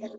Is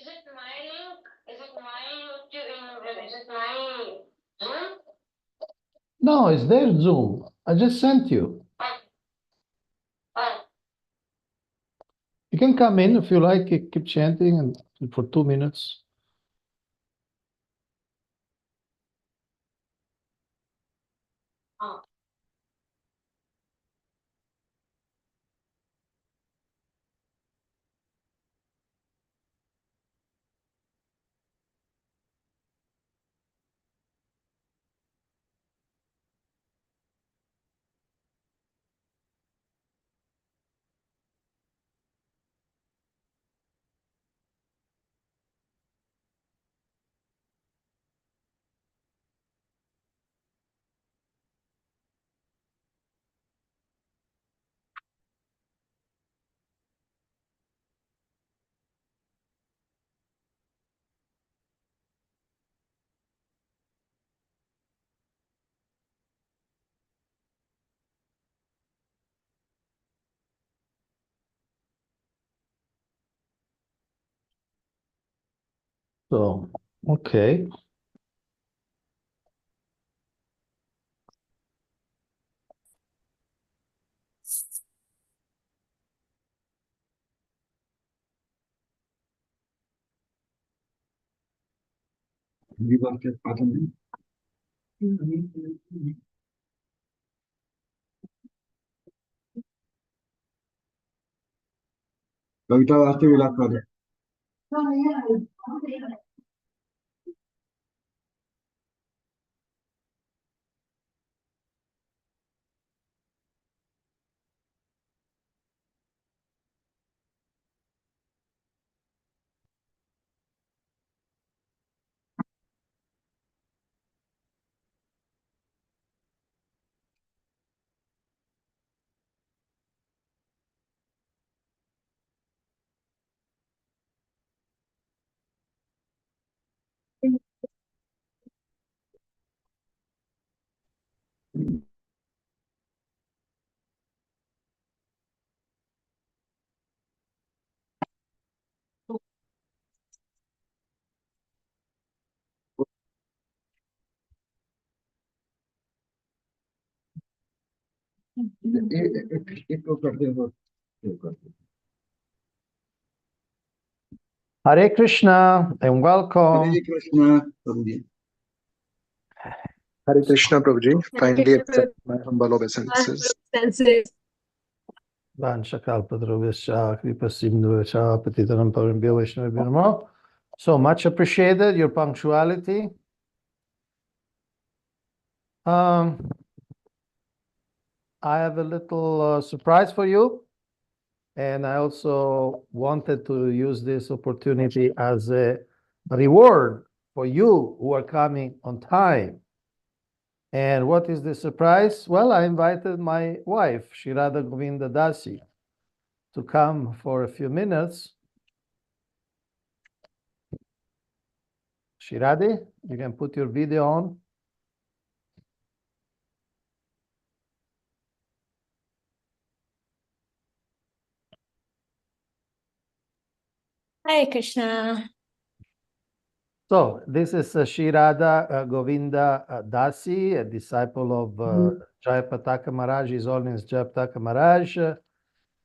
it my link? Is it my YouTube? Is it my Zoom? No, it's their Zoom. I just sent you. Oh, You can come in if you like. Keep chanting and for 2 minutes. oh. So, okay. कविता वास्ते विलास कर एक तो करते हो Hare Krishna and welcome. Hare Krishna, Prabhuji. Hare Krishna, Prabhuji. Kindly Krishna, accept my humble obeisances. Vanchakalpadravasya kripasindhuvasya patitanam paramyo vaishnavibhyo namo. So much appreciated your punctuality. I have a little surprise for you. And I also wanted to use this opportunity as a reward for you who are coming on time. And what is the surprise? Well, I invited my wife, Shirada Govinda Dasi, to come for a few minutes. Shiradi, you can put your video on. Hare Krishna. So this is Shirada Govinda Dasi, a disciple of Jayapataka Maharaj. His holiness Jayapataka Maharaj.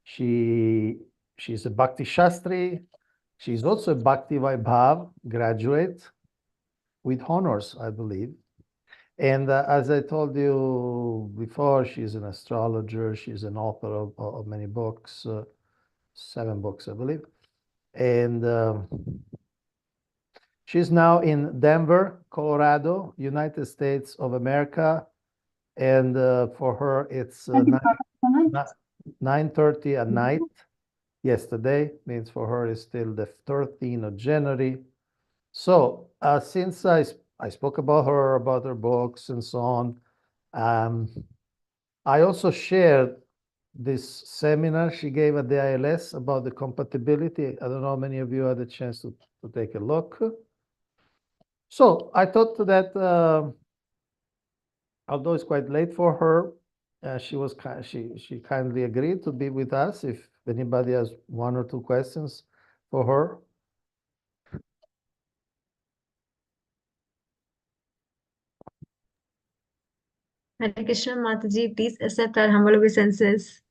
She's a Bhakti Shastri. She's also a Bhakti Vaibhava graduate with honors, I believe. And as I told you before, she's an astrologer. She's an author of many books, 7 books, I believe. And she's now in Denver, Colorado, United States of America. And for her, it's 9:30 at night. Yesterday means for her is still the 13th of January. So since I spoke about her books and so on, I also shared this seminar she gave at the ILS about the compatibility. I don't know how many of you had a chance to take a look. So I thought that although it's quite late for her, she kindly agreed to be with us. If anybody has 1 or 2 questions for her. Hare Krishna, Mataji, please accept our humble obeisances.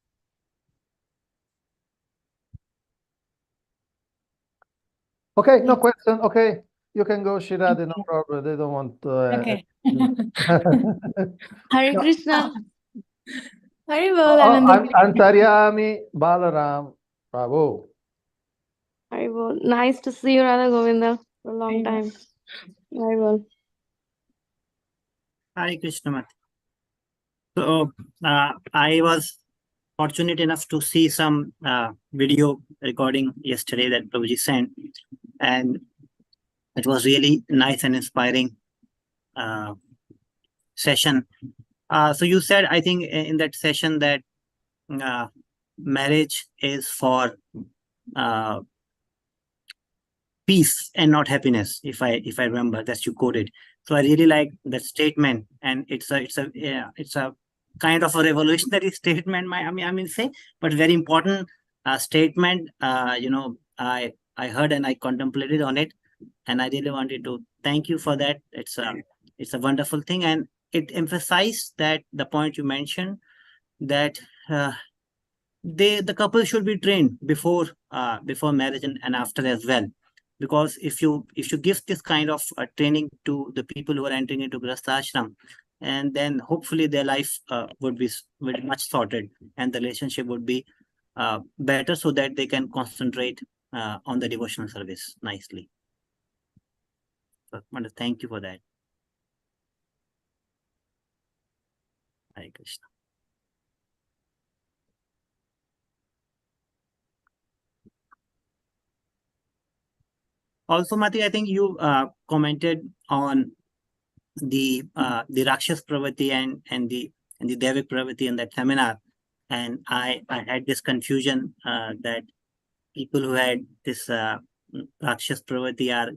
Okay, no question. Okay, you can go, Shiradi, no problem. They don't want. Okay. Hare No. Krishna. Hare Oh, Bol, Ananda. Antaryami Balaram Prabhu. Hare Bol. Nice to see you, Radha Govinda, for a long time. Hare Bol. Hare Krishna Mati. So I was fortunate enough to see some video recording yesterday that Prabhuji sent, and it was really nice and inspiring session. So you said, I think, in that session that marriage is for peace and not happiness. If I remember, that's you quoted. So I really like that statement, and it's a kind of a revolutionary statement. But very important statement. I heard and I contemplated on it, and I really wanted to thank you for that. It's a wonderful thing, and it emphasized that the point you mentioned, that the couple should be trained before marriage and after as well. Because if you give this kind of training to the people who are entering into Grastashram, and then hopefully their life would be much sorted, and the relationship would be better, so that they can concentrate on the devotional service nicely. So I want to thank you for that. Hare Krishna. Also, Mati, I think you commented on the Rakshas Pravati and the Devik Pravati in that seminar, and I had this confusion that people who had this Rakshas Pravati are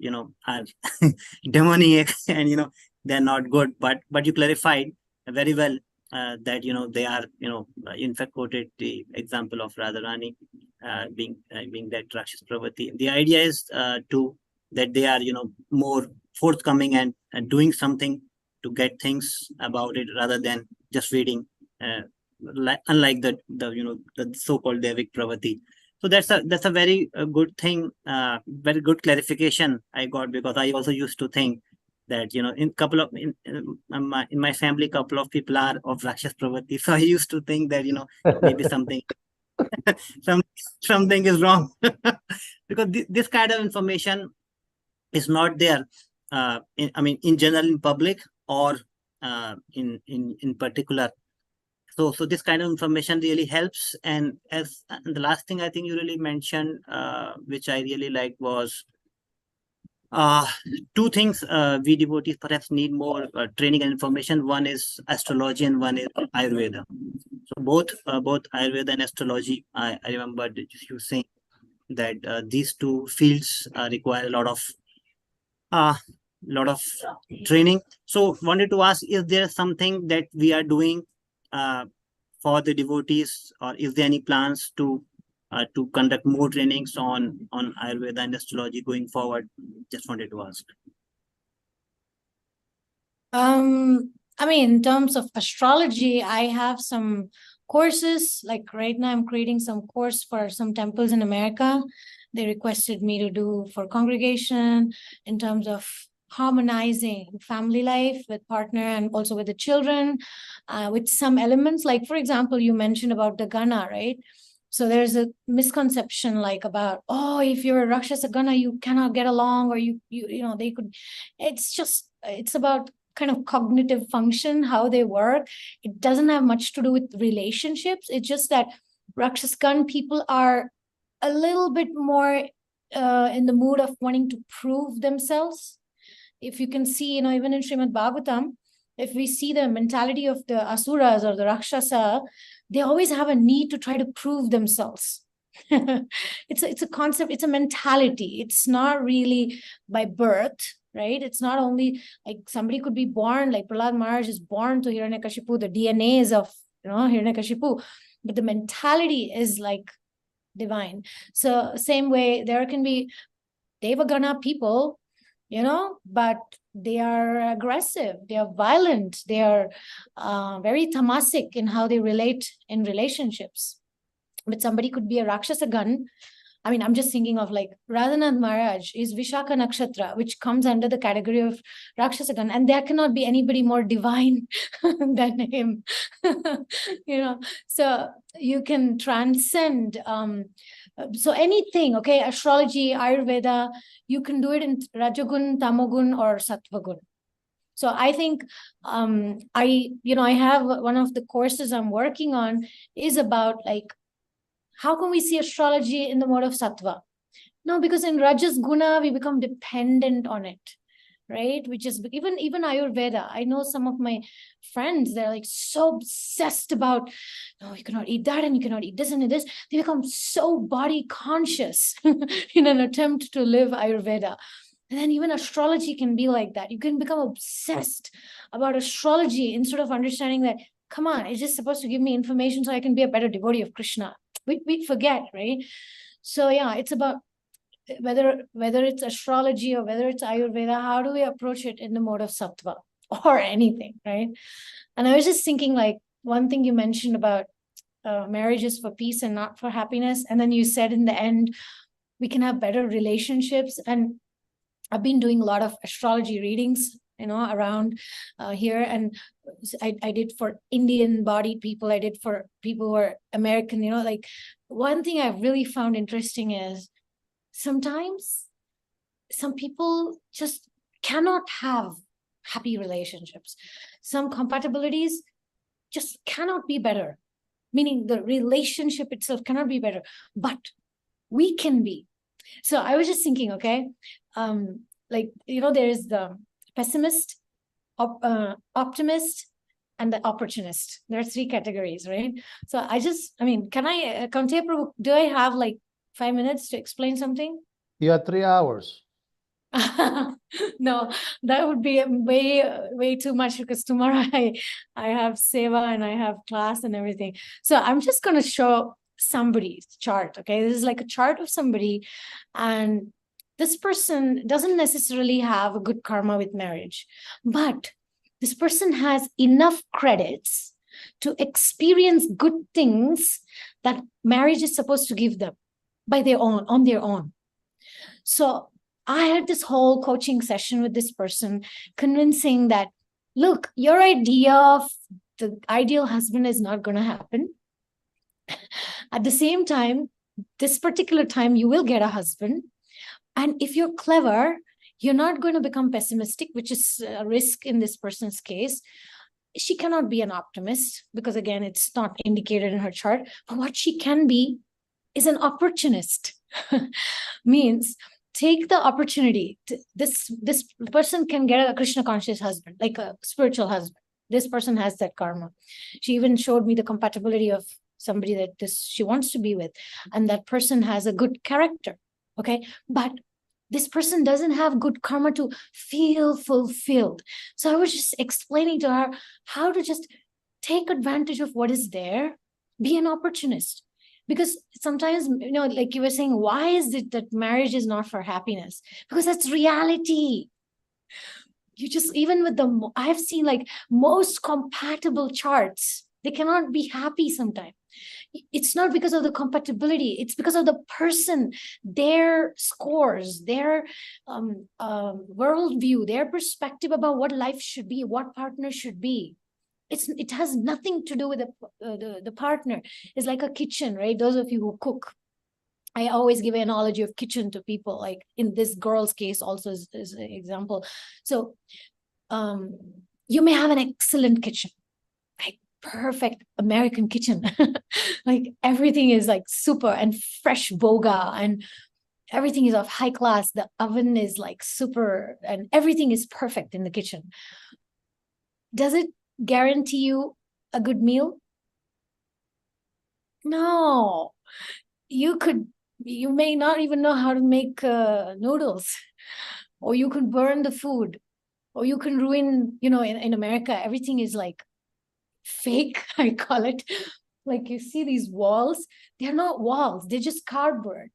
demoniac, and they're not good. But you clarified very well that they are, in fact, quoted the example of Radharani being that Rakshas Pravati. The idea is that they are more forthcoming and doing something to get things about it, rather than just reading, unlike the so-called Devik Pravati. So that's a very good thing, very good clarification I got, because I also used to think that, in my family, couple of people are of Rakshas Pravati. So I used to think that, maybe something some, something is wrong. Because this kind of information is not there, in general, in public, or in particular. So this kind of information really helps. And the last thing I think you really mentioned, which I really liked, was two things we devotees perhaps need more training and information. One is astrology and one is Ayurveda. So both Ayurveda and astrology, I remember you saying that these two fields require a lot of training. So wanted to ask, is there something that we are doing for the devotees, or is there any plans to conduct more trainings on Ayurveda and astrology going forward? Just wanted to ask. In terms of astrology, I have some courses. Like right now, I'm creating some course for some temples in America. They requested me to do for congregation in terms of harmonizing family life with partner and also with the children, with some elements. Like, for example, you mentioned about the Gana, right? So there's a misconception like about, if you're a Rakshasa Gana, you cannot get along, or they could. It's about kind of cognitive function, how they work. It doesn't have much to do with relationships. It's just that Rakshasa Gana people are a little bit more in the mood of wanting to prove themselves. If you can see, even in Srimad Bhagavatam, if we see the mentality of the Asuras or the Rakshasa, they always have a need to try to prove themselves. It's a concept, it's a mentality. It's not really by birth, right? It's not only like somebody could be born, like Prahlad Maharaj is born to Hiranyakashipu, the DNA is of Hiranyakashipu, but the mentality is like divine. So same way, there can be Devagana people, but they are aggressive, they are violent, they are very tamasic in how they relate in relationships. But somebody could be a Rakshasa Gana. I'm just thinking of like Radhanath Maharaj is Vishakha Nakshatra, which comes under the category of Rakshasa Gana, and there cannot be anybody more divine than him. So you can transcend. So anything, okay, astrology, Ayurveda, you can do it in Rajagun, Tamagun, or Sattvagun. So I think I have one of the courses I'm working on is about like, how can we see astrology in the mode of Sattva? No, because in Rajas Guna, we become dependent on it, right? Which is even Ayurveda. I know some of my friends, they're like so obsessed about, you cannot eat that and you cannot eat this and this. They become so body conscious in an attempt to live Ayurveda. And then even astrology can be like that. You can become obsessed about astrology instead of understanding that, come on, it's just supposed to give me information so I can be a better devotee of Krishna. We forget, right? So yeah, it's about whether it's astrology or whether it's Ayurveda, how do we approach it in the mode of Sattva or anything, right? And I was just thinking, like, one thing you mentioned about marriage is for peace and not for happiness. And then you said in the end, we can have better relationships. And I've been doing a lot of astrology readings, around here. And I did for Indian-bodied people. I did for people who are American, like one thing I've really found interesting is sometimes some people just cannot have happy relationships. Some compatibilities just cannot be better, meaning the relationship itself cannot be better, but we can be. So I was just thinking, okay, there is the pessimist, optimist, and the opportunist. There are three categories, right? So can I, Kantiya Prabhu, do I have like 5 minutes to explain something? You have 3 hours. No, that would be way too much, because tomorrow I have seva and I have class and everything. So I'm just going to show somebody's chart. Okay, this is like a chart of somebody, and this person doesn't necessarily have a good karma with marriage, but this person has enough credits to experience good things that marriage is supposed to give them. by their own, on their own. So I had this whole coaching session with this person, convincing that, look, your idea of the ideal husband is not going to happen. At the same time, this particular time, you will get a husband. And if you're clever, you're not going to become pessimistic, which is a risk in this person's case. She cannot be an optimist because, again, it's not indicated in her chart. But what she can be is an opportunist. Means take the opportunity. This person can get a Krishna conscious husband, like a spiritual husband. This person has that karma. She even showed me the compatibility of somebody that she wants to be with, and that person has a good character. Okay, but this person doesn't have good karma to feel fulfilled. So I was just explaining to her how to just take advantage of what is there, be an opportunist. Because sometimes, like you were saying, why is it that marriage is not for happiness? Because that's reality. You just, even with I've seen like most compatible charts, they cannot be happy sometimes. It's not because of the compatibility, it's because of the person, their scores, their worldview, their perspective about what life should be, what partner should be. It has nothing to do with the partner. It's like a kitchen, right? Those of you who cook, I always give an analogy of kitchen to people, like in this girl's case also is an example. So you may have an excellent kitchen, like perfect American kitchen. Like everything is like super and fresh boga and everything is of high class. The oven is like super and everything is perfect in the kitchen. Does it guarantee you a good meal? No. You may not even know how to make noodles, or you could burn the food, or you can ruin, in America, everything is like fake, I call it. Like you see these walls, they're not walls, they're just cardboard.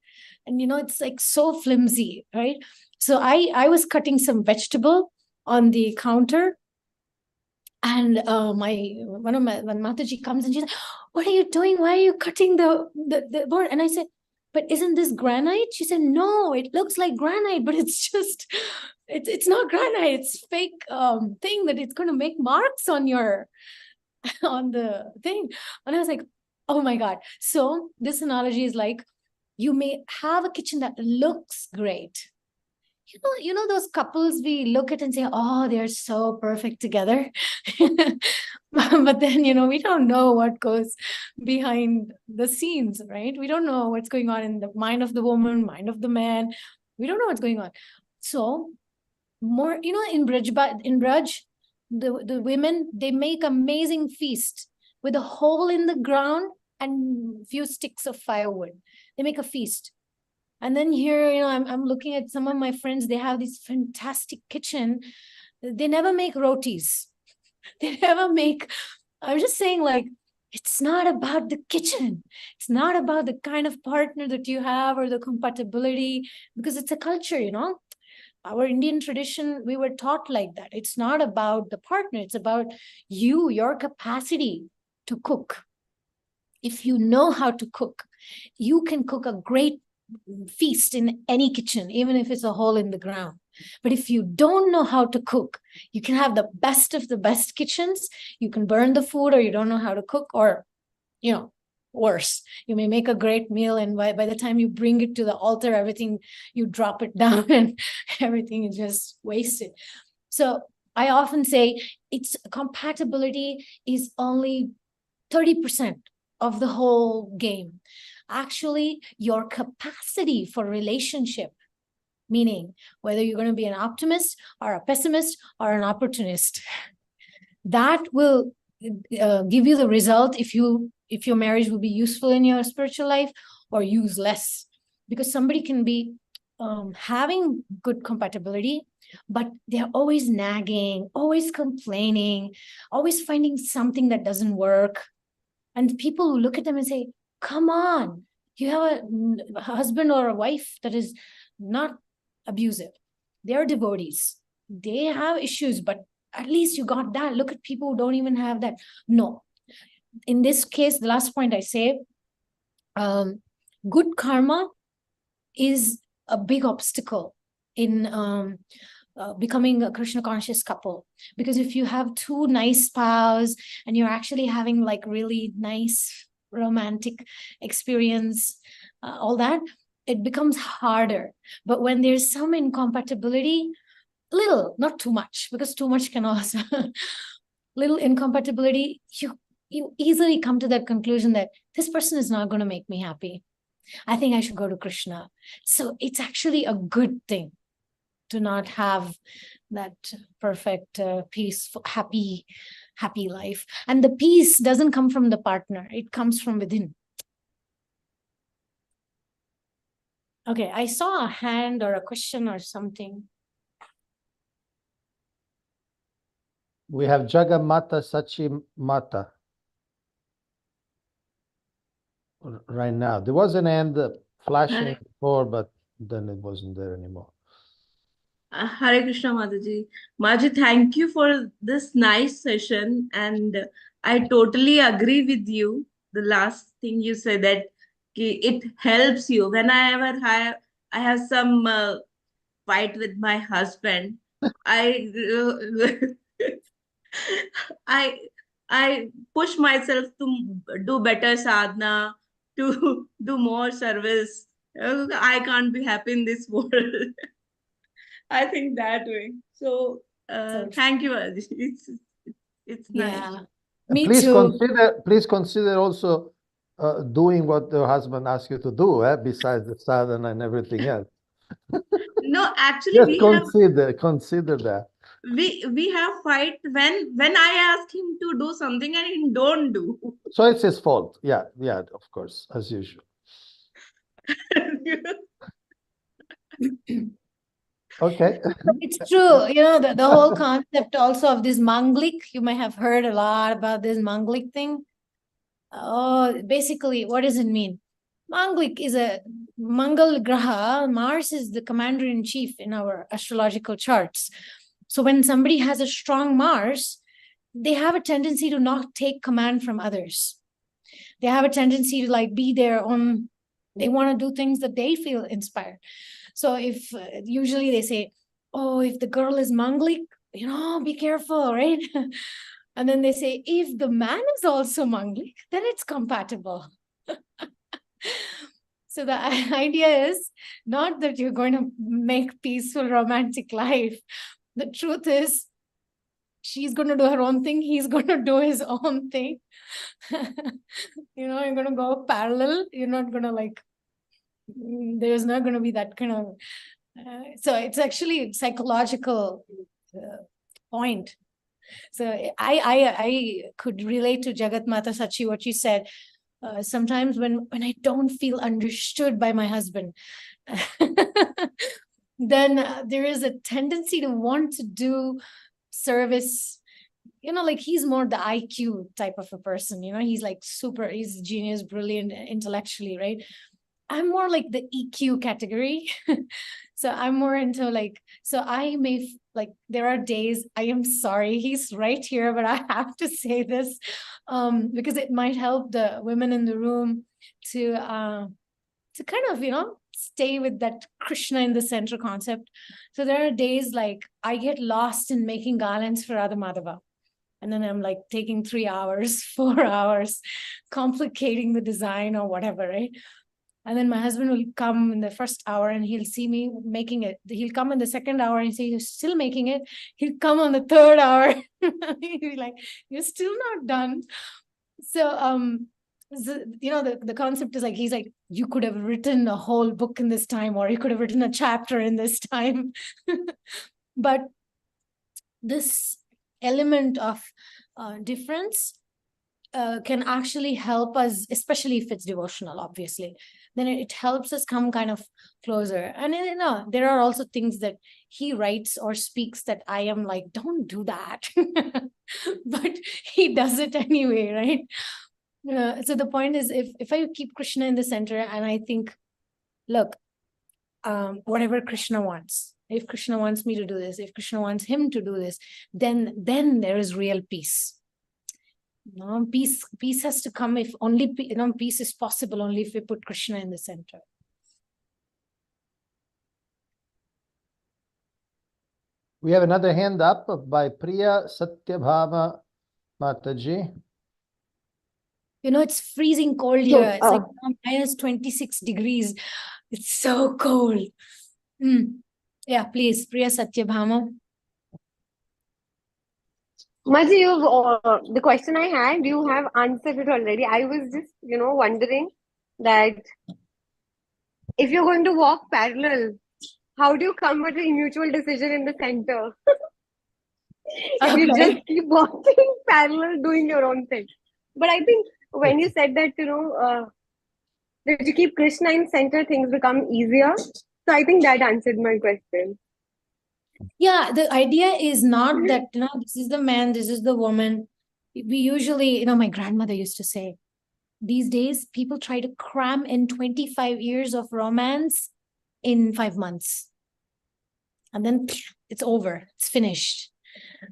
And it's like so flimsy, right? So I was cutting some vegetable on the counter, and when Mataji comes and she's like, what are you doing? Why are you cutting the board? And I said, but isn't this granite? She said, no, it looks like granite, but it's just, it's not granite. It's fake thing that it's going to make marks on on the thing. And I was like, oh my God. So this analogy is like, you may have a kitchen that looks great. Those couples we look at and say, oh, they're so perfect together. But then, we don't know what goes behind the scenes, right? We don't know what's going on in the mind of the woman, mind of the man. We don't know what's going on. So more, in Braj, the women, they make amazing feast with a hole in the ground and few sticks of firewood. They make a feast. And then here, I'm looking at some of my friends, they have this fantastic kitchen. They never make rotis. They never make, I'm just saying, like, it's not about the kitchen. It's not about the kind of partner that you have or the compatibility, because it's a culture, Our Indian tradition, we were taught like that. It's not about the partner. It's about your capacity to cook. If you know how to cook, you can cook a great feast in any kitchen, even if it's a hole in the ground. But if you don't know how to cook, you can have the best of the best kitchens. You can burn the food, or you don't know how to cook, or, worse. You may make a great meal, and by the time you bring it to the altar, everything, you drop it down and everything is just wasted. So I often say compatibility is only 30% of the whole game. Actually, your capacity for relationship, meaning whether you're going to be an optimist or a pessimist or an opportunist, that will give you the result if your marriage will be useful in your spiritual life or useless. Because somebody can be having good compatibility, but they're always nagging, always complaining, always finding something that doesn't work. And people who look at them and say, come on, you have a husband or a wife that is not abusive. They're devotees. They have issues, but at least you got that. Look at people who don't even have that. No. In this case, the last point I say, good karma is a big obstacle in becoming a Krishna conscious couple. Because if you have two nice spouse and you're actually having like really nice romantic experience, all that, it becomes harder. But when there's some incompatibility, little, not too much, because too much can also little incompatibility, you easily come to that conclusion that this person is not going to make me happy. I think I should go to Krishna. So it's actually a good thing to not have that perfect, peaceful, happy life. And the peace doesn't come from the partner. It comes from within. Okay, I saw a hand or a question or something. We have Jagamata Sachi Mata right now. There was an end flashing before, but then it wasn't there anymore. Hare Krishna Mataji. Maji, thank you for this nice session. And I totally agree with you. The last thing you said that it helps you. Whenever I have some fight with my husband, I I push myself to do better sadhana, to do more service. I can't be happy in this world. I think that way. So thank you, Aditi. It's nice. Yeah, me Please too. consider also doing what your husband asks you to do, besides the sadhana and everything else. No, actually, Just consider that. we have fight when I ask him to do something and he don't do. So it's his fault. Yeah, of course, as usual. Okay. It's true. You know, the whole concept also of this Manglik, you may have heard a lot about this Manglik thing. Oh, basically, what does it mean? Manglik is a Mangal Graha. Mars is the commander-in-chief in our astrological charts. So when somebody has a strong Mars, they have a tendency to not take command from others. They have a tendency to like be their own, they want to do things that they feel inspired. So if usually they say, oh, if the girl is Manglik, you know, be careful, right? And then they say, if the man is also Manglik, then it's compatible. So the idea is not that you're going to make peaceful romantic life. The truth is, she's going to do her own thing. He's going to do his own thing. You know, you're going to go parallel. You're not going to like, there's not going to be that kind of, so it's actually a psychological point. So I could relate to Jagat Mata Sachi, what you said. Sometimes when I don't feel understood by my husband, then there is a tendency to want to do service. You know, like he's more the IQ type of a person. You know, he's like he's genius, brilliant intellectually, right? I'm more like the EQ category. So I'm more into like, so I may like, there are days, I am sorry, he's right here, but I have to say this because it might help the women in the room to kind of, you know, stay with that Krishna in the center concept. So there are days like I get lost in making garlands for Radha Madhava. And then I'm like taking 3 hours, 4 hours, complicating the design or whatever, right? And then my husband will come in the first hour and he'll see me making it. He'll come in the second hour and say, you're still making it. He'll come on the third hour. He'll be like, you're still not done. So, you know, the concept is like, he's like, you could have written a whole book in this time, or you could have written a chapter in this time. But this element of difference can actually help us, especially if it's devotional, obviously. Then it helps us come kind of closer. And you know, there are also things that he writes or speaks that I am like, don't do that. But he does it anyway, right? So the point is, if I keep Krishna in the center and I think, look, whatever Krishna wants, if Krishna wants me to do this, if Krishna wants him to do this, then there is real peace. No, peace has to come if only, you know, peace is possible only if we put Krishna in the center. We have another hand up by Priya Satyabhama Mataji. You know, it's freezing cold here. It's like minus 26 degrees. It's so cold. Yeah, please, Priya Satyabhama. Maji, the question I had, you have answered it already. I was just, wondering that if you're going to walk parallel, how do you come at a mutual decision in the center? If you Okay. just keep walking parallel, doing your own thing. But I think when you said that, that you keep Krishna in center, things become easier. So I think that answered my question. Yeah, the idea is not that, this is the man, this is the woman. We usually, my grandmother used to say, these days, people try to cram in 25 years of romance in 5 months. And then it's over, it's finished.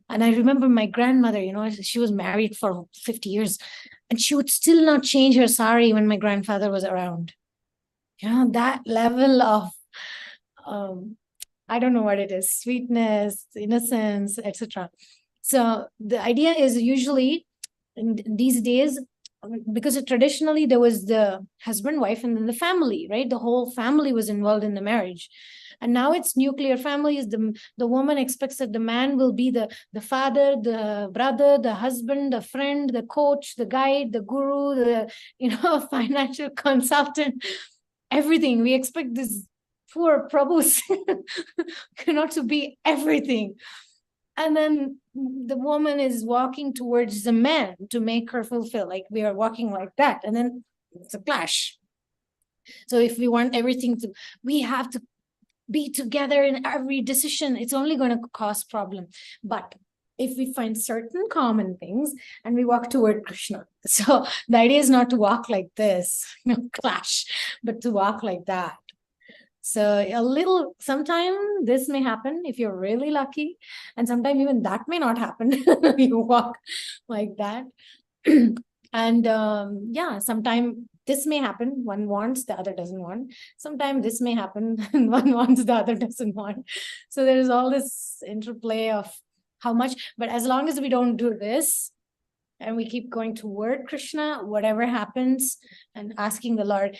And I remember my grandmother, she was married for 50 years and she would still not change her sari when my grandfather was around. That level of, I don't know what it is, sweetness, innocence, etc. So the idea is usually in these days, because traditionally there was the husband, wife, and then the family, right? The whole family was involved in the marriage. And now it's nuclear families. The woman expects that the man will be the father, the brother, the husband, the friend, the coach, the guide, the guru, the financial consultant, everything. We expect this poor Prabhus not to be everything. And then the woman is walking towards the man to make her fulfill, like we are walking like that. And then it's a clash. So if we want everything we have to be together in every decision, it's only going to cause problem. But if we find certain common things and we walk toward Krishna. So the idea is not to walk like this, clash, but to walk like that. So sometime this may happen if you're really lucky, and sometimes even that may not happen. You walk like that. And sometime this may happen, one wants, the other doesn't want. Sometimes this may happen and one wants, the other doesn't want. So there's all this interplay of how much, but as long as we don't do this and we keep going toward Krishna, whatever happens, and asking the Lord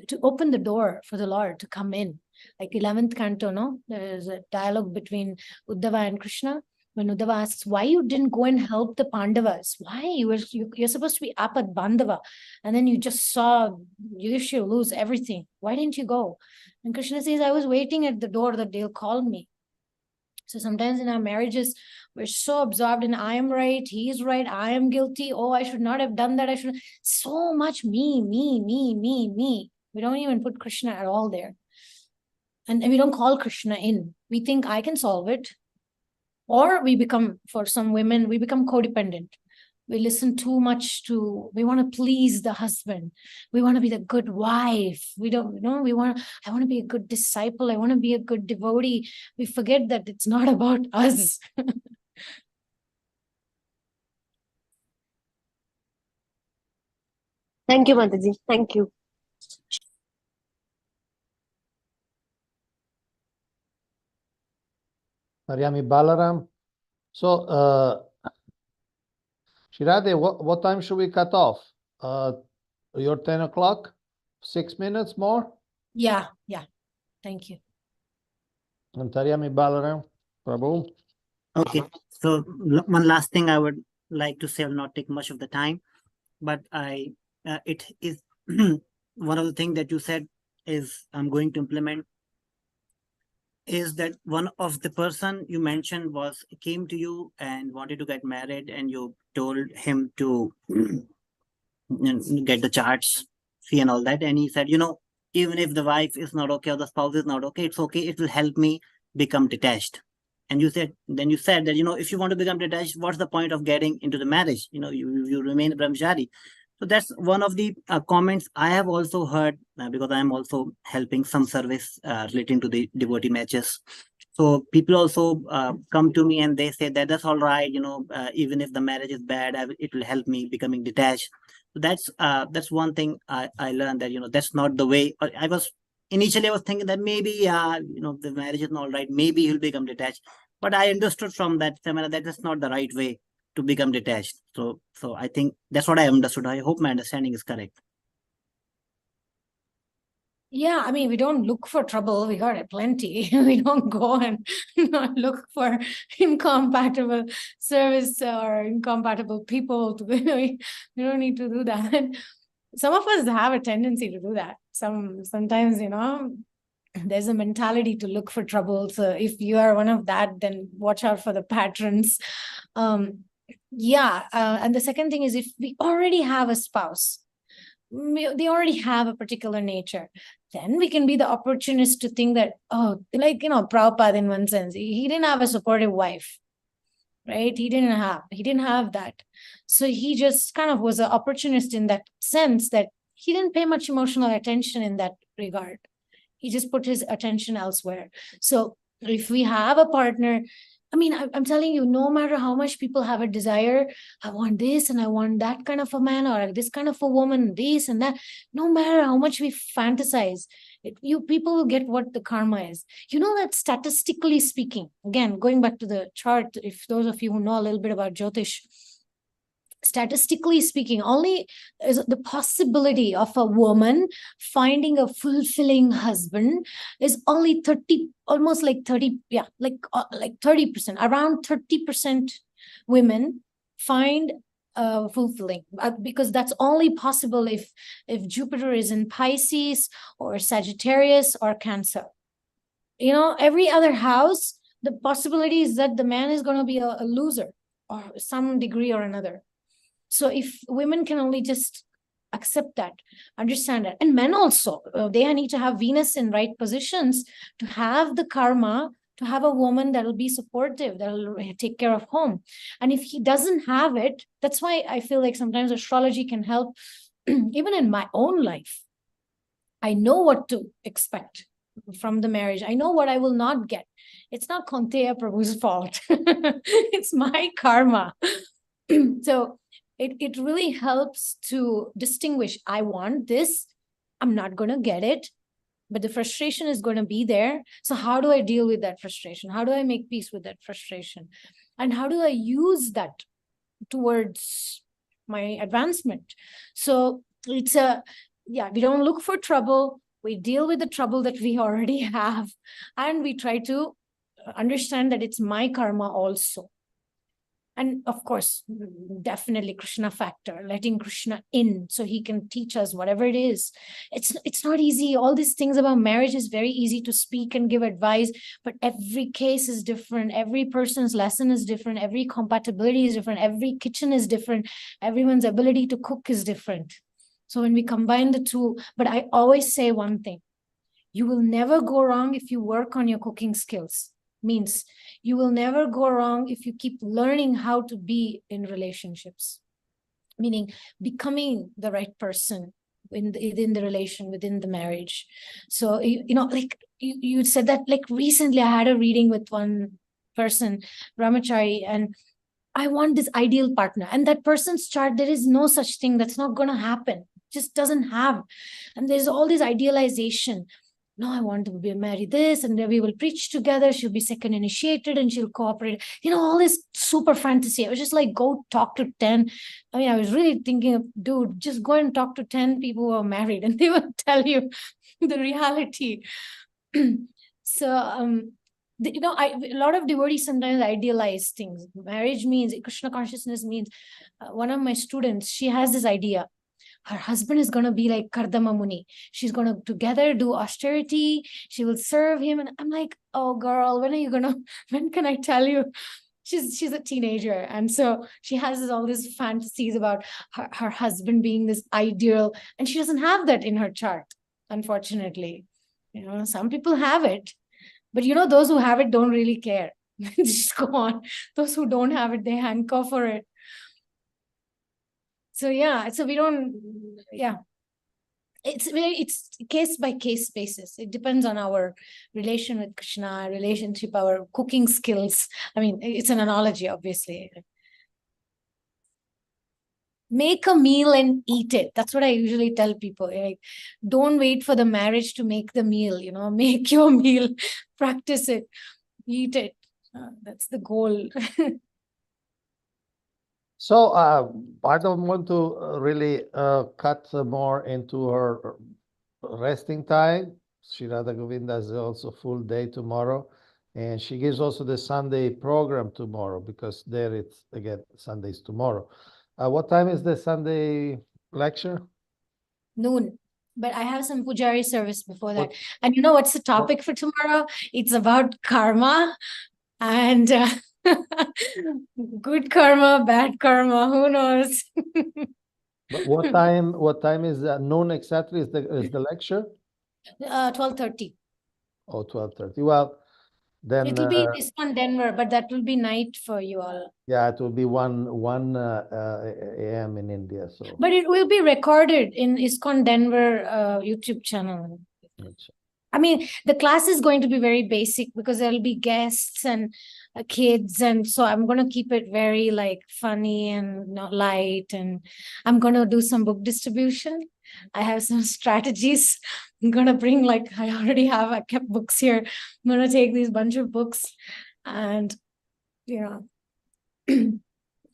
to open the door for the Lord to come in. Like 11th canto, no? There's a dialogue between Uddhava and Krishna. When Uddhava asks, why you didn't go and help the Pandavas? Why? You're supposed to be Apad Bandhava. And then you just saw Yudhishthira lose everything. Why didn't you go? And Krishna says, I was waiting at the door that they'll call me. So sometimes in our marriages, we're so absorbed in I am right, he is right, I am guilty. Oh, I should not have done that. I should. So much me. We don't even put Krishna at all there. And we don't call Krishna in. We think I can solve it. Or we become, for some women, we become codependent. We listen too much we want to please the husband. We want to be the good wife. I want to be a good disciple. I want to be a good devotee. We forget that it's not about us. Thank you, Mataji. Thank you. Mariami Balaram. So, Shirade, what time should we cut off? Your 10 o'clock? 6 minutes more? Yeah. Thank you. And Taryami Balaram, Prabhu. Okay. So one last thing I would like to say, will not take much of the time, but it is one of the things that you said is I'm going to implement is that one of the person you mentioned came to you and wanted to get married, and you told him to get the charts, fee and all that. And he said, even if the wife is not okay or the spouse is not okay, it's okay. It will help me become detached. And you said that, if you want to become detached, what's the point of getting into the marriage? You remain a brahmachari. So that's one of the comments I have also heard because I am also helping some service relating to the devotee matches. So people also come to me and they say that's all right. Even if the marriage is bad, it will help me becoming detached. So that's one thing I learned, that that's not the way. I was initially I was thinking that maybe, the marriage is not right. Maybe he'll become detached. But I understood from that seminar that is not the right way to become detached. So I think that's what I understood. I hope my understanding is correct. Yeah, I mean, we don't look for trouble. We got it plenty. We don't go and not look for incompatible service or incompatible people. We don't need to do that. Some of us have a tendency to do that. Sometimes, there's a mentality to look for trouble. So if you are one of that, then watch out for the patrons. And the second thing is, if we already have a spouse, they already have a particular nature, then we can be the opportunist to think that, Prabhupada in one sense, he didn't have a supportive wife, right? He didn't have that. So he just kind of was an opportunist in that sense, that he didn't pay much emotional attention in that regard. He just put his attention elsewhere. So if we have a partner, I mean, I'm telling you, no matter how much people have a desire, I want this and I want that kind of a man, or this kind of a woman, this and that, no matter how much we fantasize, people will get what the karma is. You know that statistically speaking, again, going back to the chart, if those of you who know a little bit about Jyotish, statistically speaking, only is the possibility of a woman finding a fulfilling husband is only 30, almost like 30, like 30%, around 30% women find fulfilling, because that's only possible if Jupiter is in Pisces or Sagittarius or Cancer. Every other house, the possibility is that the man is going to be a loser or some degree or another. So if women can only just accept that, understand that, and men also, they need to have Venus in right positions to have the karma, to have a woman that will be supportive, that will take care of home. And if he doesn't have it, that's why I feel like sometimes astrology can help. Even in my own life, I know what to expect from the marriage. I know what I will not get. It's not Konteya Prabhu's fault. It's my karma. So it really helps to distinguish, I want this, I'm not going to get it, but the frustration is going to be there. So how do I deal with that frustration? How do I make peace with that frustration? And how do I use that towards my advancement? So it's we don't look for trouble. We deal with the trouble that we already have. And we try to understand that it's my karma also. And of course, definitely Krishna factor, letting Krishna in so he can teach us whatever it is. It's not easy. All these things about marriage is very easy to speak and give advice, but every case is different. Every person's lesson is different. Every compatibility is different. Every kitchen is different. Everyone's ability to cook is different. So when we combine the two, but I always say one thing, you will never go wrong if you work on your cooking skills. Means you will never go wrong if you keep learning how to be in relationships, meaning becoming the right person within the relation, within the marriage. So, like you said that, like recently I had a reading with one person, Brahmachari, and I want this ideal partner. And that person's chart, there is no such thing. That's not going to happen. Just doesn't have. And there's all this idealization. No, I want to be married this, and then we will preach together. She'll be second initiated and she'll cooperate. All this super fantasy. I was just like, go talk to 10. I mean, I was really thinking of, dude, just go and talk to 10 people who are married and they will tell you the reality. So, a lot of devotees sometimes idealize things. Marriage means, Krishna consciousness means, one of my students, she has this idea. Her husband is going to be like Kardama Muni. She's going to together do austerity. She will serve him. And I'm like, oh girl, when can I tell you? She's a teenager. And so she has all these fantasies about her husband being this ideal. And she doesn't have that in her chart, unfortunately. Some people have it. But those who have it don't really care. Just go on. Those who don't have it, they handcuff for it. So we don't, it's case by case basis. It depends on our relation with Krishna, relationship, our cooking skills. I mean, it's an analogy, obviously. make a meal and eat it. That's what I usually tell people. Like, don't wait for the marriage to make the meal, make your meal, practice it, eat it. That's the goal. So I don't want to really cut more into her resting time. Sri Radha Govinda is also full day tomorrow. And she gives also the Sunday program tomorrow, because there it's, again, Sundays tomorrow. What time is the Sunday lecture? Noon. But I have some pujari service before that. And you know what's the topic for tomorrow? It's about karma and good karma, bad karma, who knows? But what time is noon exactly is the lecture? 12:30. Oh, 12:30. Well, then It'll be this one Denver, but that will be night for you all. yeah, it will be 1 a.m. in India. So But it will be recorded in ISKCON Denver YouTube channel. I mean, the class is going to be very basic because there'll be guests and kids, and so I'm going to keep it very like funny and light, and I'm going to do some book distribution. I have some strategies. I'm going to bring, like, I kept books here. I'm going to take these bunch of books, and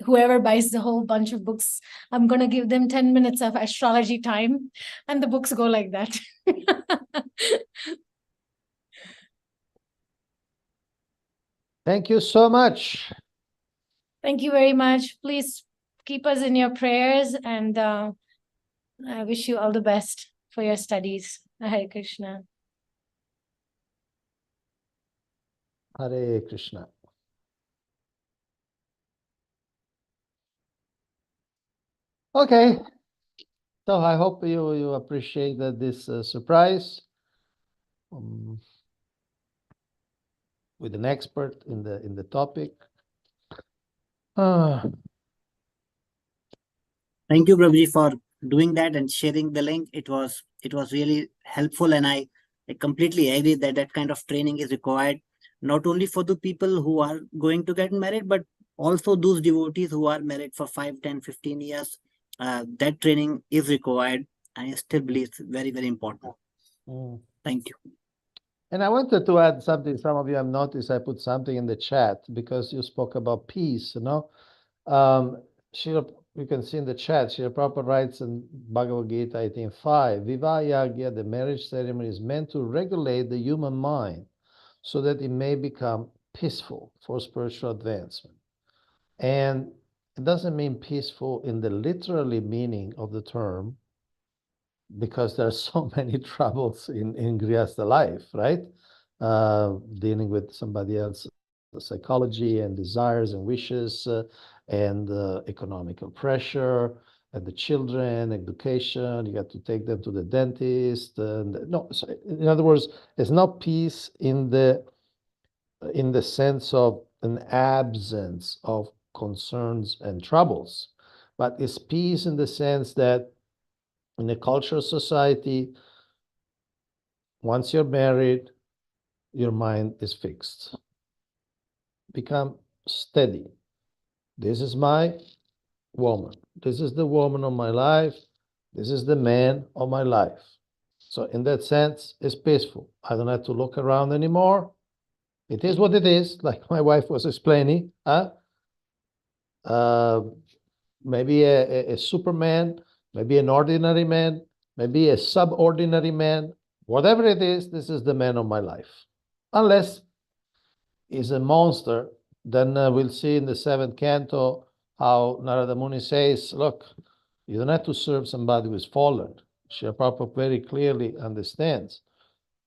whoever buys the whole bunch of books, I'm going to give them 10 minutes of astrology time, and the books go like that. thank you so much. Thank you very much. Please keep us in your prayers, and I wish you all the best for your studies. Hare Krishna. Hare Krishna. Okay. So I hope you appreciate this surprise with an expert in the topic. Thank you, Prabhuji, for doing that and sharing the link. It was really helpful, and I completely agree that that kind of training is required, not only for the people who are going to get married, but also those devotees who are married for 5, 10, 15 years. That training is required, and I still believe it's very, very important. Thank you. And I wanted to add something. Some of you have noticed I put something in the chat because you spoke about peace, you can see in the chat, Srila Prabhupada writes in Bhagavad Gita 18:5, Vivaha Yagya, the marriage ceremony, is meant to regulate the human mind so that it may become peaceful for spiritual advancement. And it doesn't mean peaceful in the literally meaning of the term, because there are so many troubles in Grihastha life, right? Dealing with somebody else's psychology and desires and wishes, and economical pressure, and the children, education, you got to take them to the dentist. No, so in other words, it's not peace in the sense of an absence of concerns and troubles, but it's peace in the sense that in a cultural society, once you're married, your mind is fixed. Become steady. This is my woman. This is the woman of my life. This is the man of my life. So in that sense, it's peaceful. I don't have to look around anymore. It is what it is, like my wife was explaining. Maybe a superman, maybe an ordinary man, maybe a subordinary man, whatever it is, this is the man of my life. Unless he's a monster, then we'll see in the 7th canto how Narada Muni says, look, you don't have to serve somebody who is fallen. Srila Prabhupada very clearly understands,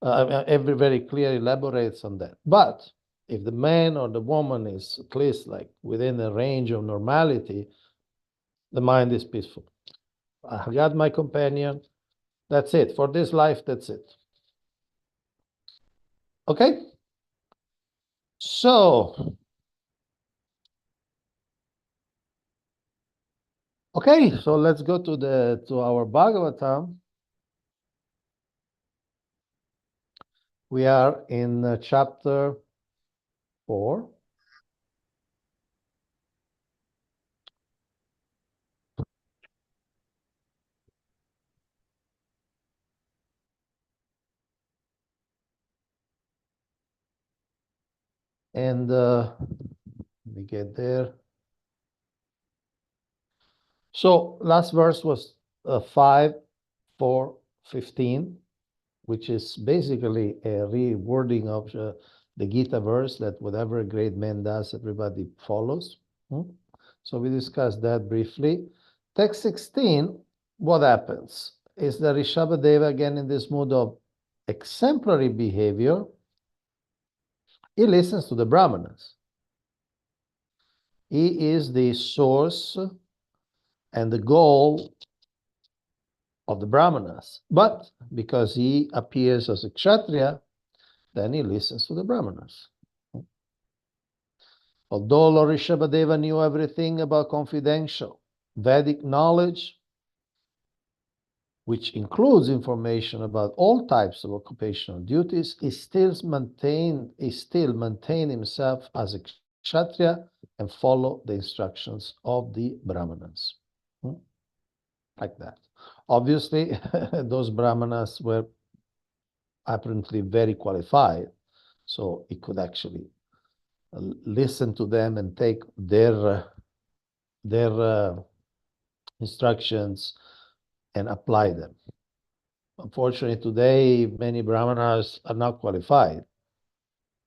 very clearly elaborates on that. But if the man or the woman is at least like within the range of normality, the mind is peaceful. I got my companion. That's it. For this life, that's it. Okay? So, okay, so let's go to our Bhagavatam. We are in chapter 4. And let me get there. So last verse was 5, 4, 15, which is basically a rewording of the Gita verse that whatever a great man does, everybody follows. So we discussed that briefly. Text 16, what happens? Is that Rishabhadeva again in this mood of exemplary behavior? He listens to the Brahmanas. He is the source and the goal of the Brahmanas. But because he appears as a Kshatriya, then he listens to the Brahmanas. Although Lord Rishabhadeva knew everything about confidential Vedic knowledge, which includes information about all types of occupational duties, he still maintained himself as a Kshatriya and follow the instructions of the Brahmanas. Like that. Obviously, those Brahmanas were apparently very qualified, so he could actually listen to them and take their instructions and apply them. Unfortunately, today, many Brahmanas are not qualified.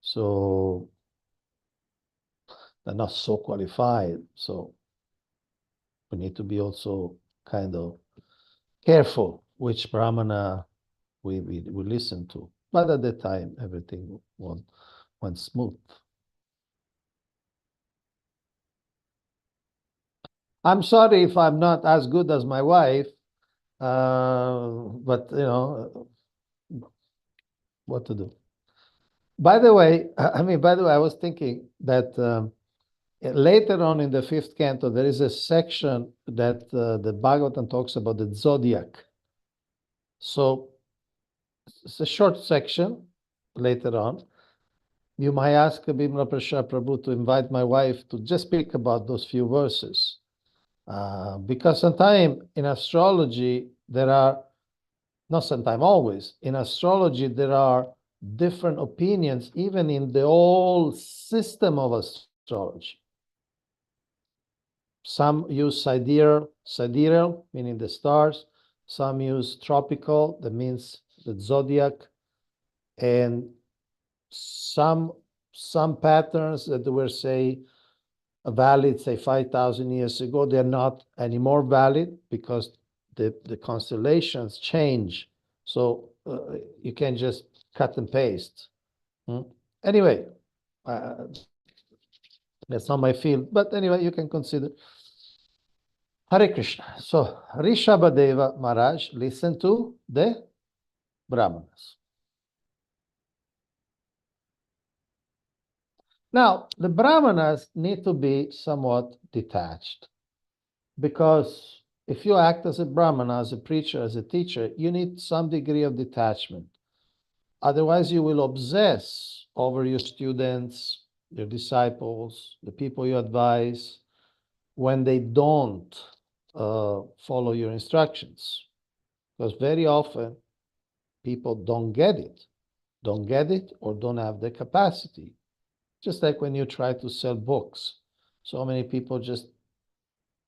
So they're not so qualified. So we need to be also kind of careful which Brahmana we listen to. But at the time, everything went smooth. I'm sorry if I'm not as good as my wife, but you know, what to do. By the way, I was thinking that later on in the 5th canto, there is a section that the Bhagavatam talks about the zodiac. So it's a short section later on. You might ask Bimla Prasad Prabhu to invite my wife to just speak about those few verses. Because sometimes in astrology, there are, not sometimes, always, in astrology, there are different opinions, even in the whole system of astrology. Some use sidereal, meaning the stars. Some use tropical, that means the zodiac. And some patterns that were, say, valid, say, 5,000 years ago, they're not anymore valid because the constellations change. So you can just cut and paste. Anyway, that's not my field. But anyway, you can consider. Hare Krishna. So Rishabhadeva Maharaj listened to the Brahmanas. Now, the Brahmanas need to be somewhat detached, because if you act as a Brahmana, as a preacher, as a teacher, you need some degree of detachment. Otherwise, you will obsess over your students, your disciples, the people you advise, when they don't follow your instructions. Because very often, people don't get it or don't have the capacity. Just like when you try to sell books. So many people just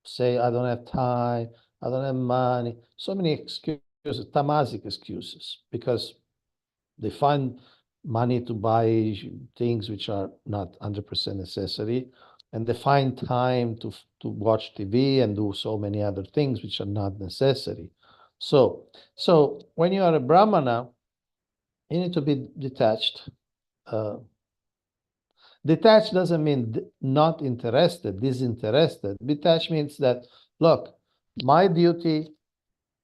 say, I don't have time, I don't have money. So many excuses, tamazic excuses, because they find money to buy things which are not 100% necessary, and they find time to watch TV and do so many other things which are not necessary. So when you are a Brahmana, you need to be detached. Detached doesn't mean not interested, disinterested. Detached means that, look, my duty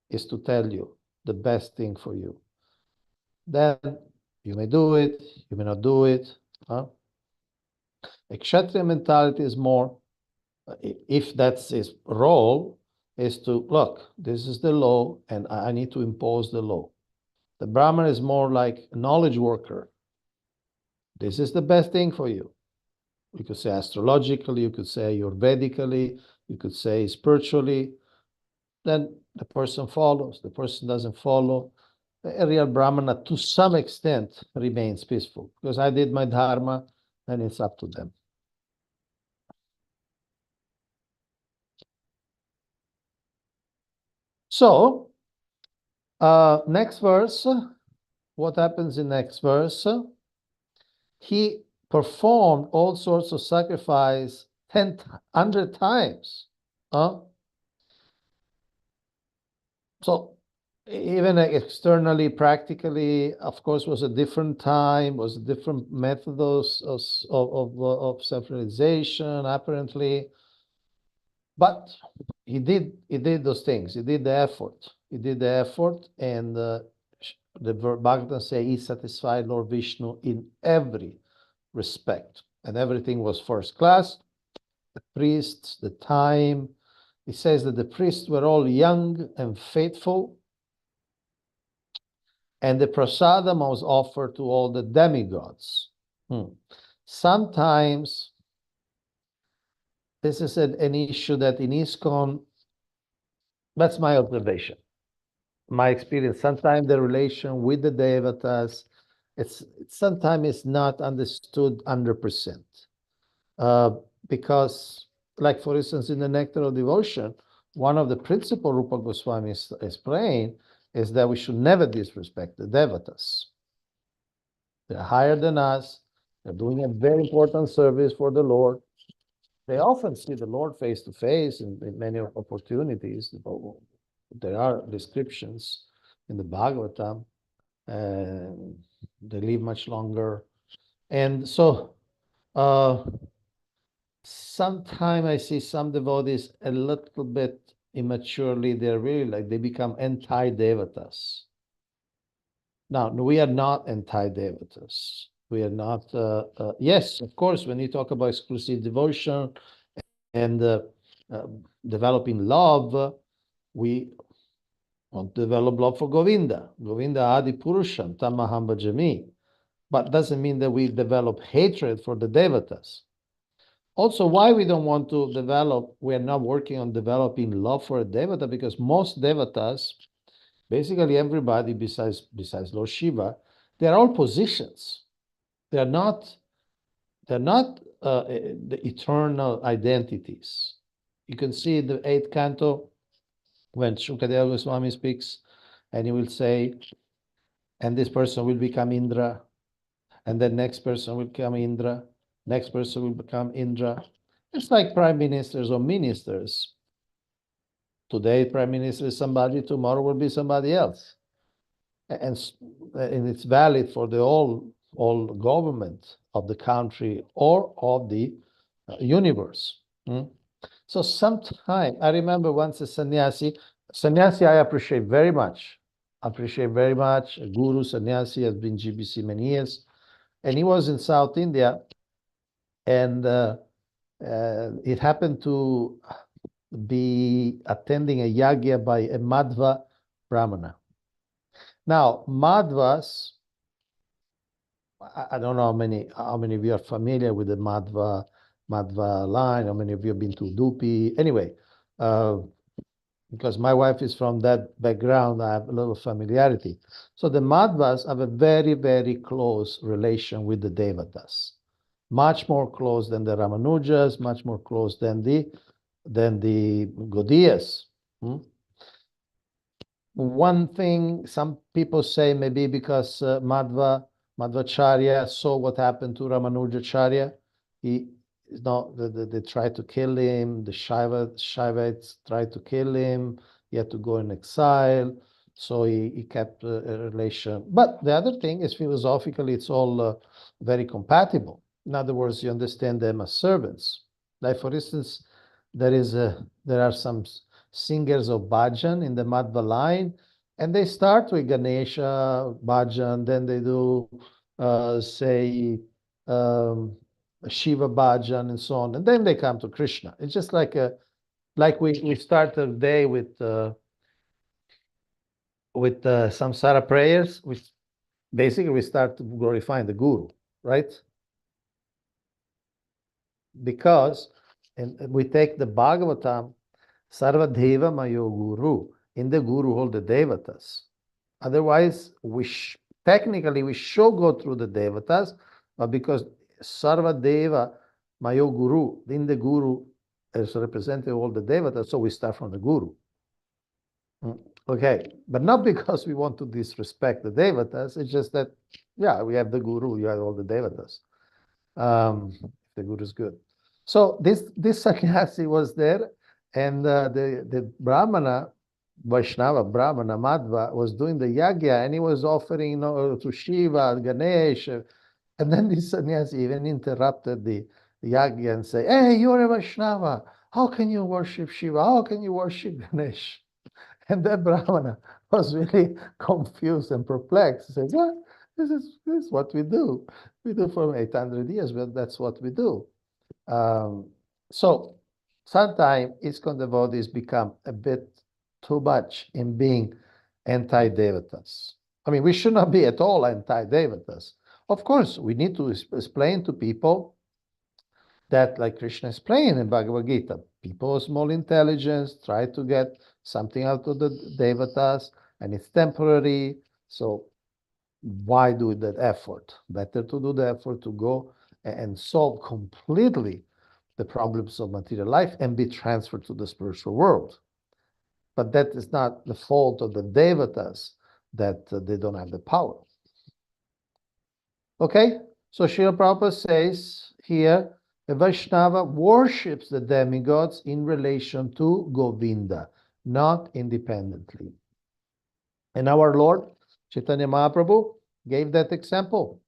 is to tell you the best thing for you. Then you may do it, you may not do it. A Kshatriya mentality is more, if that's his role, is to, look, this is the law and I need to impose the law. The Brahman is more like a knowledge worker. This is the best thing for you. You could say astrologically, you could say Ayurvedically, you could say spiritually. Then the person follows. The person doesn't follow. A real Brahmana, to some extent, remains peaceful. Because I did my dharma, and it's up to them. So, next verse, what happens in next verse? He performed all sorts of sacrifice 100 times. So even externally, practically, of course, was a different time, was a different method of self-realization, apparently. But he did those things. He did the effort. He did the effort, and the Bhagavatam say he satisfied Lord Vishnu in every respect, and everything was first class. The priests, the time. He says that the priests were all young and faithful, and the prasadam was offered to all the demigods. Sometimes this is an issue that in ISKCON, that's my observation, my experience. Sometimes the relation with the devatas, sometimes it's not understood 100%. Because, like for instance, in the Nectar of Devotion, one of the principal Rupa Goswami is praying is that we should never disrespect the devatas. They're higher than us. They're doing a very important service for the Lord. They often see the Lord face to face in many opportunities. There are descriptions in the Bhagavatam, and they live much longer. And so, sometimes I see some devotees a little bit immaturely, they're really like, they become anti-devatas. Now, we are not anti-devatas. We are not, yes, of course, when you talk about exclusive devotion and developing love, we want to develop love for Govinda. Govinda Adi Purusham, Tamaham Bhajami. But doesn't mean that we develop hatred for the devatas. Also, why we don't want to develop, we are not working on developing love for a devata, because most devatas, basically everybody besides Lord Shiva, they are all positions. They're not the eternal identities. You can see in the 8th canto when Shukadeva Goswami speaks, and he will say, and this person will become Indra, and the next person will become Indra, next person will become Indra. It's like prime ministers or ministers. Today, prime minister is somebody, tomorrow will be somebody else. And it's valid for the all government of the country or of the universe. So sometime, I remember once a sannyasi I appreciate very much. A guru sannyasi has been GBC many years. And he was in South India, and it happened to be attending a yagya by a Madhva Brahmana. Now, Madhvas, I don't know how many of you are familiar with the Madhva line, how many of you have been to Dupi. Anyway, because my wife is from that background, I have a little familiarity. So the Madhvas have a very, very close relation with the Devatas. Much more close than the Ramanujas, much more close than the Gaudiyas. One thing some people say, maybe because Madhvacharya saw what happened to Ramanujacharya, they tried to kill him. The Shaivites tried to kill him. He had to go in exile, so he kept a relation. But the other thing is, philosophically, it's all very compatible. In other words, you understand them as servants. Like, for instance, there are some singers of bhajan in the Madhva line, and they start with Ganesha bhajan, then they do Shiva bhajan and so on, and then they come to Krishna. It's just like we start the day with samsara prayers. We start glorifying the Guru, right? Because we take the Bhagavatam, Sarvadeva Mayo Guru, in the Guru all the Devatas. Otherwise, technically we should go through the Devatas, but because Sarva Deva Mayo Guru. Then the Guru is representing all the Devatas, so we start from the Guru. Okay, but not because we want to disrespect the Devatas, it's just that, yeah, we have the Guru, you have all the Devatas. The Guru is good. So this sannyasi was there, and the Brahmana, Vaishnava Brahmana Madhva was doing the yagya, and he was offering, you know, to Shiva, Ganesh, and then this sannyasi even interrupted the yagya and say, "Hey, you're a Vaishnava. How can you worship Shiva? How can you worship Ganesh?" And that Brahmana was really confused and perplexed. He said, "What? This is what we do. We do for 800 years, but that's what we do." So sometimes ISKCON devotees become a bit too much in being anti-devatas. I mean, we should not be at all anti-devatas. Of course, we need to explain to people that, like Krishna explained in Bhagavad Gita, people of small intelligence try to get something out of the devatas, and it's temporary. So why do that effort? Better to do the effort to go and solve completely the problems of material life and be transferred to the spiritual world. But that is not the fault of the devatas that they don't have the power. Okay, so Srila Prabhupada says here, a Vaishnava worships the demigods in relation to Govinda, not independently. And our Lord, Chaitanya Mahaprabhu, gave that example.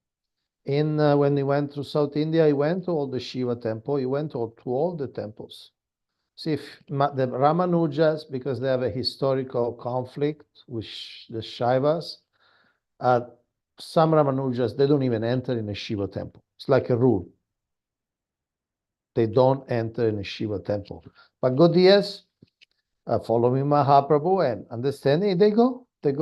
When he went to South India, he went to all the Shiva temple, he went to all the temples. See, if the Ramanujas, because they have a historical conflict with the Shaivas, some Ramanujas, they don't even enter in a Shiva temple. It's like a rule. They don't enter in a Shiva temple. But Gaudiyas, following Mahaprabhu and understanding, they go. They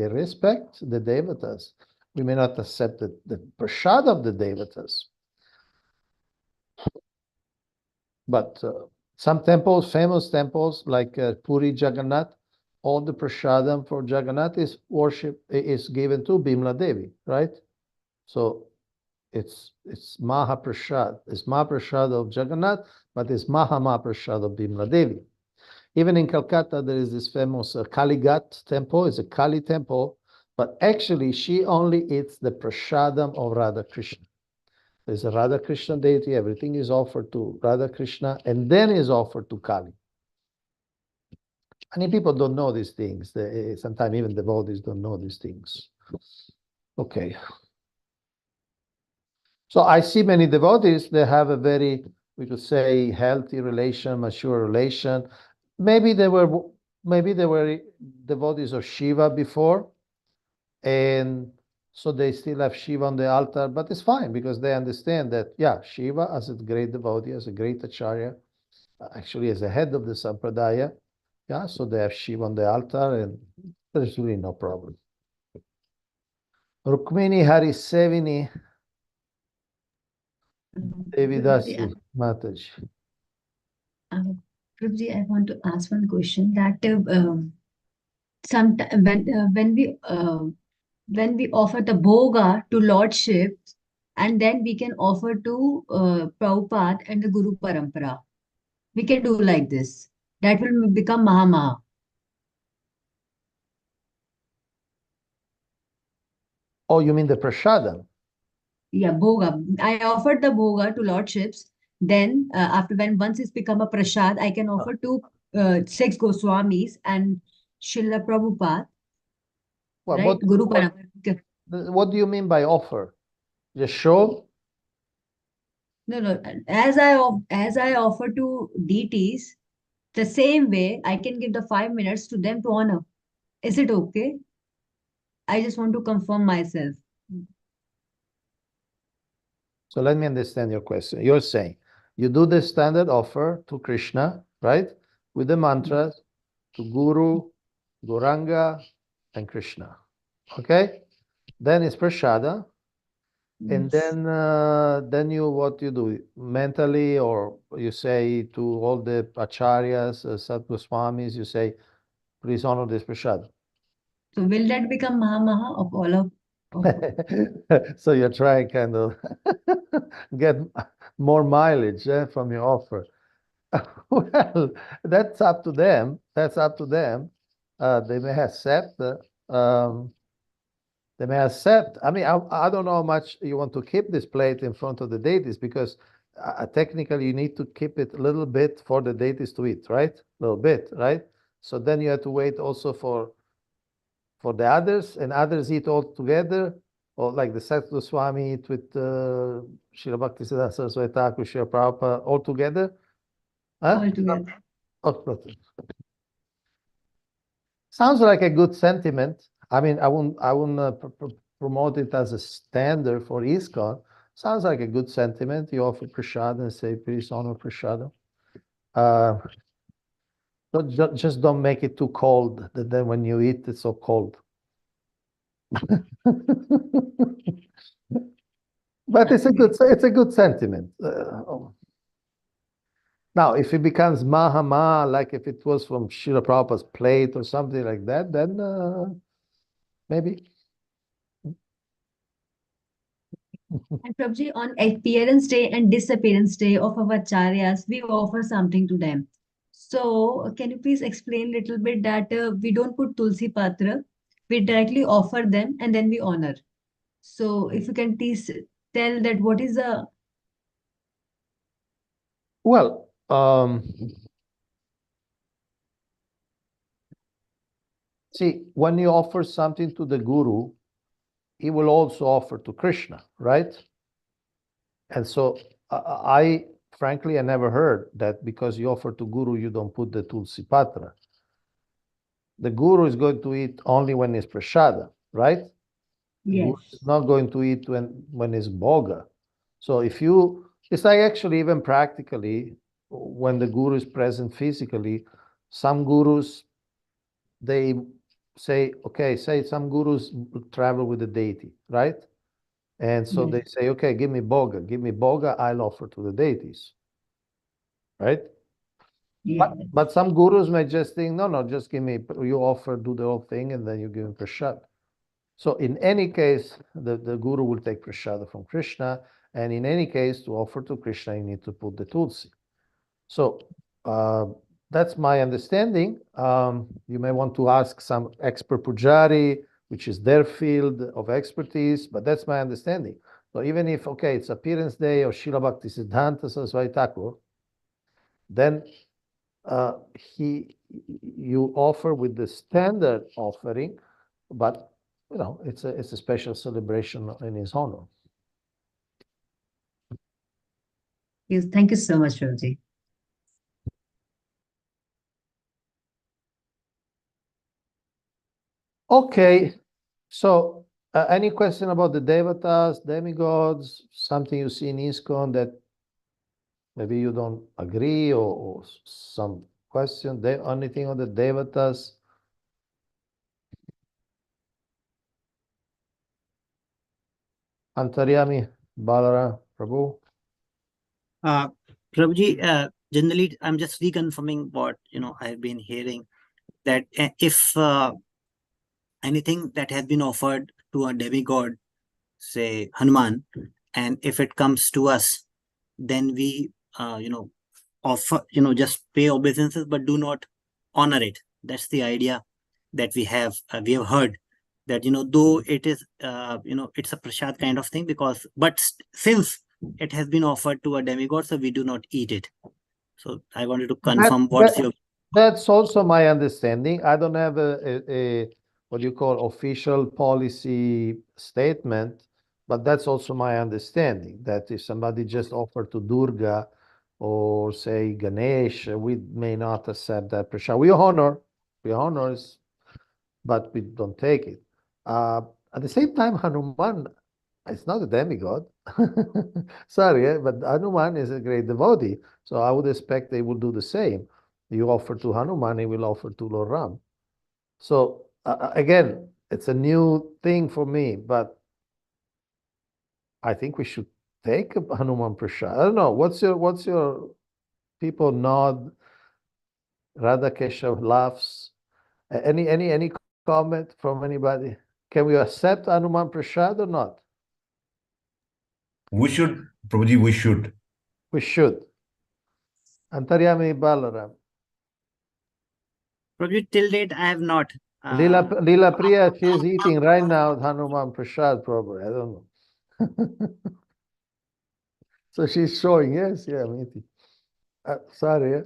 respect the devatas. We may not accept the prasad of the devatas. But some temples, famous temples like Puri Jagannath, all the prasadam for Jagannath is given to Bimla Devi, right? So it's Mahaprasad. It's Mahaprasad of Jagannath, but it's Mahamaprasad of Bimla Devi. Even in Calcutta, there is this famous Kaligat temple. It's a Kali temple, but actually she only eats the prasadam of Radha Krishna. There's a Radha Krishna deity, everything is offered to Radha Krishna, and then is offered to Kali. Many people don't know these things. Sometimes even devotees don't know these things. Okay. So I see many devotees, they have a very, we could say, healthy relation, mature relation. Maybe they were devotees of Shiva before, and so they still have Shiva on the altar, but it's fine because they understand that, yeah, Shiva as a great devotee, as a great acharya, actually as a head of the sampradaya, yeah, so they have Shiva on the altar, and there's really no problem. Rukmini Harisevini Devidasi Mataji. Prabhuji, I want to ask one question that when we offer the bhoga to Lordship, and then we can offer to Prabhupada and the Guru Parampara. We can do like this. That will become Mahamaha. Oh, you mean the prasadam? Yeah, bhoga. I offered the bhoga to Lordships. Then once it's become a prasad, I can offer to 6 Goswamis and Srila Prabhupada. Well, Right? Guru Parampara. What do you mean by offer? Just show? No. As I offer to deities, the same way I can give the 5 minutes to them to honor. Is it okay? I just want to confirm myself. So let me understand your question. You're saying you do the standard offer to Krishna, right? With the mantras to Guru, Gauranga, and Krishna. Okay? Then it's prasada. And then what you do mentally, or you say to all the acharyas, Sadgoswamis, you say, please honor this prasad. So will that become Mahamaha of all of So you're trying kind of get more mileage from your offer. Well, that's up to them. That's up to them. They may accept. They may accept. I mean, I don't know how much you want to keep this plate in front of the deities because technically you need to keep it a little bit for the deities to eat, right? A little bit, right? So then you have to wait also for the others, and others eat all together, or like the Sattva Swami eat with Srila Bhaktisiddhanta Saraswati Thakur, Srila Prabhupada, all together. Huh? All together. Okay. Sounds like a good sentiment. I mean, I wouldn't promote it as a standard for ISKCON. Sounds like a good sentiment. You offer prasad and say, please honor prasad. Just don't make it too cold. That then when you eat, it's so cold. But it's a good sentiment. Now, if it becomes Mahama, like if it was from Srila Prabhupada's plate or something like that, then maybe. And Prabhuji, on appearance day and disappearance day of our acharyas, we offer something to them. So, can you please explain a little bit that we don't put Tulsi Patra, we directly offer them and then we honor. So, if you can please tell that what is the. Well, see, when you offer something to the Guru, he will also offer to Krishna, right? And so I frankly, I never heard that because you offer to Guru, you don't put the Tulsi Patra. The Guru is going to eat only when it's prasada, right? The Guru Yes. is not going to eat when it's boga. So if you, it's like actually even practically, when the Guru is present physically, some Gurus, they say, okay, say some Gurus travel with the deity, right? And so they say, okay, give me boga, I'll offer to the deities, right? Yeah. But some gurus may just think, no, just give me, you offer, do the whole thing, and then you give him prasad. So in any case, the guru will take prasad from Krishna, and in any case, to offer to Krishna, you need to put the tulsi. So that's my understanding. You may want to ask some expert pujari, which is their field of expertise, but that's my understanding. So even if, okay, it's appearance day of Srila Bhaktisiddhanta Saraswati Thakur, then you offer with the standard offering, but it's a special celebration in his honor. Yes, thank you so much, Prabhuji. Okay, so any question about the devatas, demigods, something you see in ISKCON that maybe you don't agree, or some question, anything on the devatas? Antaryami, Balara, Prabhu? Prabhuji, generally, I'm just reconfirming what I've been hearing, that if anything that has been offered to a demigod, say Hanuman, and if it comes to us, then we offer, just pay obeisances, but do not honor it. That's the idea that we have heard, that though it is it's a prasad kind of thing, but since it has been offered to a demigod, so we do not eat it. So I wanted to confirm what's your. That's also my understanding. I don't have a what you call official policy statement, but that's also my understanding, that if somebody just offered to Durga or say Ganesh, we may not accept that prasad. We honor it, but we don't take it. At the same time, Hanuman is not a demigod. Sorry, but Hanuman is a great devotee. So I would expect they will do the same. You offer to Hanuman, he will offer to Lord Ram. So again, it's a new thing for me, but I think we should take Hanuman prasad. I don't know. What's your people nod? Radha Keshav laughs. Any comment from anybody? can we accept Hanuman Prasad or not? We should, Prabhuji, we should. We should. Antaryami Balaram. Prabhuji, till date, I have not. Leela Priya, she is eating right now Hanuman Prasad, probably. I don't know. So she's showing, yes, yeah, I'm eating. Sorry.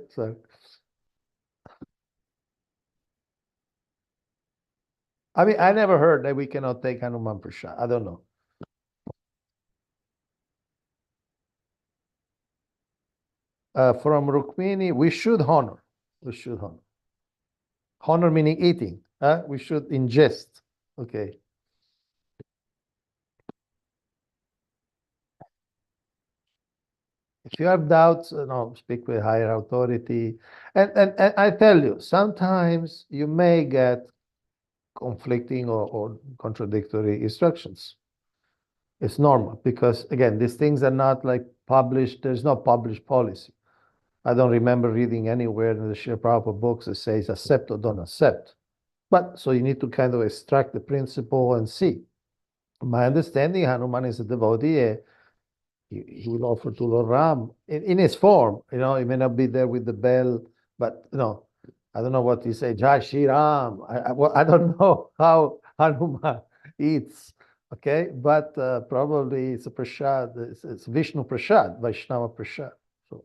I mean, I never heard that we cannot take Hanuman Prasad. I don't know. From Rukmini, we should honor. We should honor. Honor meaning eating. We should ingest. Okay. If you have doubts, speak with higher authority. And I tell you, sometimes you may get conflicting or contradictory instructions. It's normal because, again, these things are not like published. There's no published policy. I don't remember reading anywhere in the Srila Prabhupada books that says accept or don't accept. But so you need to kind of extract the principle and see. My understanding, Hanuman is a devotee. He will offer to Lord Ram in his form. He may not be there with the bell, but I don't know what he say. Jai Shri Ram. I don't know how Hanuman eats. Okay, but probably it's a prasad. It's Vishnu prasad, Vaishnava prasad. So.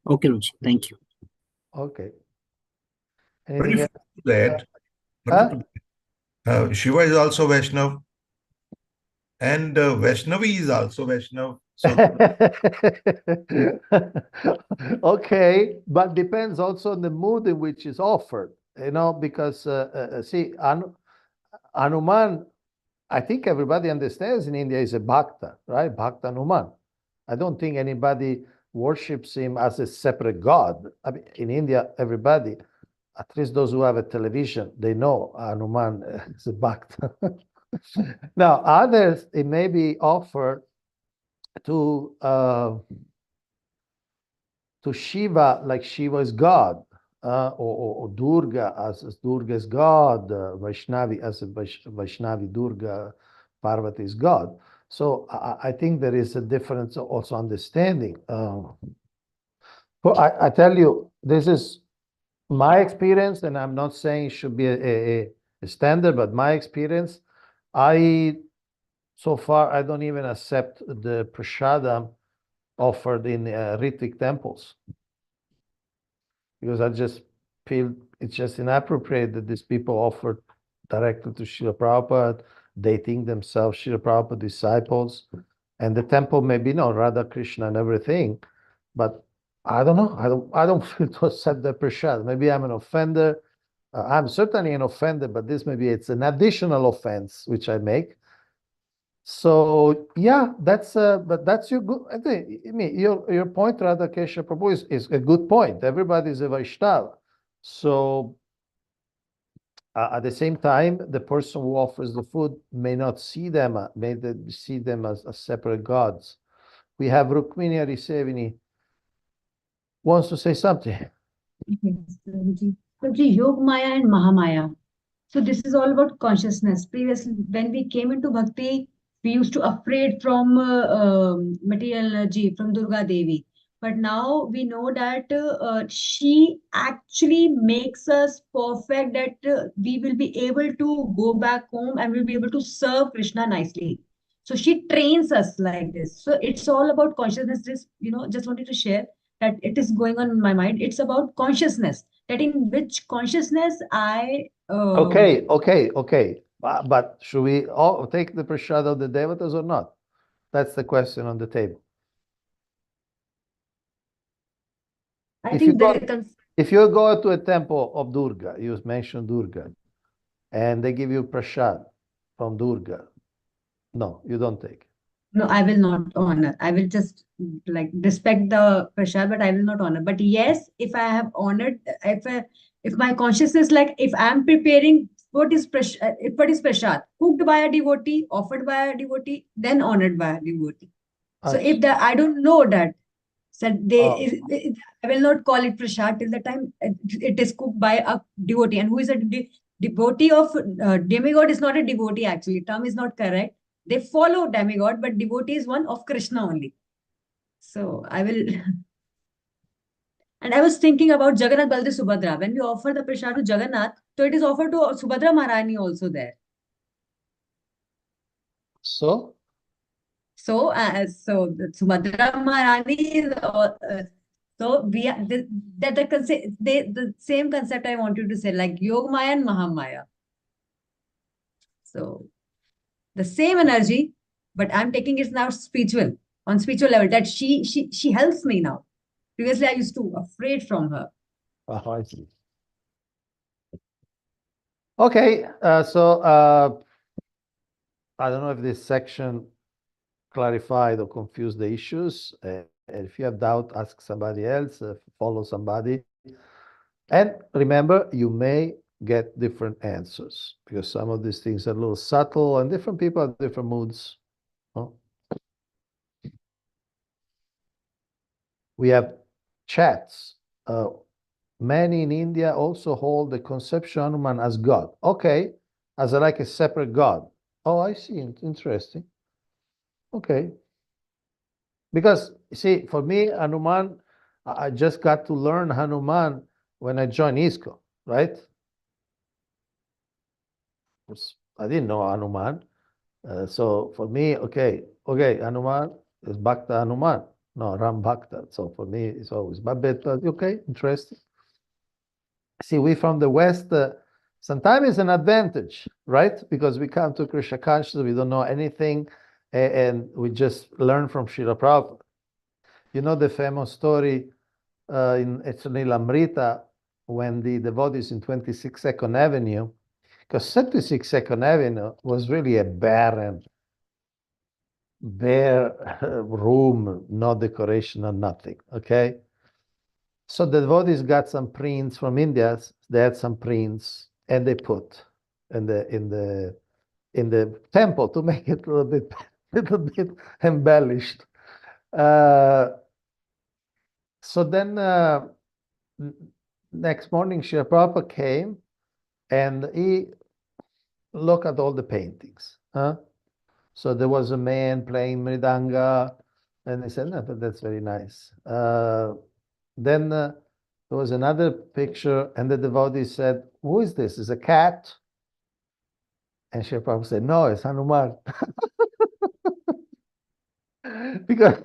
Okay, Ruchi. Thank you. Okay. But Anything if else? that, Shiva is also Vaishnav, and Vaishnavi is also Vaishnav. So okay, but depends also on the mood in which it's offered. Because see, Hanuman, I think everybody understands in India is a bhakta, right? Bhakta Hanuman. I don't think anybody worships him as a separate god. I mean, in India, everybody, at least those who have a television, they know Hanuman is a bhakta. Now, others, it may be offered to Shiva, like Shiva is God, or Durga as Durga is God, Vaishnavi as a Vaishnavi Durga, Parvati is God. So I think there is a difference also understanding. But I tell you, this is my experience, and I'm not saying it should be a standard, but my experience, so far, I don't even accept the prasadam offered in Ritvik temples. Because I just feel it's just inappropriate that these people offer directly to Srila Prabhupada. They think themselves Srila Prabhupada disciples. And the temple may be Radha Krishna and everything, but I don't know. I don't feel to accept the prasad. Maybe I'm an offender. I'm certainly an offender, but it's an additional offense which I make. So yeah, but that's your good. I mean, your point, Radha Kesha Prabhu, is a good point. Everybody is a Vaishnava. So at the same time, the person who offers the food may not see them, see them as separate gods. We have Rukmini Arisevini wants to say something. Yog Maya and Mahamaya. So this is all about consciousness. Previously, when we came into Bhakti, we used to afraid from material energy, from Durga Devi. But now we know that she actually makes us perfect, that we will be able to go back home and we'll be able to serve Krishna nicely. So she trains us like this. So it's all about consciousness. Just wanted to share that it is going on in my mind. It's about consciousness, that in which consciousness I... Okay. But should we all take the prasad of the devatas or not? That's the question on the table. If you go to a temple of Durga, you mentioned Durga, and they give you prasad from Durga, no, you don't take. No, I will not honor. I will just respect the prasad, but I will not honor. But yes, if I have honored, if my consciousness, if I am preparing what is prasad, cooked by a devotee, offered by a devotee, then honored by a devotee. So if I don't know that, said I will not call it prasad till the time it is cooked by a devotee. And who is a devotee of demigod is not a devotee actually. Term is not correct. They follow demigod, but devotee is one of Krishna only. So I will. And I was thinking about Jagannath, Baldev, Subhadra. When we offer the prasad to Jagannath, so it is offered to Subhadra Maharani also there. So? So the Subhadra Maharani is so we are the same concept I wanted to say, like Yogamaya and Mahamaya. So the same energy, but I'm taking it now spiritual, on spiritual level, that she helps me now. Previously, I used to afraid from her. Oh, I see. Okay, I don't know if this section clarified or confused the issues. And if you have doubt, ask somebody else, follow somebody. And remember, you may get different answers because some of these things are a little subtle and different people have different moods. Huh? We have chats. Many in India also hold the conception of Hanuman as God. Okay, as like a separate God. Oh, I see. Interesting. Okay. Because, you see, for me, Hanuman, I just got to learn Hanuman when I joined ISKCO, right? I didn't know Hanuman. So for me, okay, Hanuman is Bhakta Hanuman. No, Ram Bhakta. So for me, it's always, but okay, interesting. See, we from the West, sometimes it's an advantage, right? Because we come to Krishna consciousness, we don't know anything, and we just learn from Srila Prabhupada. You know the famous story in Lamrita when the devotees in 26 Second Avenue, because 26 Second Avenue was really a bare room, no decoration, no nothing, okay? So the devotees got some prints from India. They had some prints, and they put in the temple to make it a little bit embellished. So then next morning, Srila Prabhupada came, and he looked at all the paintings. Huh? So there was a man playing mridanga, and he said, "No, but that's very nice." Then there was another picture, and the devotee said, "Who is this? Is a cat?" And Srila Prabhupada said, "No, it's Hanuman." Because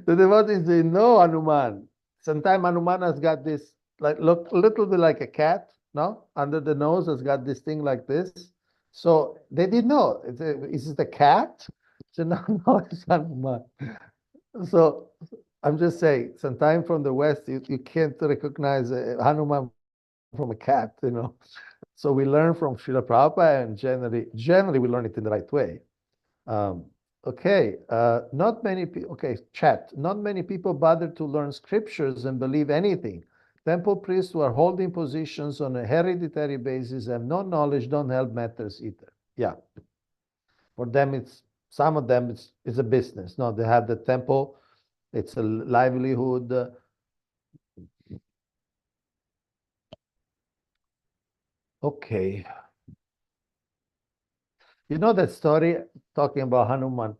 the devotees they know Hanuman. Sometimes Hanuman has got this, like, look a little bit like a cat, no? Under the nose has got this thing like this. So they didn't know. Is it a cat? So no, no, it's Hanuman. So I'm just saying, sometimes from the West, you can't recognize Hanuman from a cat, you know. So we learn from Srila Prabhupada, and generally we learn it in the right way. Okay, not many people, okay, chat. Not many people bother to learn scriptures and believe anything. Temple priests who are holding positions on a hereditary basis have no knowledge, don't help matters either. Yeah. For them, some of them, it's a business. No, they have the temple, it's a livelihood. Okay. You know that story talking about Hanuman?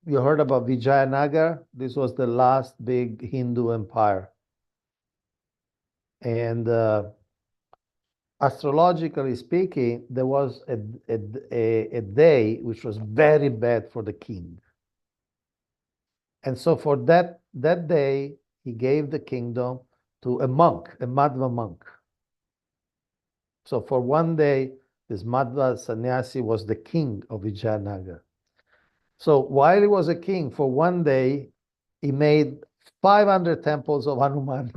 You heard about Vijayanagar? This was the last big Hindu empire. And astrologically speaking, there was a day which was very bad for the king. And so for that day, he gave the kingdom to a monk, a Madhva monk. So for one day, this Madhva sannyasi was the king of Vijayanagar. So while he was a king, for one day, he made 500 temples of Hanuman,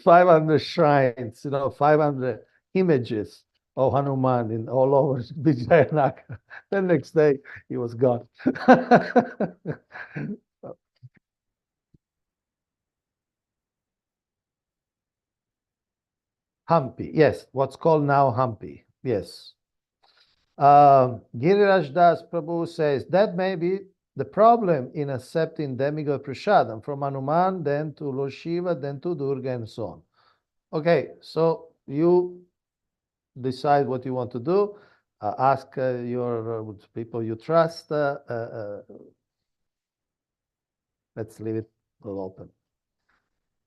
500 shrines, 500 images of Hanuman in all over Vijayanagar. The next day, he was gone. Hampi, yes, what's called now Hampi, yes. Giriraj Das Prabhu says that may be the problem in accepting demigod prasadam from Hanuman, then to Lord Shiva, then to Durga, and so on. Okay, so you decide what you want to do. Ask your people you trust. Let's leave it all open.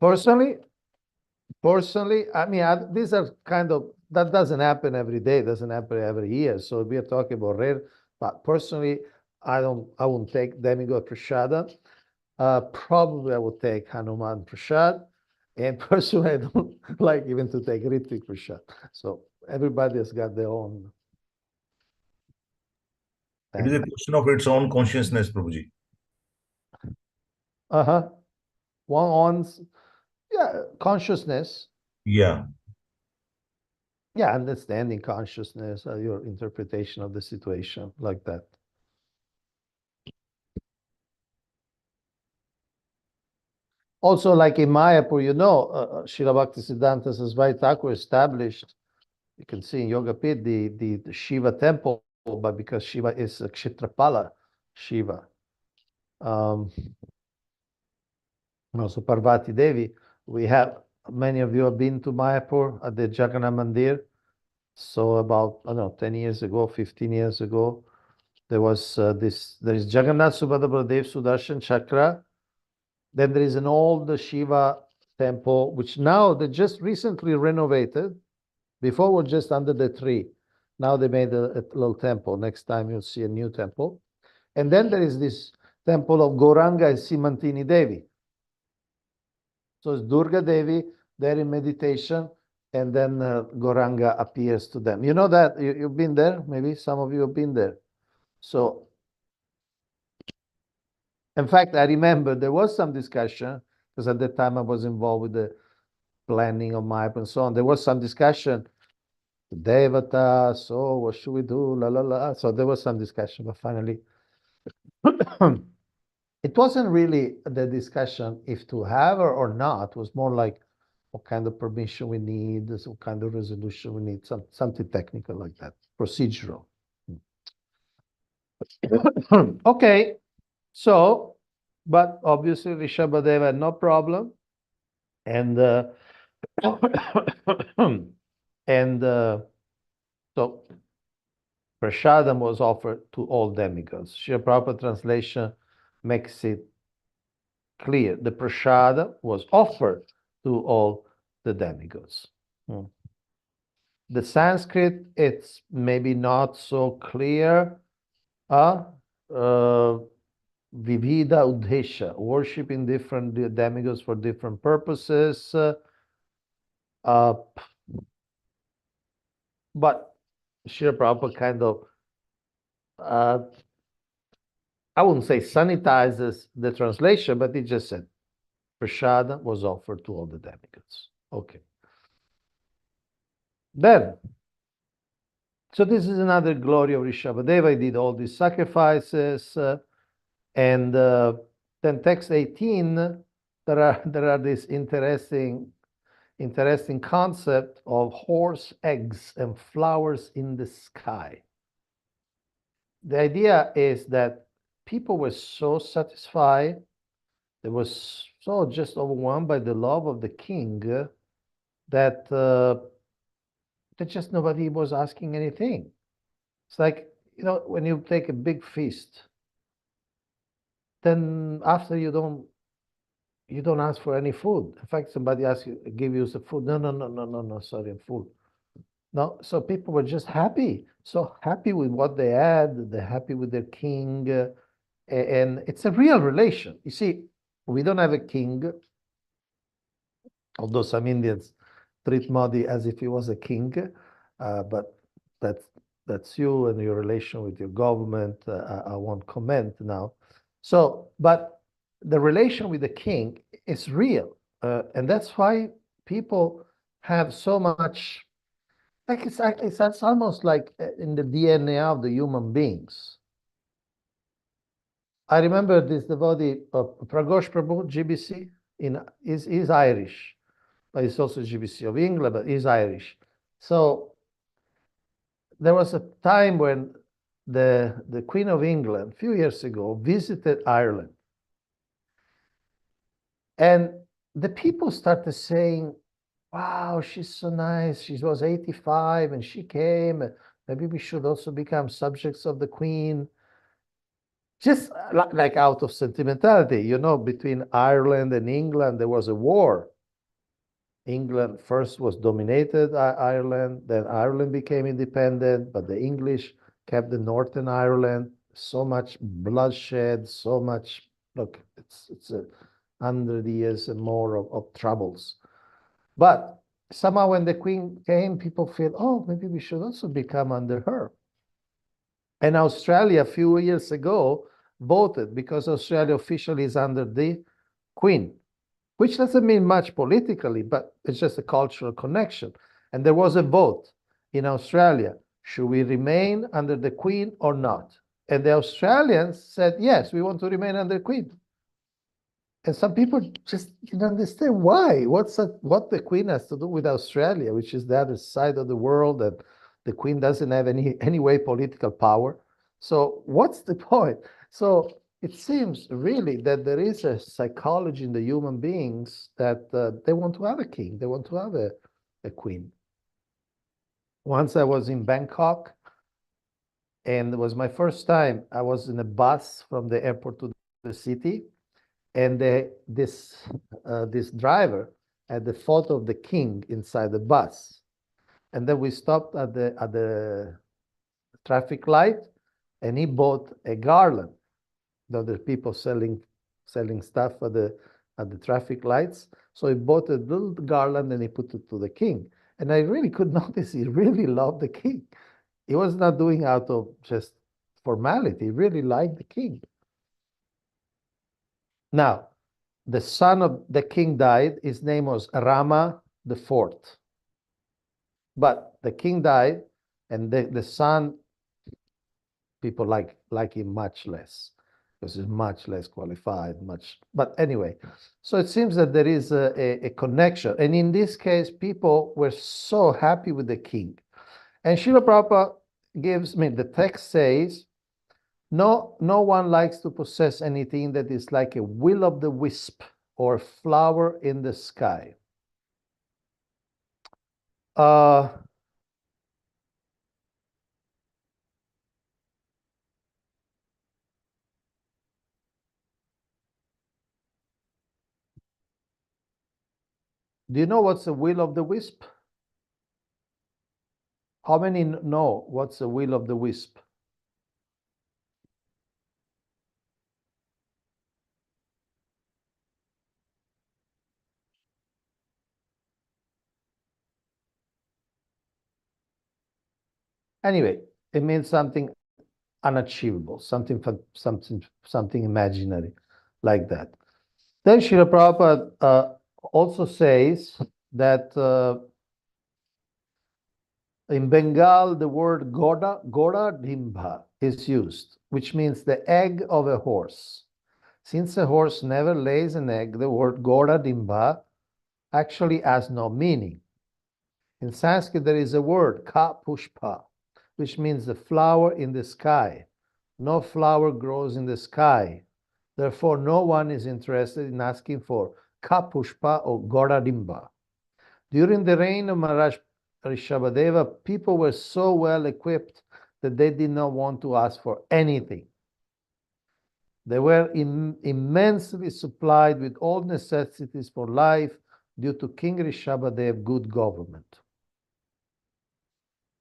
Personally, I mean, these are kind of, that doesn't happen every day, doesn't happen every year. So we are talking about rare, but personally, I wouldn't take demigod prasada. Probably I would take Hanuman prasad. And personally, I don't like even to take Ritvik prasad. So everybody has got their own. It is a question of its own consciousness, Prabhuji. One's, yeah, consciousness. Yeah. Yeah, understanding consciousness, your interpretation of the situation, like that. Also, like in Mayapur, Srila Bhaktisiddhanta Sarasvati Thakur established, you can see in Yoga Pit, the Shiva temple, but because Shiva is a Kshetrapala Shiva. Also Parvati Devi, many of you have been to Mayapur at the Jagannath Mandir. So about, I don't know, 10 years ago, 15 years ago, there is Jagannath Subhadra Baladev Sudarshan Chakra. Then there is an old Shiva temple, which now they just recently renovated. Before was just under the tree. Now they made a little temple. Next time you'll see a new temple. And then there is this temple of Gauranga and Simantini Devi. So it's Durga Devi, they're in meditation, and then Gauranga appears to them. You know that? You've been there? Maybe some of you have been there. So, in fact, I remember there was some discussion, because at that time I was involved with the planning of MIPE and so on. There was some discussion, Devata, so what should we do, la la la. So there was some discussion, but finally, it wasn't really the discussion if to have or not. It was more like what kind of permission we need, what kind of resolution we need, something technical like that, procedural. Okay, so, but obviously Rishabhadeva had no problem. And so prasadam was offered to all demigods. Srila Prabhupada translation makes it clear. The prasadam was offered to all the demigods. The Sanskrit, it's maybe not so clear. Vivida Uddesha, worshiping different demigods for different purposes. But Srila Prabhupada kind of, I wouldn't say sanitizes the translation, but he just said, prasada was offered to all the demigods. Okay. Then, so this is another glory of Rishabhadeva. He did all these sacrifices. And then text 18, there are this interesting concept of horse eggs and flowers in the sky. The idea is that people were so satisfied, they were so just overwhelmed by the love of the king that just nobody was asking anything. It's like, when you take a big feast, then after you don't ask for any food. In fact, somebody asks you, give you some food. No, sorry, I'm full. No, so people were just happy, so happy with what they had. They're happy with their king, and it's a real relation. You see, we don't have a king, although some Indians treat Modi as if he was a king, but that's you and your relation with your government. I won't comment now. So, but the relation with the king is real, and that's why people have so much. Like it's almost like in the DNA of the human beings. I remember this devotee, Pragosh Prabhu, GBC, is Irish, but he's also GBC of England, but he's Irish. So there was a time when the Queen of England, a few years ago, visited Ireland. And the people started saying, wow, she's so nice. She was 85 and she came. Maybe we should also become subjects of the Queen. Just like out of sentimentality, you know, between Ireland and England, there was a war. England first was dominated by Ireland, then Ireland became independent, but the English kept the Northern Ireland. So much bloodshed, so much, look, it's 100 years and more of troubles. But somehow when the Queen came, people feel, oh, maybe we should also become under her. And Australia, a few years ago, voted because Australia officially is under the Queen, which doesn't mean much politically, but it's just a cultural connection. And there was a vote in Australia. Should we remain under the Queen or not? And the Australians said, yes, we want to remain under Queen. And some people just didn't understand why. What the Queen has to do with Australia, which is the other side of the world, and the Queen doesn't have any way political power. So what's the point? So it seems really that there is a psychology in the human beings that they want to have a king, they want to have a queen. Once I was in Bangkok, and it was my first time. I was in a bus from the airport to the city, and this driver had the photo of the king inside the bus. And then we stopped at the traffic light, and he bought a garland. There are people selling stuff at the traffic lights. So he bought a little garland and he put it to the king. And I really could notice he really loved the king. He was not doing out of just formality. He really liked the king. Now, the son of the king died. His name was Rama the Fourth. But the king died, and the son, people like him much less, because he's much less qualified, but anyway, so it seems that there is a connection. And in this case, people were so happy with the king. And Srila Prabhupada gives me, the text says, no one likes to possess anything that is like a will-o'-the-wisp or flower in the sky. Do you know what's a will-o'-the-wisp? How many know what's a will-o'-the-wisp? Anyway, it means something unachievable, something imaginary, like that. Then Srila Prabhupada also says that in Bengal, the word goda dimbha is used, which means the egg of a horse. Since a horse never lays an egg, the word goda dimbha actually has no meaning. In Sanskrit, there is a word, ka pushpa, which means the flower in the sky. No flower grows in the sky. Therefore, no one is interested in asking for ka pushpa or goda dimba. During the reign of Maharaj Rishabhadeva, people were so well equipped that they did not want to ask for anything. They were immensely supplied with all necessities for life due to King Rishabhadeva's good government.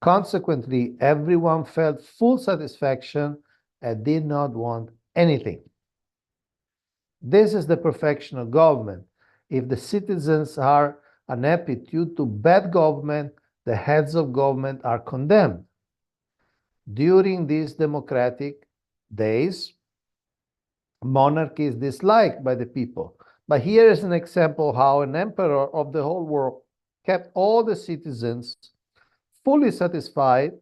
Consequently, everyone felt full satisfaction and did not want anything. This is the perfection of government. If the citizens are unhappy due to bad government, the heads of government are condemned. During these democratic days, monarchy is disliked by the people. But here is an example how an emperor of the whole world kept all the citizens fully satisfied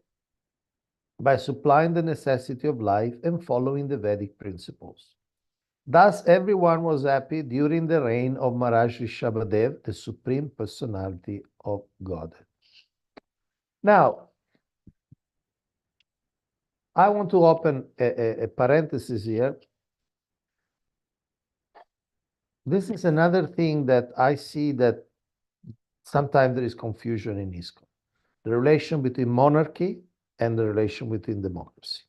by supplying the necessity of life and following the Vedic principles. Thus, everyone was happy during the reign of Maharaj Rishabhadev, the Supreme Personality of Godhead. Now, I want to open a parenthesis here. This is another thing that I see that sometimes there is confusion in ISKCON. The relation between monarchy and the relation between democracy.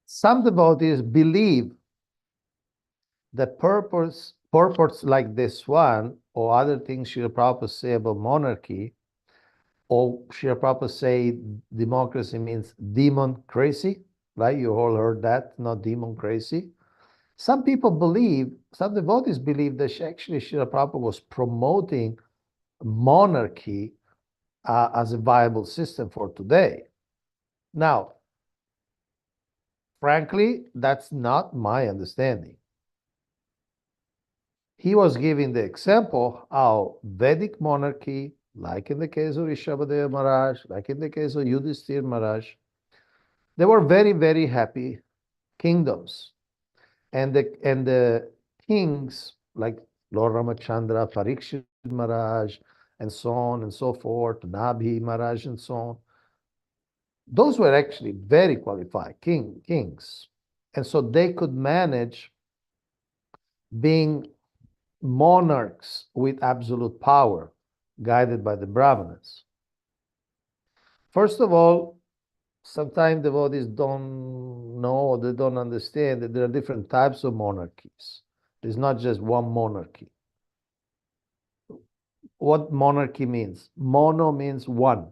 Some devotees believe that purports like this one or other things Srila Prabhupada say about monarchy, or Srila Prabhupada say democracy means demon crazy, right? You all heard that, not demon crazy. Some people believe, some devotees believe that actually Srila Prabhupada was promoting monarchy as a viable system for today. Now, frankly, that's not my understanding. He was giving the example how Vedic monarchy, like in the case of Rishabhadeva Maharaj, like in the case of Yudhishthira Maharaj, they were very, very happy kingdoms. And the kings, like Lord Ramachandra, Parikshit Maharaj, and so on and so forth, Nabhi Maharaj, and so on, those were actually very qualified kings. And so they could manage being monarchs with absolute power, guided by the Brahmanas. First of all, sometimes devotees don't know, they don't understand that there are different types of monarchies. There's not just one monarchy. What monarchy means? Mono means one.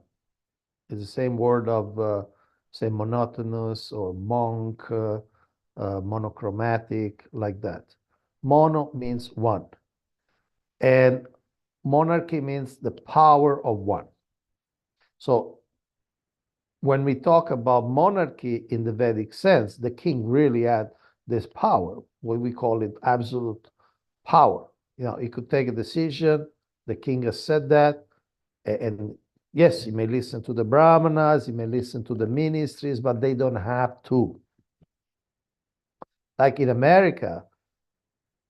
It's the same word of, say, monotonous or monk, monochromatic, like that. Mono means one. And monarchy means the power of one. So when we talk about monarchy in the Vedic sense, the king really had this power, what we call it absolute power. You know, he could take a decision, the king has said that, and yes, he may listen to the brahmanas, he may listen to the ministries, but they don't have to. Like in America,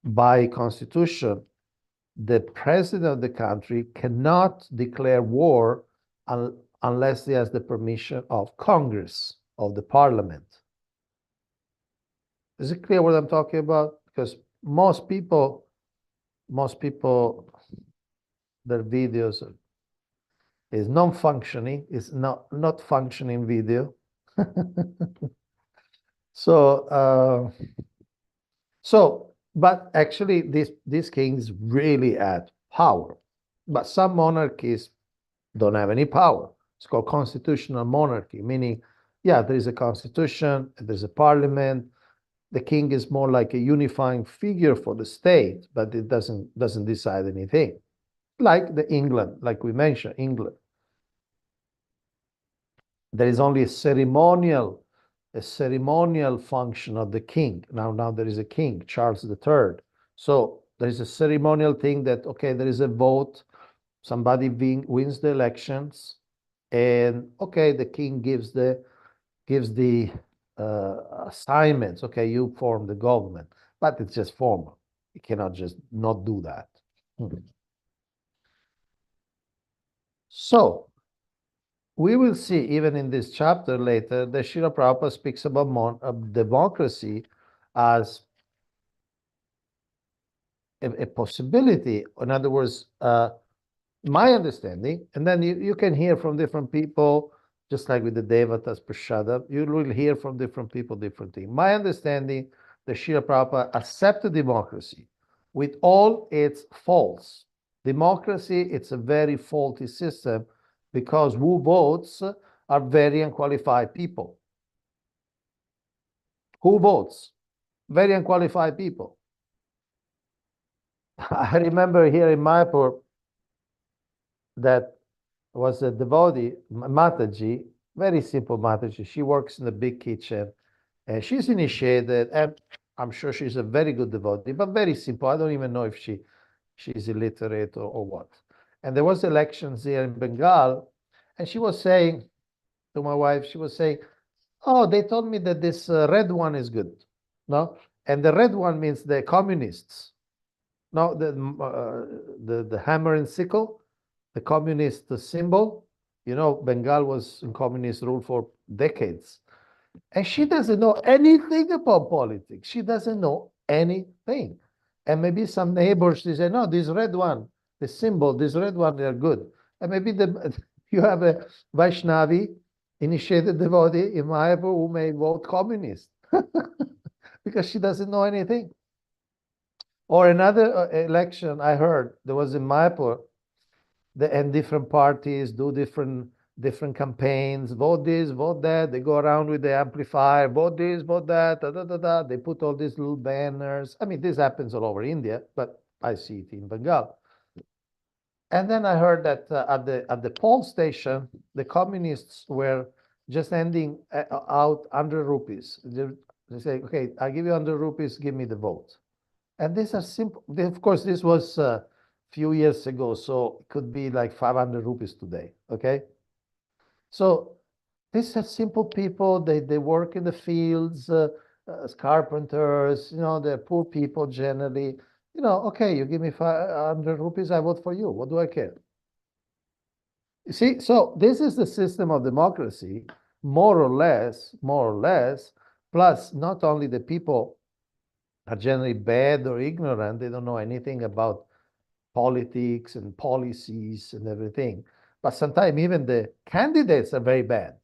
by constitution, the president of the country cannot declare war unless he has the permission of Congress, of the parliament. Is it clear what I'm talking about? Because most people, their videos is non-functioning, is not functioning video. But actually these kings really had power. But some monarchies don't have any power. It's called constitutional monarchy, meaning, yeah, there is a constitution, there's a parliament. The king is more like a unifying figure for the state, but it doesn't decide anything. Like the England, like we mentioned, England. There is only a ceremonial function of the king. Now there is a king, Charles III. So there is a ceremonial thing that, okay, there is a vote, somebody wins the elections, and okay, the king gives the assignments. Okay, you form the government, but it's just formal. You cannot just not do that. So we will see, even in this chapter later, that Srila Prabhupada speaks about democracy as a possibility. In other words, my understanding, and then you can hear from different people, just like with the Devatas Prashada, you will hear from different people different things. My understanding, that Srila Prabhupada accepted democracy with all its faults. Democracy, it's a very faulty system because who votes are very unqualified people. Who votes? Very unqualified people. I remember here in Mayapur that was a devotee, Mataji, very simple Mataji. She works in the big kitchen and she's initiated, and I'm sure she's a very good devotee, but very simple. I don't even know if she's illiterate or what. And there was elections here in Bengal, and she was saying to my wife, she was saying, oh, they told me that this red one is good. No? And the red one means the communists. No, the hammer and sickle. the communist symbol. You know, Bengal was in communist rule for decades. And she doesn't know anything about politics. She doesn't know anything. And maybe some neighbors, they say, no, this red one, the symbol, this red one, they're good. And maybe you have a Vaishnavi, initiated devotee in Mayapur who may vote communist because she doesn't know anything. Or another election I heard, there was in Mayapur, and different parties do different campaigns, vote this, vote that. They go around with the amplifier, vote this, vote that, da, da, da, da. They put all these little banners. I mean, this happens all over India, but I see it in Bengal. And then I heard that at the poll station, the communists were just handing out 100 rupees. They say, okay, I give you 100 rupees, give me the vote. And these are simple. Of course, this was a few years ago, so it could be like 500 rupees today, okay? So these are simple people. They work in the fields, as carpenters, you know, they're poor people generally. You know, okay, you give me 500 rupees, I vote for you. What do I care? You see, so this is the system of democracy, more or less, plus not only the people are generally bad or ignorant, they don't know anything about politics and policies and everything. But sometimes even the candidates are very bad.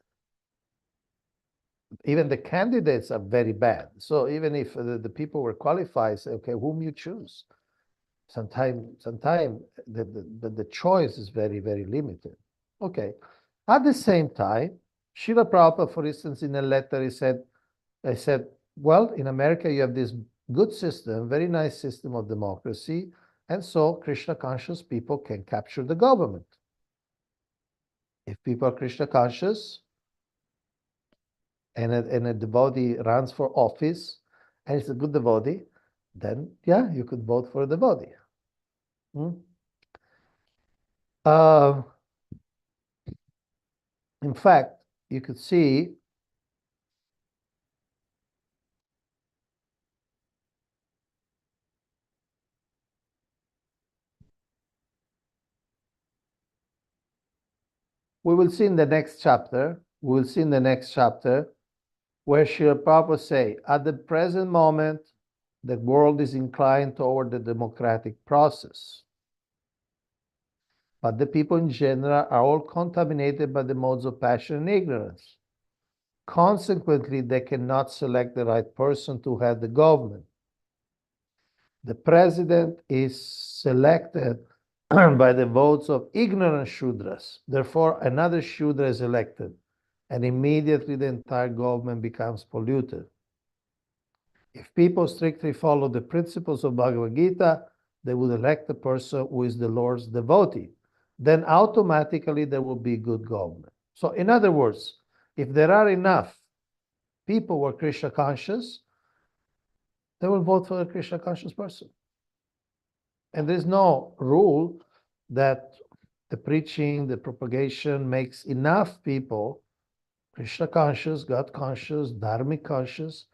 Even the candidates are very bad. So even if the people were qualified, say, okay, whom you choose? Sometimes the choice is very, very limited. Okay. At the same time, Srila Prabhupada, for instance, in a letter, he said, well, in America, you have this good system, very nice system of democracy, and so Krishna conscious people can capture the government. If people are Krishna conscious and a devotee runs for office and it's a good devotee, then yeah, you could vote for a devotee. In fact, you could see we will see in the next chapter, where Srila Prabhupada say, at the present moment, the world is inclined toward the democratic process. But the people in general are all contaminated by the modes of passion and ignorance. Consequently, they cannot select the right person to head the government. The president is selected by the votes of ignorant Shudras. Therefore, another Shudra is elected, and immediately the entire government becomes polluted. If people strictly follow the principles of Bhagavad Gita, they would elect the person who is the Lord's devotee. Then automatically there will be good government. So in other words, if there are enough people who are Krishna conscious, they will vote for a Krishna conscious person. And there's no rule that the preaching, the propagation makes enough people Krishna conscious, God conscious, Dharmic conscious,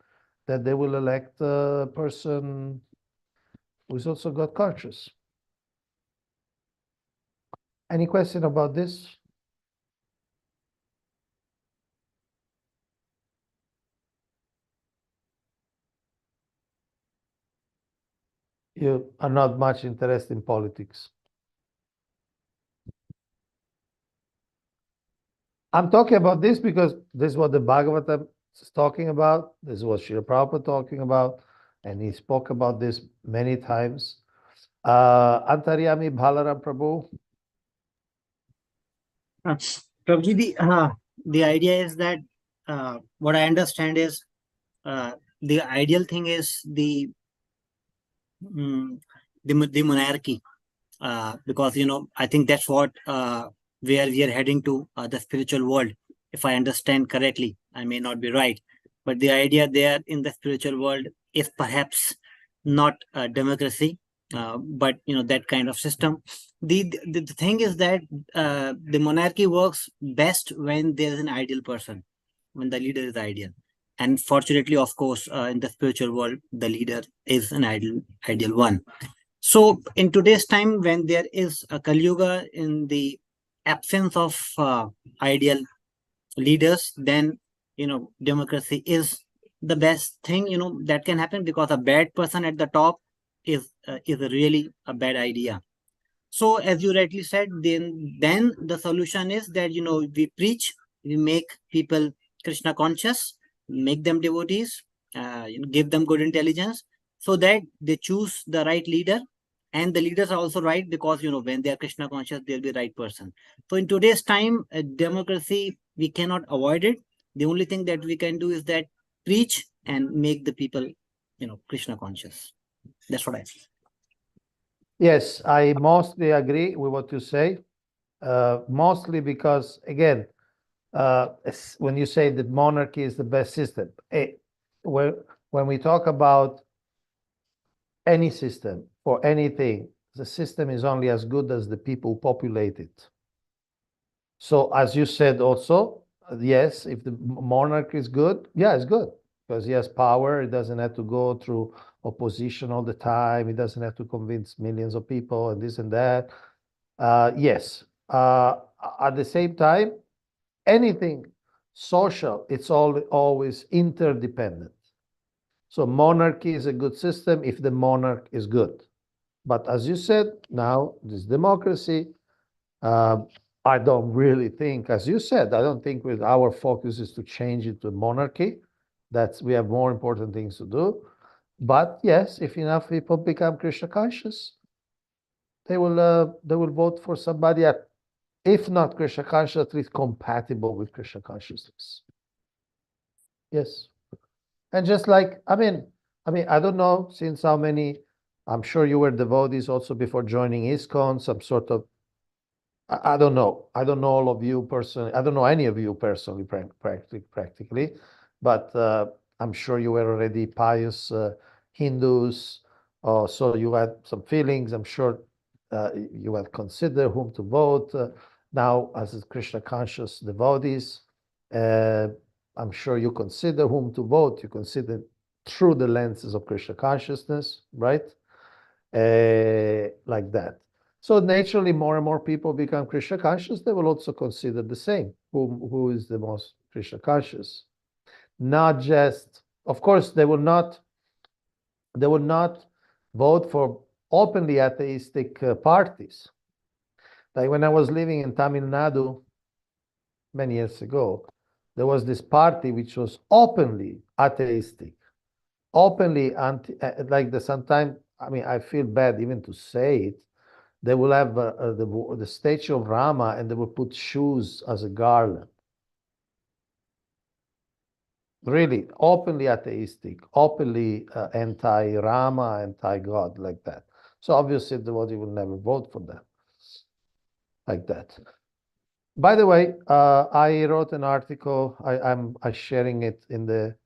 that they will elect a person who is also God conscious. Any question about this? You are not much interested in politics. I'm talking about this because this is what the Bhagavatam is talking about. This is what Srila Prabhupada talking about. And he spoke about this many times. Antaryami Balaram Prabhu. Prabhuji, the idea is that what I understand is the ideal thing is the monarchy, because I think that's what where we are heading to, the spiritual world. If I understand correctly, I may not be right, but the idea there in the spiritual world is perhaps not democracy, but that kind of system. The thing is that the monarchy works best when there is an ideal person, when the leader is ideal. And fortunately, of course, in the spiritual world, the leader is an ideal one. So in today's time, when there is a Kali Yuga, in the absence of ideal leaders, then democracy is the best thing that can happen, because a bad person at the top is really a bad idea. So as you rightly said, then the solution is that we preach, we make people Krishna conscious, make them devotees, give them good intelligence, so that they choose the right leader. And the leaders are also right, because when they are Krishna conscious, they'll be right person. So in today's time, democracy, we cannot avoid it. The only thing that we can do is that preach and make the people Krishna conscious. That's what I feel. Yes, I mostly agree with what you say. Mostly because, again, when you say that monarchy is the best system, when we talk about any system for anything, the system is only as good as the people who populate it. So, as you said also, yes, if the monarch is good, yeah, it's good because he has power. He doesn't have to go through opposition all the time. He doesn't have to convince millions of people and this and that. Yes. At the same time, anything social, it's always interdependent. So monarchy is a good system if the monarch is good. But as you said, now this democracy, I don't really think, as you said, I don't think with our focus is to change it to monarchy. We have more important things to do. But yes, if enough people become Krishna conscious, they will vote for somebody, if not Krishna conscious, at least compatible with Krishna consciousness. Yes. And just like, I mean, I don't know since how many, I'm sure you were devotees also before joining ISKCON, some sort of, I don't know. I don't know all of you personally. I don't know any of you personally, practically, but I'm sure you were already pious Hindus, so you had some feelings. I'm sure you had considered whom to vote. Now, as Krishna conscious devotees, I'm sure you consider whom to vote. You consider through the lenses of Krishna consciousness, right? Like that. So naturally, more and more people become Krishna conscious. They will also consider the same. Who is the most Krishna conscious? Not just, of course, they will not vote for openly atheistic parties. Like when I was living in Tamil Nadu many years ago, there was this party which was openly atheistic, openly anti. Like sometimes, I mean, I feel bad even to say it. They will have the statue of Rama and they will put shoes as a garland. Really, openly atheistic, openly anti-Rama, anti-God, like that. So obviously the devotee will never vote for them like that. By the way, I wrote an article. I'm sharing it in the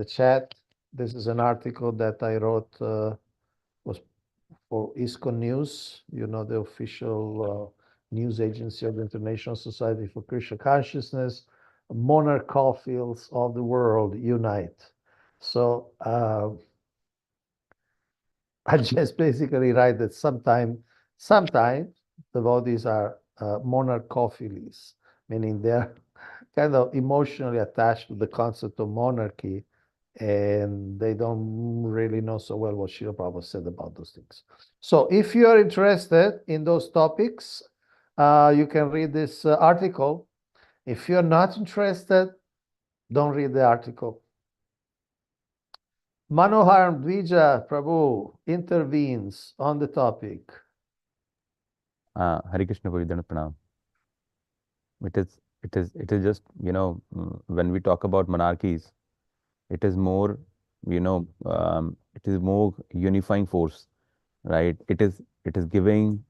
chat. This is an article that I wrote was for ISKCON News, the official news agency of the International Society for Krishna Consciousness. Monarchophiles of the world unite. So I just basically write that sometimes devotees are monarchophiles, meaning they're kind of emotionally attached to the concept of monarchy, and they don't really know so well what Srila Prabhupada said about those things. So if you are interested in those topics, you can read this article. If you're not interested, don't read the article. Manohar Dvija Prabhu intervenes on the topic. Hare Krishna Pujidana Pranam. It is just, when we talk about monarchies, it is more, it is more unifying force, right? It is giving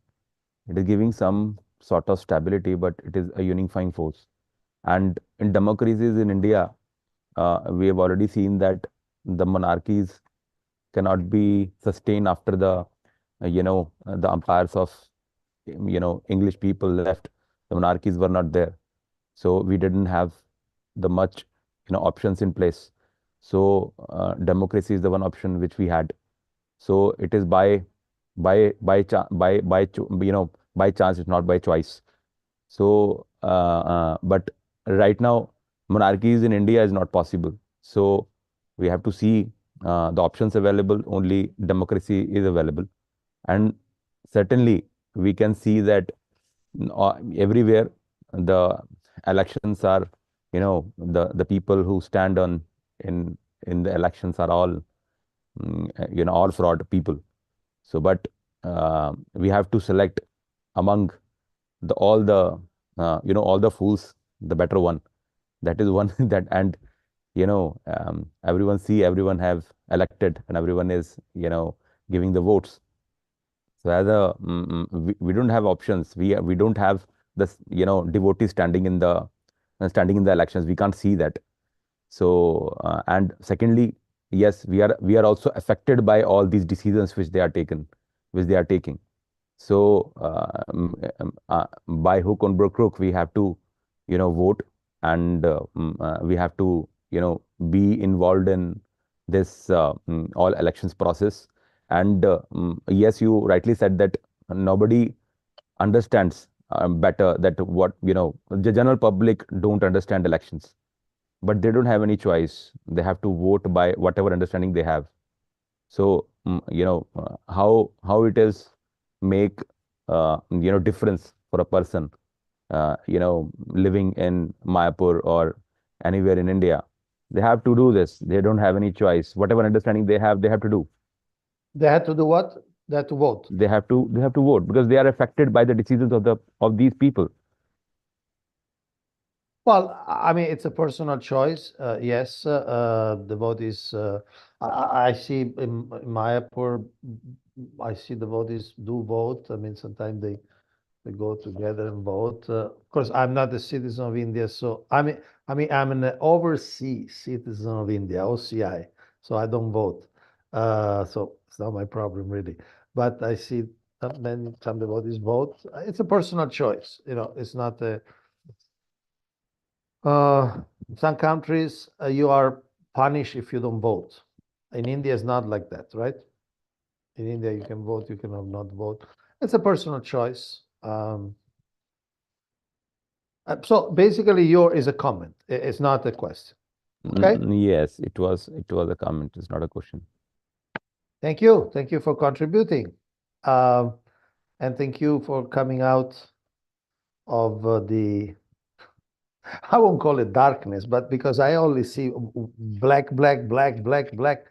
some sort of stability, but it is a unifying force. And in democracies in India, we have already seen that the monarchies cannot be sustained after the empires of, English people left. The monarchies were not there. So we didn't have the much, options in place. So democracy is the one option which we had. So it is by chance, it's not by choice. So but right now monarchies in India is not possible. So we have to see the options available. Only democracy is available, and certainly we can see that everywhere the elections are, the people who stand on in the elections are all all fraud people. So but we have to select among all the fools the better one. That is one that, and everyone have elected, and everyone is giving the votes. So as we don't have options. We don't have this devotees standing in the elections. We can't see that. So and secondly, yes, we are also affected by all these decisions which they are taking. So by hook or by crook, we have to vote, and we have to be involved in this all elections process. And yes, you rightly said that nobody understands better that what the general public don't understand elections, but they don't have any choice. They have to vote by whatever understanding they have. So how it is make difference for a person living in Mayapur or anywhere in India. They have to do this. They don't have any choice. Whatever understanding they have to do. They had to do what? They had to vote. They have to vote because they are affected by the decisions of these people. Well, I mean, it's a personal choice. Yes, the vote is. I see in Mayapur, I see the devotees do vote. I mean, sometimes they go together and vote. Of course, I'm not a citizen of India, so I'm an overseas citizen of India, OCI, so I don't vote. So it's not my problem really. But I see some devotees vote. It's a personal choice. It's not a. Uh, some countries you are punished if you don't vote. In India, it's not like that, right? In India, you can vote, you cannot not vote. It's a personal choice. So basically, your is a comment. It's not a question. Okay. Yes, it was a comment. It's not a question. Thank you. Thank you for contributing, um, and thank you for coming out of the. I won't call it darkness, but because I only see black, black, black, black, black.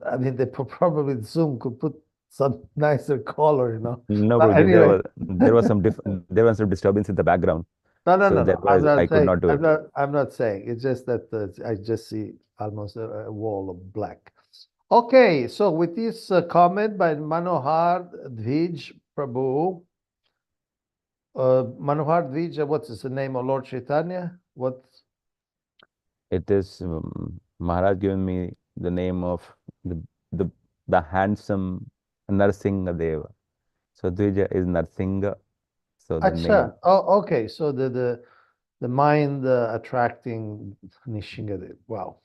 I mean, they probably Zoom could put some nicer color. No, But Prabhuji, there anyway, was there was some there was some disturbance in the background, no, no, so no, no. that I'm was I not could saying. not do I'm it. not. I'm not saying. It's just that I just see almost a wall of black. Okay, so with this comment by Manohar Dvij Prabhu, Manohar Dvij, what is the name of Lord Chaitanya? What? It is Maharaj given me the name of the the the handsome Narsinga Deva. So Dvija is Narsinga. So the name. Acha. Oh, okay. So the mind attracting Nishingadev. Wow.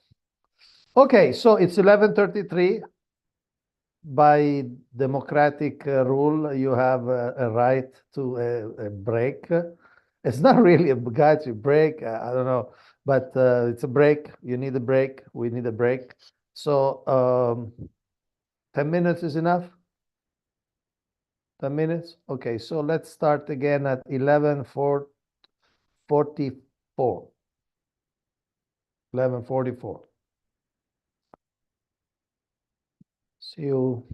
Okay, so it's 11:33. By democratic rule, you have a right to a break. It's not really a guide break. I don't know, but it's a break. You need a break. We need a break. So 10 minutes is enough. 10 minutes. Okay, so let's start again at 11:44. 11:44. See you.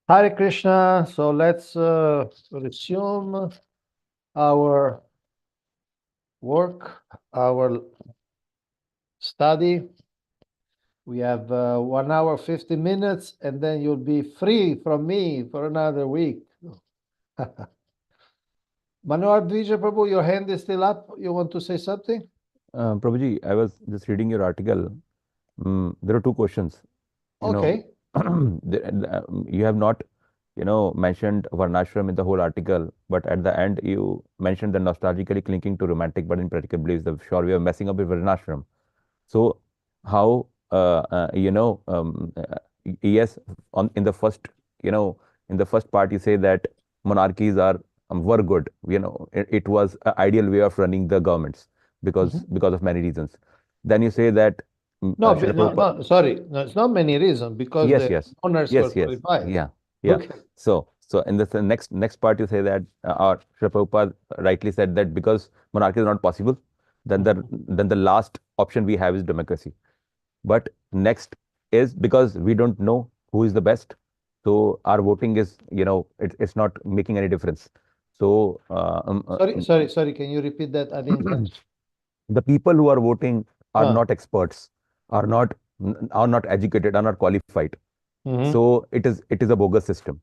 Hare Krishna. So let's resume our work, our study. We have 1 hour, 50 minutes, and then you'll be free from me for another week. Manohar Dvija Prabhu, your hand is still up. You want to say something? Prabhuji, I was just reading your article. There are two questions. You know, Okay. you have not, mentioned Varnashram in the whole article, but at the end you mentioned the nostalgically clinging to romantic but impractical beliefs. The sure we are messing up with Varnashram. So how, yes, in the first, in the first part you say that monarchies are were good. It was an ideal way of running the governments because of many reasons. Then you say that No, Srila no, Prabhupada. no, sorry. No, it's not many reasons because Yes, the yes, owners were yes, yes, qualified. yeah, yeah. Okay. So in the next part, you say that or Srila Prabhupada rightly said that because monarchy is not possible, then the last option we have is democracy. But next is because we don't know who is the best, so our voting is, it's not making any difference. So Sorry. Can you repeat that? I didn't catch. the people who are voting are Ah. not experts, are not educated, are not qualified. Mhm. So it is a bogus system.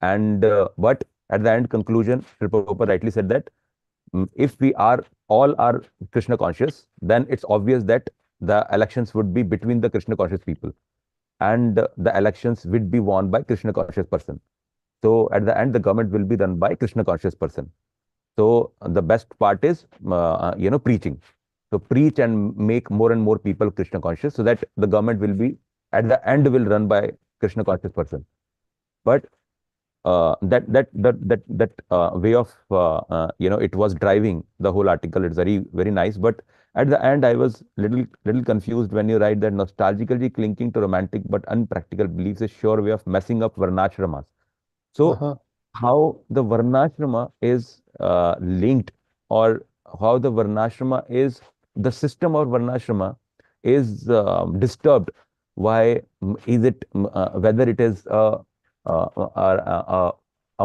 And but at the end conclusion, Srila Prabhupada rightly said that if we are all are Krishna conscious, then it's obvious that the elections would be between the Krishna conscious people, and the elections would be won by Krishna conscious person. So at the end, the government will be run by Krishna conscious person. So the best part is preaching. So preach and make more and more people Krishna conscious, so that the government will be at the end will run by Krishna conscious person. But that way of it was driving the whole article. It's very very nice, but at the end I was little confused when you write that nostalgically clinging to romantic but unpractical beliefs is sure way of messing up varnashramas. So Uh-huh. how the varnashrama is linked, or how the varnashrama is, the system of varnashrama is disturbed. Why is it whether it is a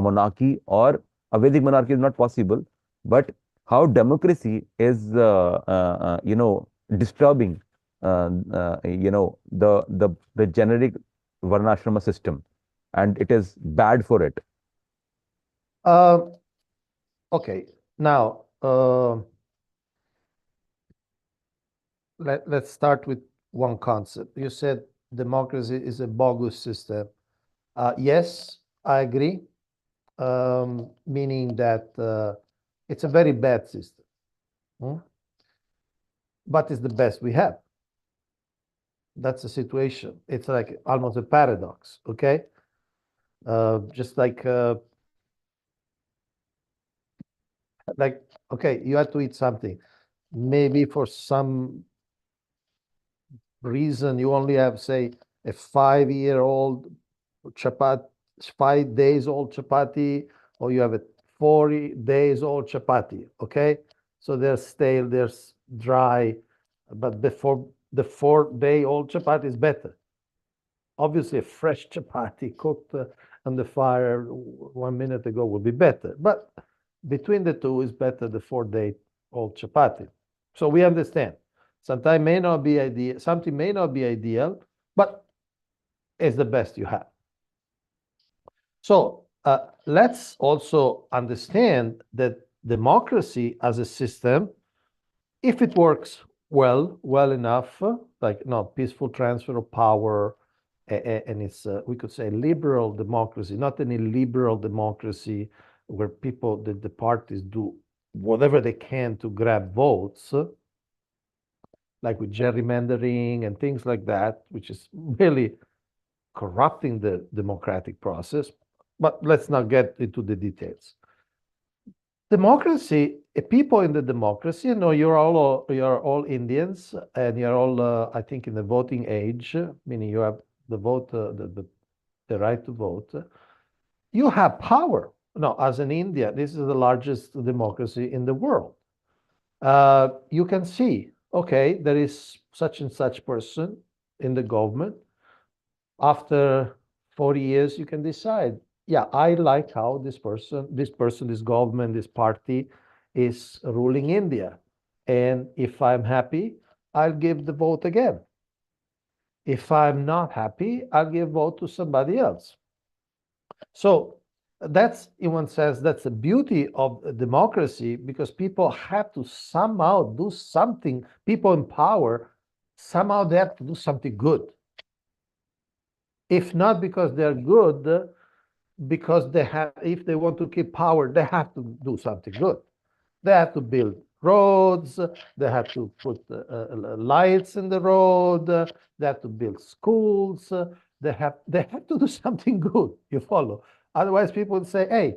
monarchy or a Vedic monarchy is not possible, but how democracy is disturbing the generic varnashrama system, and it is bad for it. Okay. Now, let's start with one concept. You said democracy is a bogus system. Yes, I agree. Meaning that it's a very bad system. But it's the best we have. That's the situation. It's like almost a paradox, okay? Just like, okay, you have to eat something. Maybe for some reason you only have, say, a 5-year-old chapati, 5 days old chapati, or you have a 40 days old chapati, okay? So they're stale, they're dry, but before the 4-day old chapati is better. Obviously, a fresh chapati cooked on the fire 1 minute ago would be better, but between the two is better the 4-day old chapati. So we understand. Something may not be ideal, but it's the best you have. So let's also understand that democracy as a system, if it works well enough, like peaceful transfer of power, and it's we could say liberal democracy, not an illiberal democracy where people, the parties do whatever they can to grab votes, like with gerrymandering and things like that, which is really corrupting the democratic process. But let's not get into the details. Democracy, people in the democracy, you're all Indians, and you're all, I think, in the voting age, meaning you have the vote, the right to vote. You have power. No, as an India, this is the largest democracy in the world. You can see, okay, there is such and such person in the government. After 40 years, you can decide, yeah, I like how this person, this government, this party is ruling India. And if I'm happy, I'll give the vote again. If I'm not happy, I'll give vote to somebody else. So that's, in one sense, that's the beauty of democracy, because people have to somehow do something. People in power, somehow they have to do something good. If not because they're good, because they have, if they want to keep power, they have to do something good. They have to build roads, they have to put lights in the road, they have to build schools, they have to do something good, you follow? Otherwise, people would say, hey,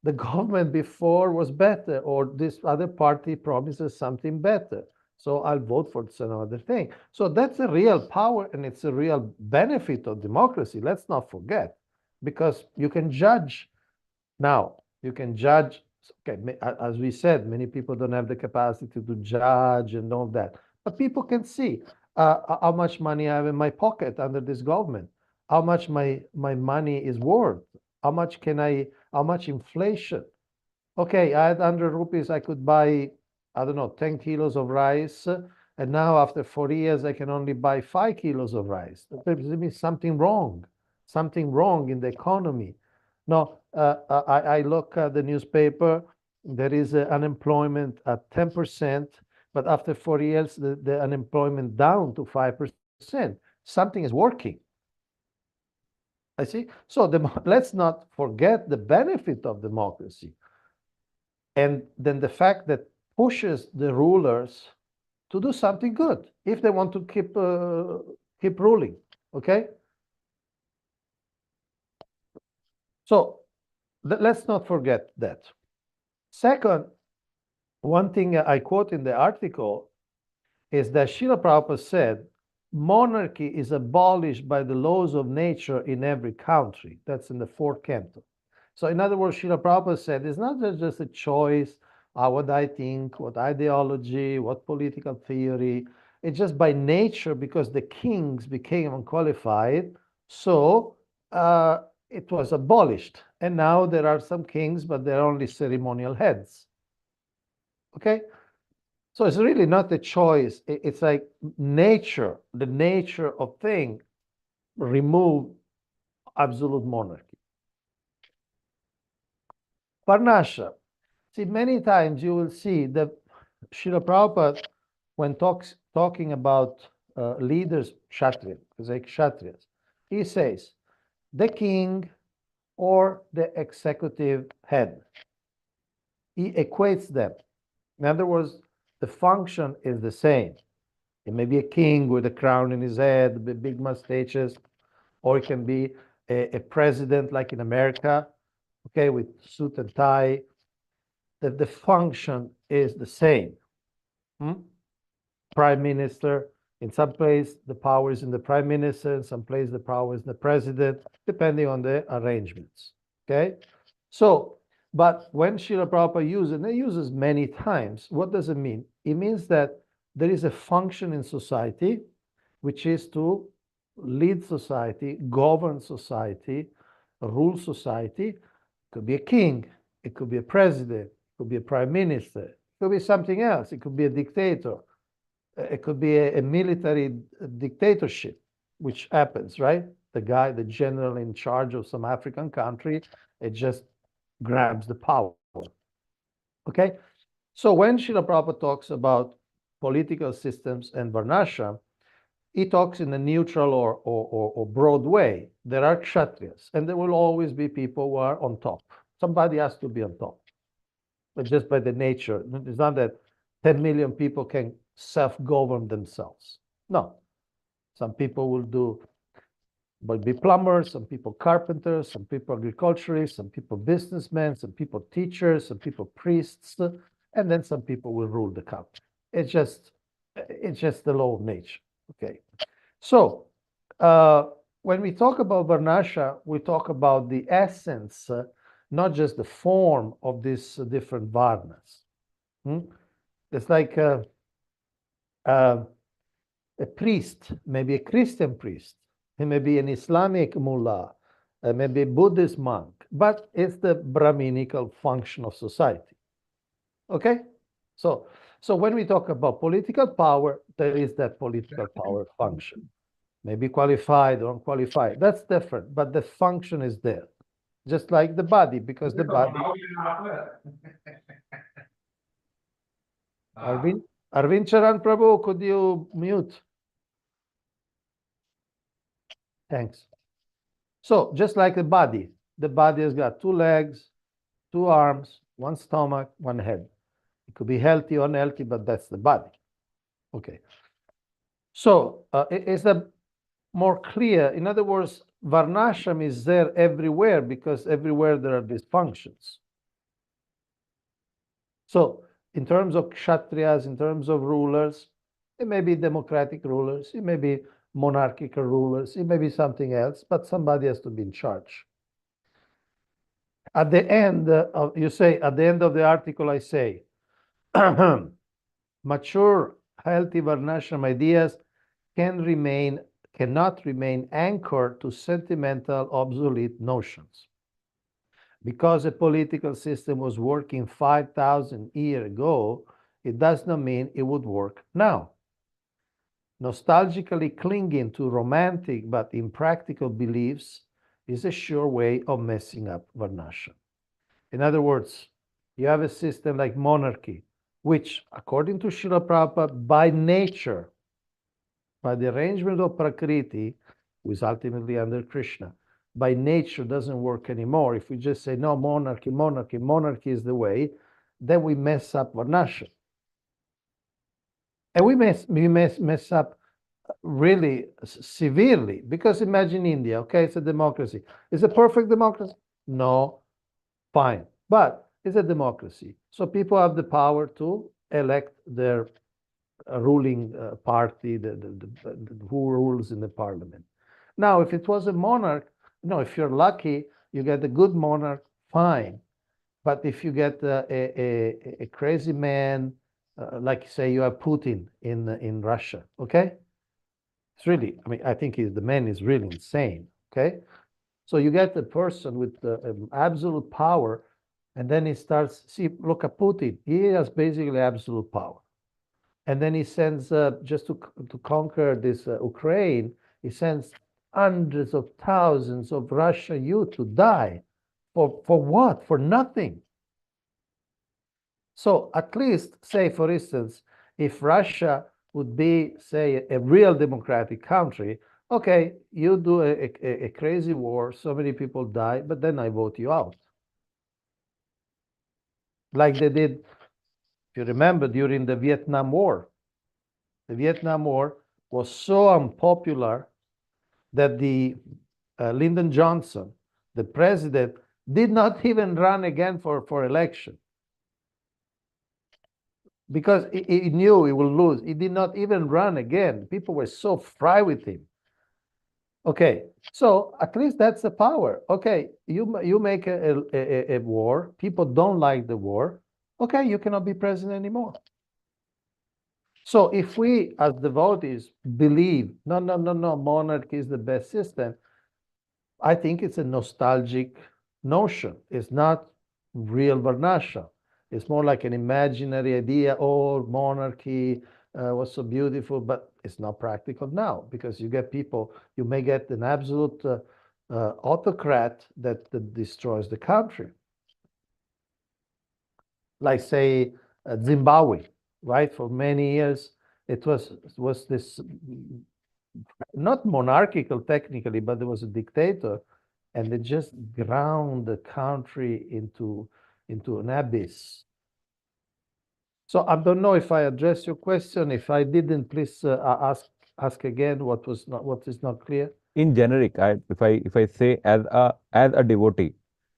the government before was better, or this other party promises something better, so I'll vote for some other thing. So that's a real power, and it's a real benefit of democracy. Let's not forget, because you can judge now. You can judge. Okay, as we said, many people don't have the capacity to judge and all that, but people can see how much money I have in my pocket under this government, how much my money is worth, how much inflation. Okay, I had 100 rupees, I could buy, I don't know, 10 kilos of rice, and now after 40 years, I can only buy 5 kilos of rice. There means something wrong in the economy. No, I look at the newspaper, there is unemployment at 10%, but after 40 years, the unemployment down to 5%. Something is working. I see. So let's not forget the benefit of democracy. And then the fact that pushes the rulers to do something good if they want to keep ruling. Okay. So let's not forget that. Second, one thing I quote in the article is that Srila Prabhupada said, monarchy is abolished by the laws of nature in every country. That's in the 4th canto. So in other words, Srila Prabhupada said, it's not just a choice, what I think, what ideology, what political theory. It's just by nature, because the kings became unqualified. So it was abolished. And now there are some kings, but they're only ceremonial heads. Okay? So it's really not a choice. It's like nature, the nature of thing, remove absolute monarchy. Varnasha. See, many times you will see that Srila Prabhupada, when talking about leaders, Kshatriya, because like Kshatriyas, he says the king or the executive head. He equates them. In other words, the function is the same. It may be a king with a crown in his head, big mustaches, or it can be a president like in America, okay, with suit and tie. That the function is the same. Prime minister, in some place the power is in the prime minister, in some place the power is in the president, depending on the arrangements. Okay, so but when Srila Prabhupada uses, and he uses many times, what does it mean? It means that there is a function in society, which is to lead society, govern society, rule society. It could be a king, it could be a president, it could be a prime minister, it could be something else, it could be a dictator, it could be a military dictatorship, which happens, right? The general in charge of some African country, it just grabs the power. Okay? So when Srila Prabhupada talks about political systems and Varnashram, he talks in a neutral or broad way. There are Kshatriyas, and there will always be people who are on top. Somebody has to be on top. But just by the nature, it's not that 10 million people can self-govern themselves. No. Some people will be plumbers, some people carpenters, some people agriculturists, some people businessmen, some people teachers, some people priests, and then some people will rule the country. It's just the law of nature. Okay. So when we talk about Varnasha, we talk about the essence, not just the form of these different Varnas. It's like a priest, maybe a Christian priest. He may be an Islamic mullah, maybe a Buddhist monk, but it's the Brahminical function of society. Okay? So when we talk about political power, there is that political power function. Maybe qualified or unqualified. That's different, but the function is there. Just like the body, because the body. Arvind Charan Prabhu, could you mute? Thanks. So just like the body has got 2 legs, 2 arms, 1 stomach, 1 head. It could be healthy or unhealthy, but that's the body. Okay. So is that more clear? In other words, Varnashram is there everywhere because everywhere there are dysfunctions. So in terms of kshatriyas, in terms of rulers, it may be democratic rulers, it may be monarchical rulers, it may be something else, but somebody has to be in charge. At the end of the article, I say, mature, healthy Varnashram ideas cannot remain anchored to sentimental, obsolete notions. Because a political system was working 5,000 years ago, it does not mean it would work now. Nostalgically clinging to romantic but impractical beliefs is a sure way of messing up Varnashram. In other words, you have a system like monarchy, which, according to Srila Prabhupada, by nature, by the arrangement of Prakriti, who is ultimately under Krishna, by nature doesn't work anymore. If we just say, no, monarchy is the way, then we mess up Varnashram. And we mess up really severely, because imagine India, okay, it's a democracy. Is it perfect democracy? No, fine, but it's a democracy. So people have the power to elect their ruling party, who rules in the parliament. Now, if it was a monarch, if you're lucky, you get a good monarch, fine. But if you get a crazy man, like say you have Putin in Russia, okay? It's really, I think the man is really insane, okay? So you get a person with absolute power, and then he starts, look at Putin. He has basically absolute power. And then he sends, just to conquer this Ukraine, he sends hundreds of thousands of Russian youth to die. For what? For nothing. So at least, say, for instance, if Russia would be, say, a real democratic country, okay, you do a crazy war, so many people die, but then I vote you out. Like they did, if you remember, during the Vietnam War. The Vietnam War was so unpopular that the Lyndon Johnson, the president, did not even run again for election. Because he knew he would lose. He did not even run again. People were so frightened with him. Okay, so at least that's the power. Okay, you make a war. People don't like the war. Okay, you cannot be president anymore. So if we, as devotees, believe, no, monarchy is the best system, I think it's a nostalgic notion. It's not real Varnashram. It's more like an imaginary idea, oh, monarchy was so beautiful, but it's not practical now, because you get people, you may get an absolute autocrat that destroys the country. Like, say, Zimbabwe, right? For many years, it was this, not monarchical technically, but there was a dictator, and they just ground the country into an abyss. So I don't know if I addressed your question. If I didn't, please ask again what is not clear. In generic, if I say as a devotee,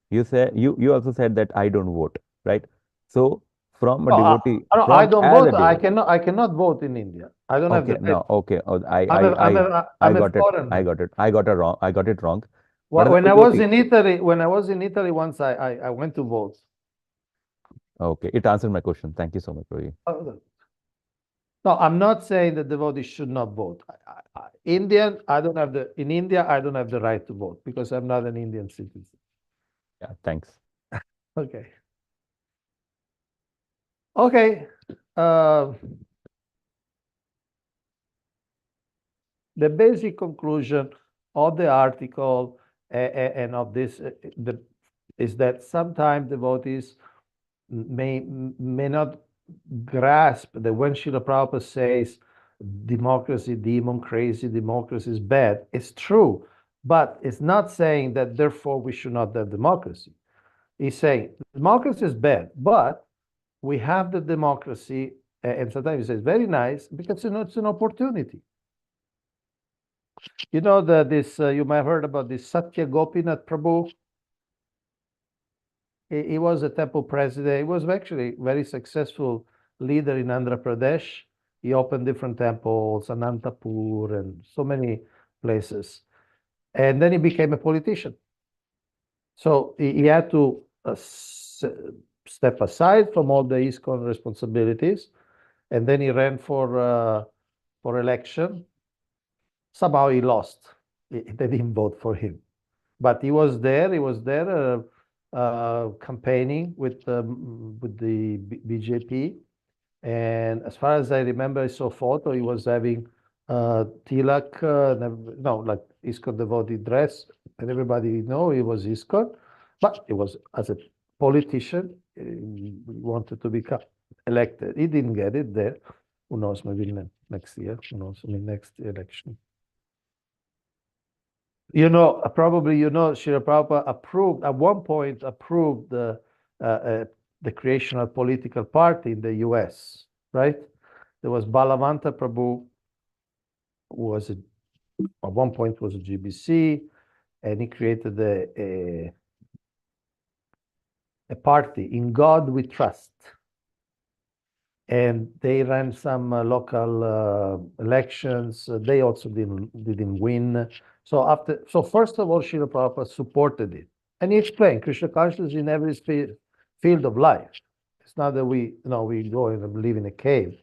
you also said that I don't vote, right? So from a devotee, I don't vote. I cannot vote in India. I don't have the right. No, okay. Oh, I got it. I got it. I got it wrong. When I was in Italy once, I went to vote. Okay, it answered my question. Thank you so much, Prabhu. No, I'm not saying that devotees should not vote. Indian, I don't have in India, I don't have the right to vote because I'm not an Indian citizen. Yeah, thanks. Okay. Okay. The basic conclusion of the article and of this is that sometimes devotees may not grasp that when Srila Prabhupada says democracy, demon crazy, democracy is bad, it's true, but it's not saying that therefore we should not have democracy. He's saying democracy is bad, but we have the democracy, and sometimes he says very nice because it's an opportunity. You know that this you might have heard about this Satya Gopinath Prabhu. He was a temple president. He was actually very successful leader in Andhra Pradesh. He opened different temples, Anantapur, and so many places. And then he became a politician. So he had to step aside from all the ISKCON responsibilities, and then he ran for election. Somehow he lost. They didn't vote for him, but he was there. He was there campaigning with the BJP. And as far as I remember, I saw a photo. He was having tilak, like ISKCON devotee dress, and everybody know he was ISKCON. But it was as a politician, he wanted to become elected. He didn't get it there. Who knows? Maybe next year. Who knows? I mean, next election. Probably Srila Prabhupada approved, at one point, approved the creation of political party in the US, right? There was Balavanta Prabhu, who was at one point was a GBC, and he created a party, In God We Trust. And they ran some local elections. They also didn't win. So first of all, Srila Prabhupada supported it. And he explained Krishna consciousness in every field of life. It's not that we go and live in a cave.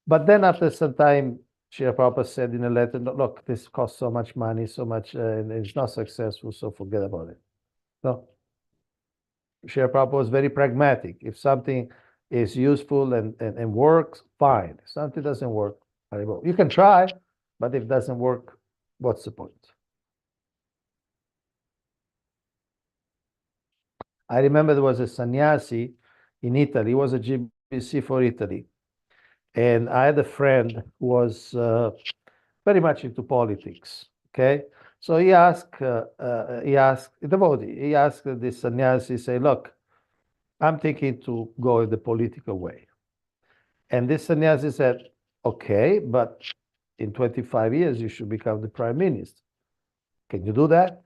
But then after some time, Srila Prabhupada said in a letter, look, this costs so much money, so much, and it's not successful, so forget about it. So Srila Prabhupada was very pragmatic. If something is useful and works, fine. If something doesn't work, you can try, but if it doesn't work, what's the point? I remember there was a sannyasi in Italy. He was a GBC for Italy. And I had a friend who was very much into politics. Okay. So he asked this sannyasi, say, look, I'm thinking to go the political way. And this sannyasi said, okay, but in 25 years, you should become the prime minister. Can you do that?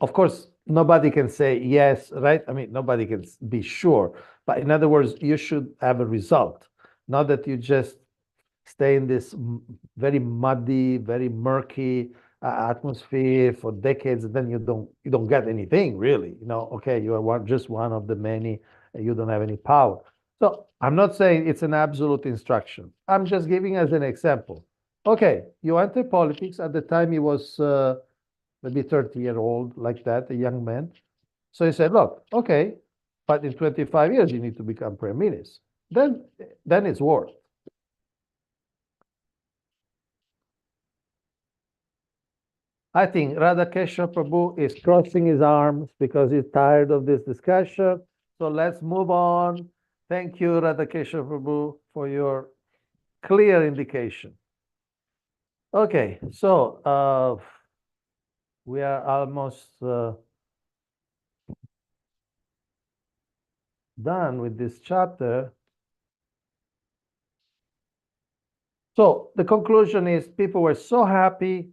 Of course, nobody can say yes, right? I mean, nobody can be sure. But in other words, you should have a result, not that you just stay in this very muddy, very murky atmosphere for decades, and then you don't get anything really. Okay, you are just one of the many, and you don't have any power. So I'm not saying it's an absolute instruction. I'm just giving as an example. Okay, you enter politics. At the time he was maybe 30-year-old, like that, a young man. So he said, look, okay, but in 25 years you need to become prime minister. Then it's worth. I think Radhakesha Prabhu is crossing his arms because he's tired of this discussion. So let's move on. Thank you, Radhakesha Prabhu, for your clear indication. Okay, so we are almost done with this chapter. So the conclusion is people were so happy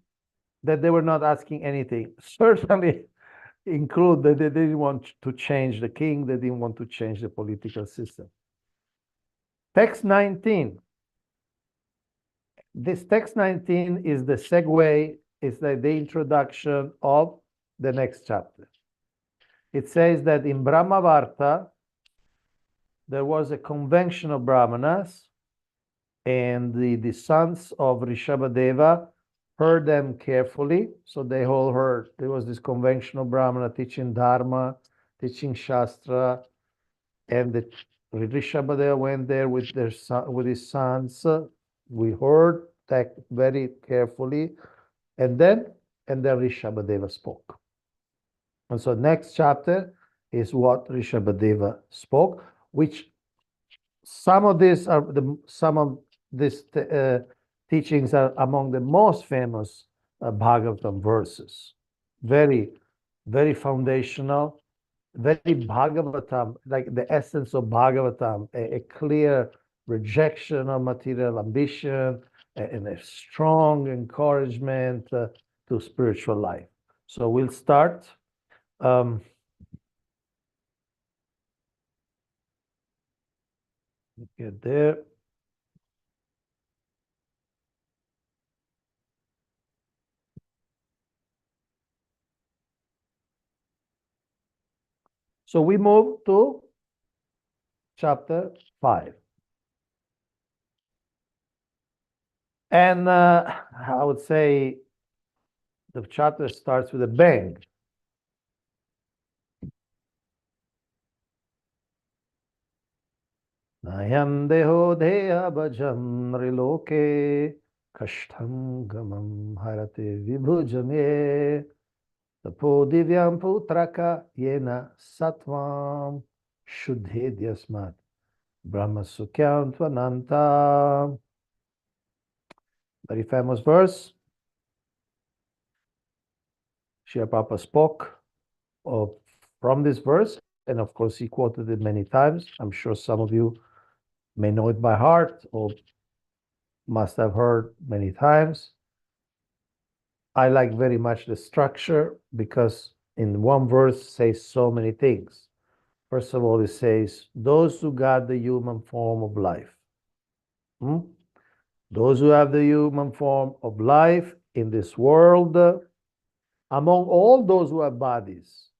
that they were not asking anything. Certainly include that they didn't want to change the king, they didn't want to change the political system. Text 19. This text 19 is the segue, is the introduction of the next chapter. It says that in Brahmavarta, there was a convention of Brahmanas, and the sons of Rishabhadeva heard them carefully. So they all heard. There was this convention of Brahmana teaching Dharma, teaching Shastra, and the Rishabhadeva went there with their son, with his sons. We heard that very carefully, and then Rishabhadeva spoke. And so next chapter is what Rishabhadeva spoke, which some of these teachings are among the most famous Bhagavatam verses. Very, very foundational, very Bhagavatam, like the essence of Bhagavatam, a clear rejection of material ambition and a strong encouragement to spiritual life. So we'll start. Get there. So we move to chapter 5. And I would say the chapter starts with a bang. Nayam deho deha bhajam riloke kashtam gamam harate vibhujame tapo divyam putraka yena satvam shuddhedyasmat brahma sukyam tvananta. Very famous verse. Srila Prabhupada spoke from this verse, and of course he quoted it many times. I'm sure some of you may know it by heart or must have heard many times. I like very much the structure because in one verse says so many things. First of all, it says, those who got the human form of life. Those who have the human form of life in this world, among all those who have bodies,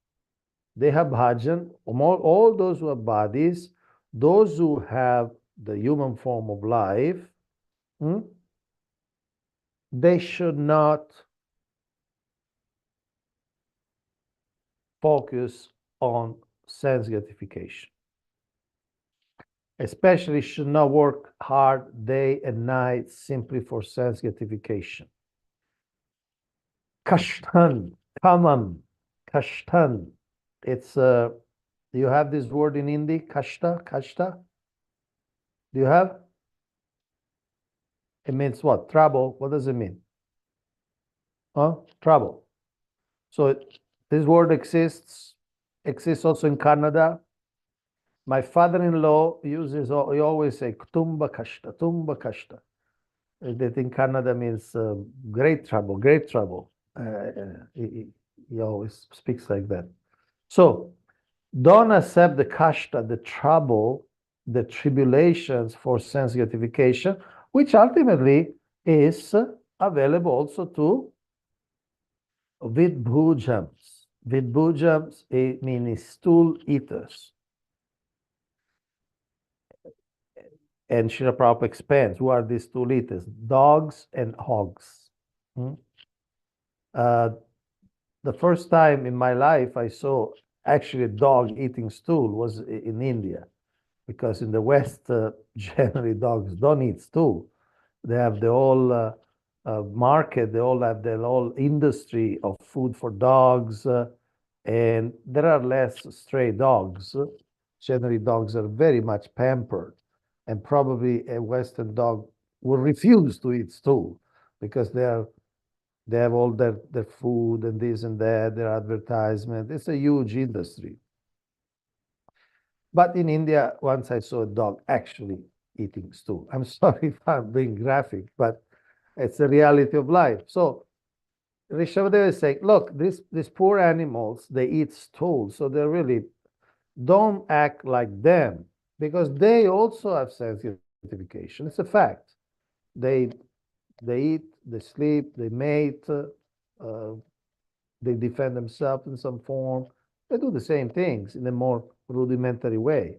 they have bhajan. Among all those who have bodies, those who have the human form of life, they should not focus on sense gratification. Especially should not work hard day and night simply for sense gratification. Kashtan, kamam, kashtan. It's you have this word in Hindi, kashta? Do you have? It means what? Trouble. What does it mean? Trouble. So this word exists also in Canada. My father-in-law he always say tumba kashta. That in Canada means great trouble. He always speaks like that. So don't accept the kashta, the trouble, the tribulations for sense gratification, which ultimately is available also to vidbhujams. Vidbhujams means stool eaters. And Srila Prabhupada expands, who are these stool eaters? Dogs and hogs. The first time in my life I saw actually a dog eating stool was in India, because in the West, generally dogs don't eat stool. They have the whole market, they all have their whole industry of food for dogs, and there are less stray dogs. Generally, dogs are very much pampered, and probably a Western dog will refuse to eat stool because they have all their food and this and that, their advertisement. It's a huge industry. But in India, once I saw a dog actually eating stool. I'm sorry if I'm being graphic, but it's the reality of life. So Rishabhadeva is saying, look, these poor animals, they eat stool, so they really don't act like them because they also have sense gratification. It's a fact. They eat, they sleep, they mate, they defend themselves in some form. They do the same things in a more rudimentary way.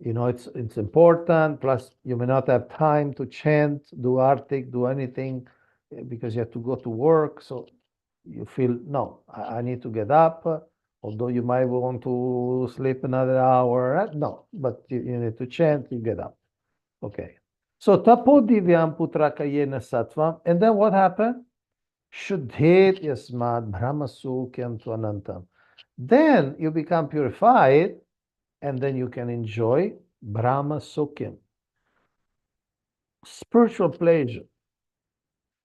You know, it's important. Plus, you may not have time to chant, do artik, do anything because you have to go to work. So you feel, no, I need to get up. Although you might want to sleep another hour. No, but you need to chant, you get up. Okay. So tapo divyam putrakayena sattvam. And then what happened? Shuddhet yasmad brahmasukyam tvanantam. Then you become purified, and then you can enjoy Brahma Sukhim, spiritual pleasure.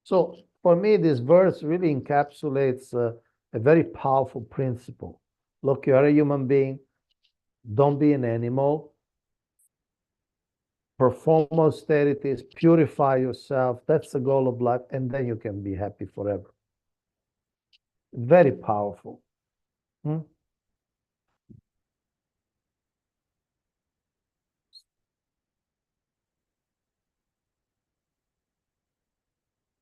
So for me, this verse really encapsulates a very powerful principle. Look, you are a human being. Don't be an animal. Perform austerities, purify yourself. That's the goal of life, and then you can be happy forever. Very powerful. Hmm?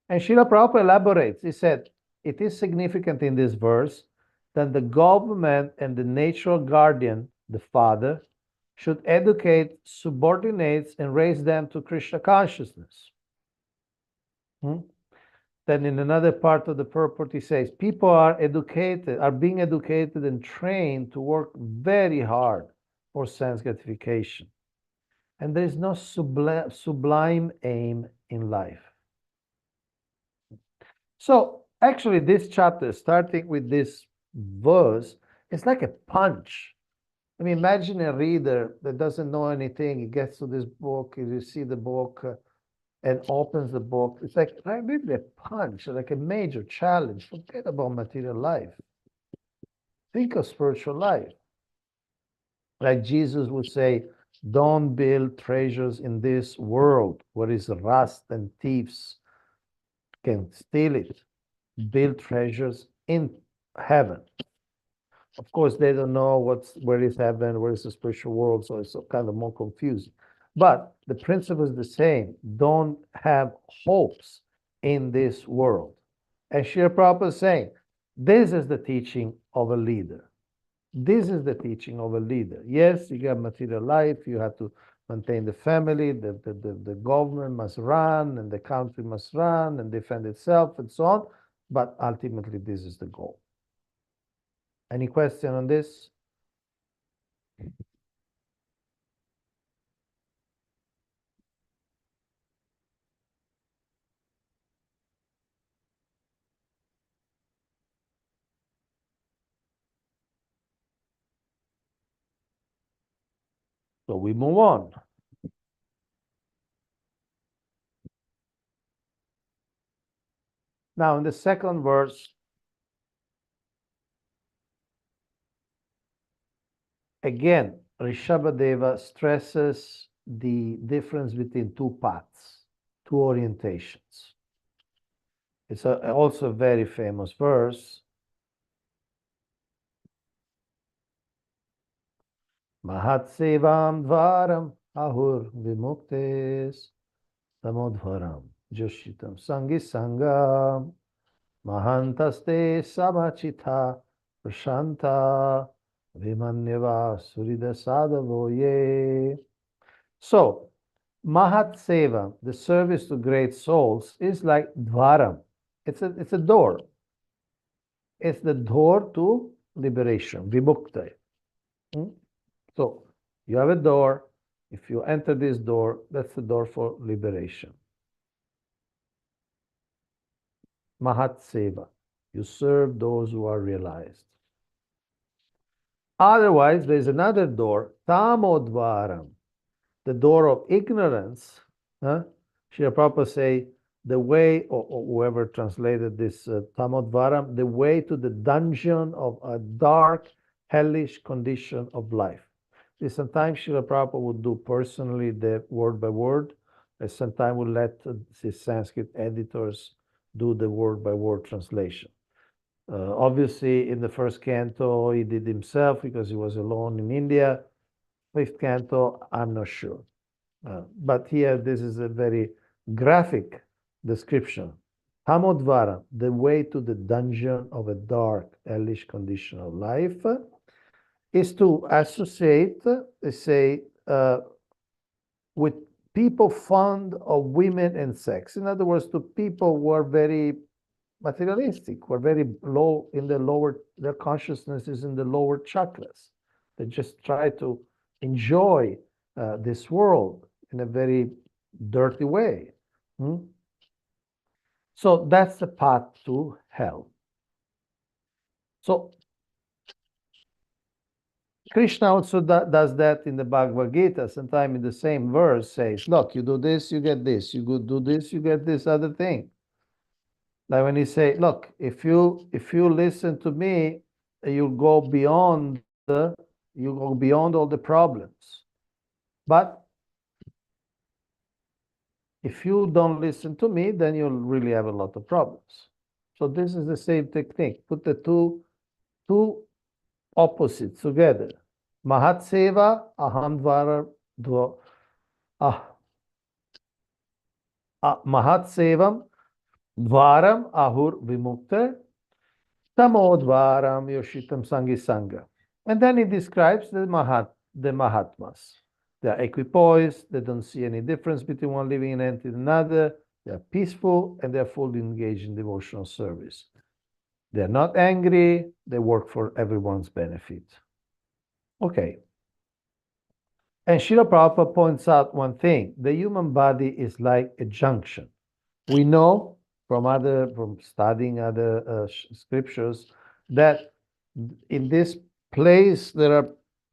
And Srila Prabhupada elaborates. He said, it is significant in this verse that the government and the natural guardian, the father, should educate subordinates and raise them to Krishna consciousness. Then in another part of the purport, he says, people are being educated and trained to work very hard for sense gratification. And there is no sublime aim in life. So actually, this chapter, starting with this verse, it's like a punch. I mean, imagine a reader that doesn't know anything. He gets to this book, you see the book and opens the book. It's like really a punch, like a major challenge. Forget about material life. Think of spiritual life. Like Jesus would say, don't build treasures in this world where is rust and thieves can steal it. Build treasures in heaven. Of course, they don't know where is heaven, where is the spiritual world, so it's kind of more confusing. But the principle is the same. Don't have hopes in this world. And Srila Prabhupada is saying, this is the teaching of a leader. This is the teaching of a leader. Yes, you got material life, you have to maintain the family, the government must run, and the country must run and defend itself, and so on. But ultimately, this is the goal. Any question on this? So we move on. Now, in the second verse, again, Rishabhadeva stresses the difference between two paths, two orientations. It's also a very famous verse. Mahatsevam dvaram ahur vimuktes samodvaram joshitam sangi sangam mahantaste samachita prashanta vimanyava surida sadavoye. So, Mahat Seva, the service to great souls, is like dvaram. It's a door. It's the door to liberation, vimukta. So you have a door. If you enter this door, that's the door for liberation. Mahat Seva. You serve those who are realized. Otherwise, there's another door, Tamodvaram, the door of ignorance. Srila Prabhupada say, the way, or whoever translated this Tamodvaram, the way to the dungeon of a dark, hellish condition of life. Sometimes Srila Prabhupada would do personally the word by word, and sometimes would let the Sanskrit editors do the word by word translation. Obviously, in the first canto, he did himself because he was alone in India. Fifth canto, I'm not sure. But here, this is a very graphic description. Tamodvara, the way to the dungeon of a dark, hellish condition of life, is to associate, they say, with people fond of women and sex. In other words, to people who are very materialistic, who are very low in the lower, their consciousness is in the lower chakras. They just try to enjoy this world in a very dirty way. So that's the path to hell. So Krishna also does that in the Bhagavad Gita. Sometimes in the same verse says, look, you do this, you get this. You go do this, you get this other thing. Like when he say, look, if you listen to me, you go beyond all the problems. But if you don't listen to me, then you'll really have a lot of problems. So this is the same technique. Put the two opposites together. Mahat seva aham dvara mahat sevam dvaram ahur vimukta tamodvaram yoshitam sangi sangha. And then he describes the Mahatmas. They are equipoised, they don't see any difference between one living entity and another, they are peaceful, and they are fully engaged in devotional service. They are not angry, they work for everyone's benefit. Okay. And Srila Prabhupada points out one thing: the human body is like a junction. We know from studying other scriptures that in this place there are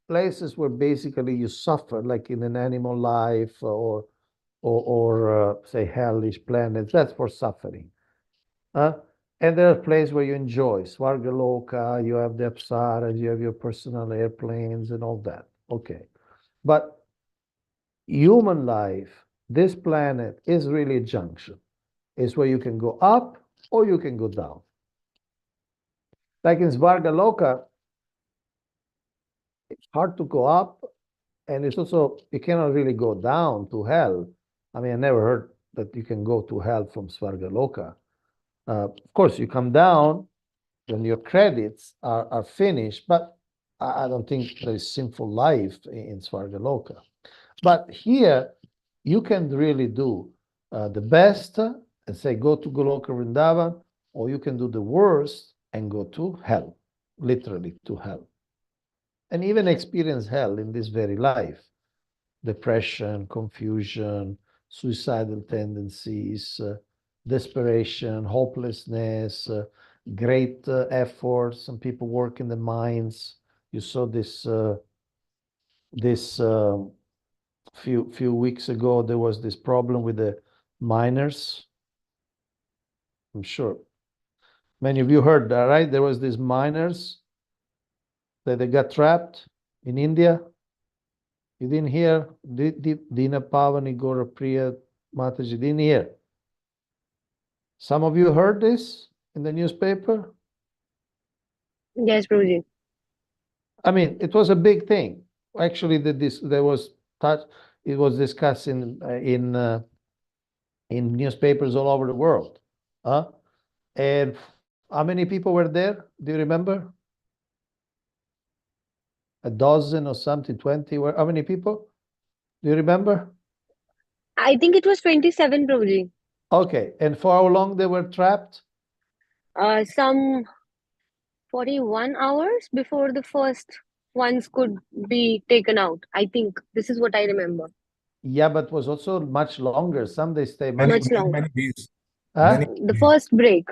places where basically you suffer, like in an animal life or say hellish planets. That's for suffering. And there are places where you enjoy Svargaloka, you have the Apsaras, you have your personal airplanes and all that. Okay. But human life, this planet is really a junction. It's where you can go up or you can go down. Like in Svargaloka, it's hard to go up, and it's also, you cannot really go down to hell. I mean, I never heard that you can go to hell from Svargaloka. Of course, you come down when your credits are finished, but I don't think there is sinful life in Svargaloka. But here, you can really do the best and say, go to Goloka Vrindavan, or you can do the worst and go to hell, literally to hell. And even experience hell in this very life. Depression, confusion, suicidal tendencies, desperation, hopelessness, great effort. Some people work in the mines. You saw this few weeks ago, there was this problem with the miners. I'm sure many of you heard that, right? There was these miners that they got trapped in India. You didn't hear? Dina Pavani Gora Priya Mataji didn't hear. Some of you heard this in the newspaper? Yes, Prabhuji. I mean, it was a big thing. Actually, it was discussed in newspapers all over the world. And how many people were there? Do you remember? A dozen or something, 20? How many people? Do you remember? I think it was 27, Prabhuji. Okay. And for how long they were trapped? Some 41 hours before the first ones could be taken out. I think this is what I remember. Yeah, but it was also much longer. Some they stay Much longer. Many days. The first break.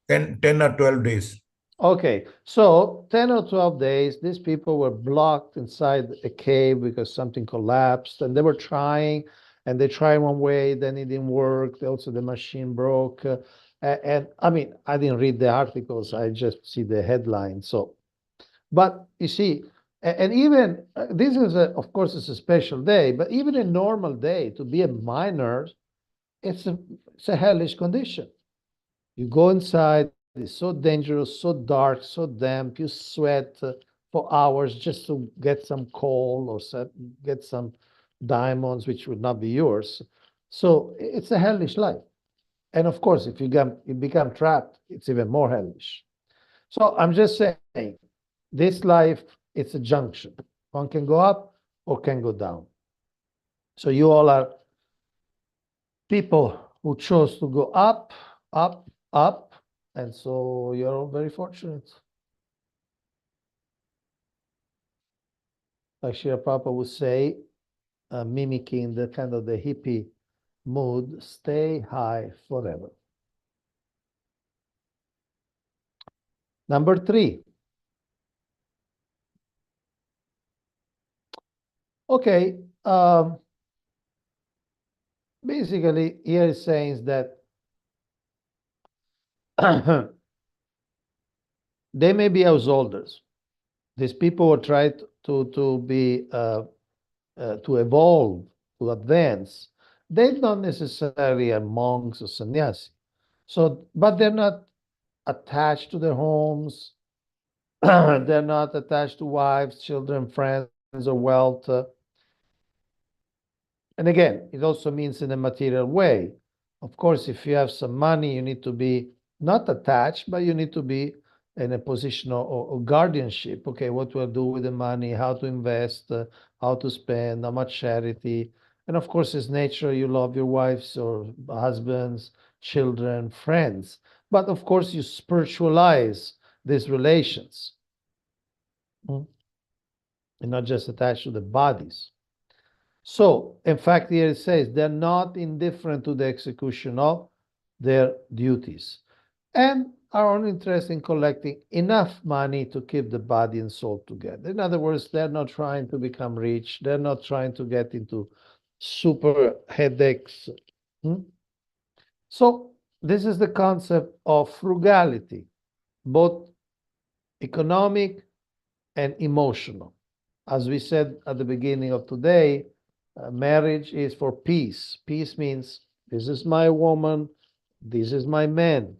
10 or 12 days. Okay, so 10 or 12 days, these people were blocked inside a cave because something collapsed, and they were trying, and they tried one way, then it didn't work. Also, the machine broke. And I mean, I didn't read the articles, I just see the headlines. So, but you see, and even this is, of course, it's a special day, but even a normal day to be a miner, it's a hellish condition. You go inside, it's so dangerous, so dark, so damp. You sweat for hours just to get some coal or get some diamonds, which would not be yours. So it's a hellish life. And of course, if you become trapped, it's even more hellish. So I'm just saying, this life, it's a junction. One can go up or can go down. So you all are people who chose to go up, up, up, and so you're all very fortunate. Like Srila Prabhupada would say, mimicking the kind of the hippie mood, stay high forever. Number 3. Okay, basically here it says that they may be householders. These people will try to be to evolve, to advance. They're not necessarily are monks or sannyasi. So, but they're not attached to their homes. They're not attached to wives, children, friends, or wealth. And again, it also means in a material way. Of course, if you have some money, you need to be not attached, but you need to be in a position of guardianship. Okay, what we'll do with the money, how to invest, how to spend, how much charity. And of course, it's nature, you love your wives or husbands, children, friends. But of course, you spiritualize these relations. And not just attached to the bodies. So, in fact, here it says they're not indifferent to the execution of their duties and are only interested in collecting enough money to keep the body and soul together. In other words, they're not trying to become rich. They're not trying to get into super headaches. So, this is the concept of frugality, both economic and emotional. As we said at the beginning of today, marriage is for peace. Peace means this is my woman, this is my man.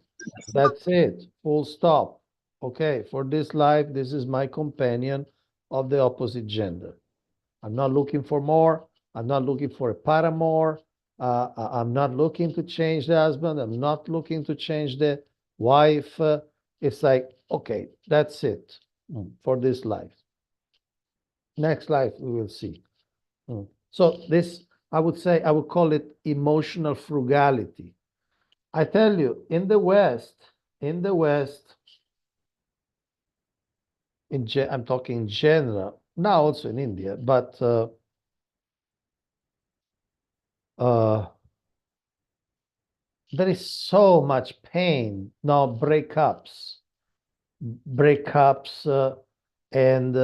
That's it, full stop. Okay, for this life, this is my companion of the opposite gender. I'm not looking for more. I'm not looking for a paramour. I'm not looking to change the husband. I'm not looking to change the wife. It's like, okay, that's it for this life. Next life, we will see. So this, I would say, I would call it emotional frugality. I tell you, in the West, I'm talking in general, now also in India, but there is so much pain now, breakups and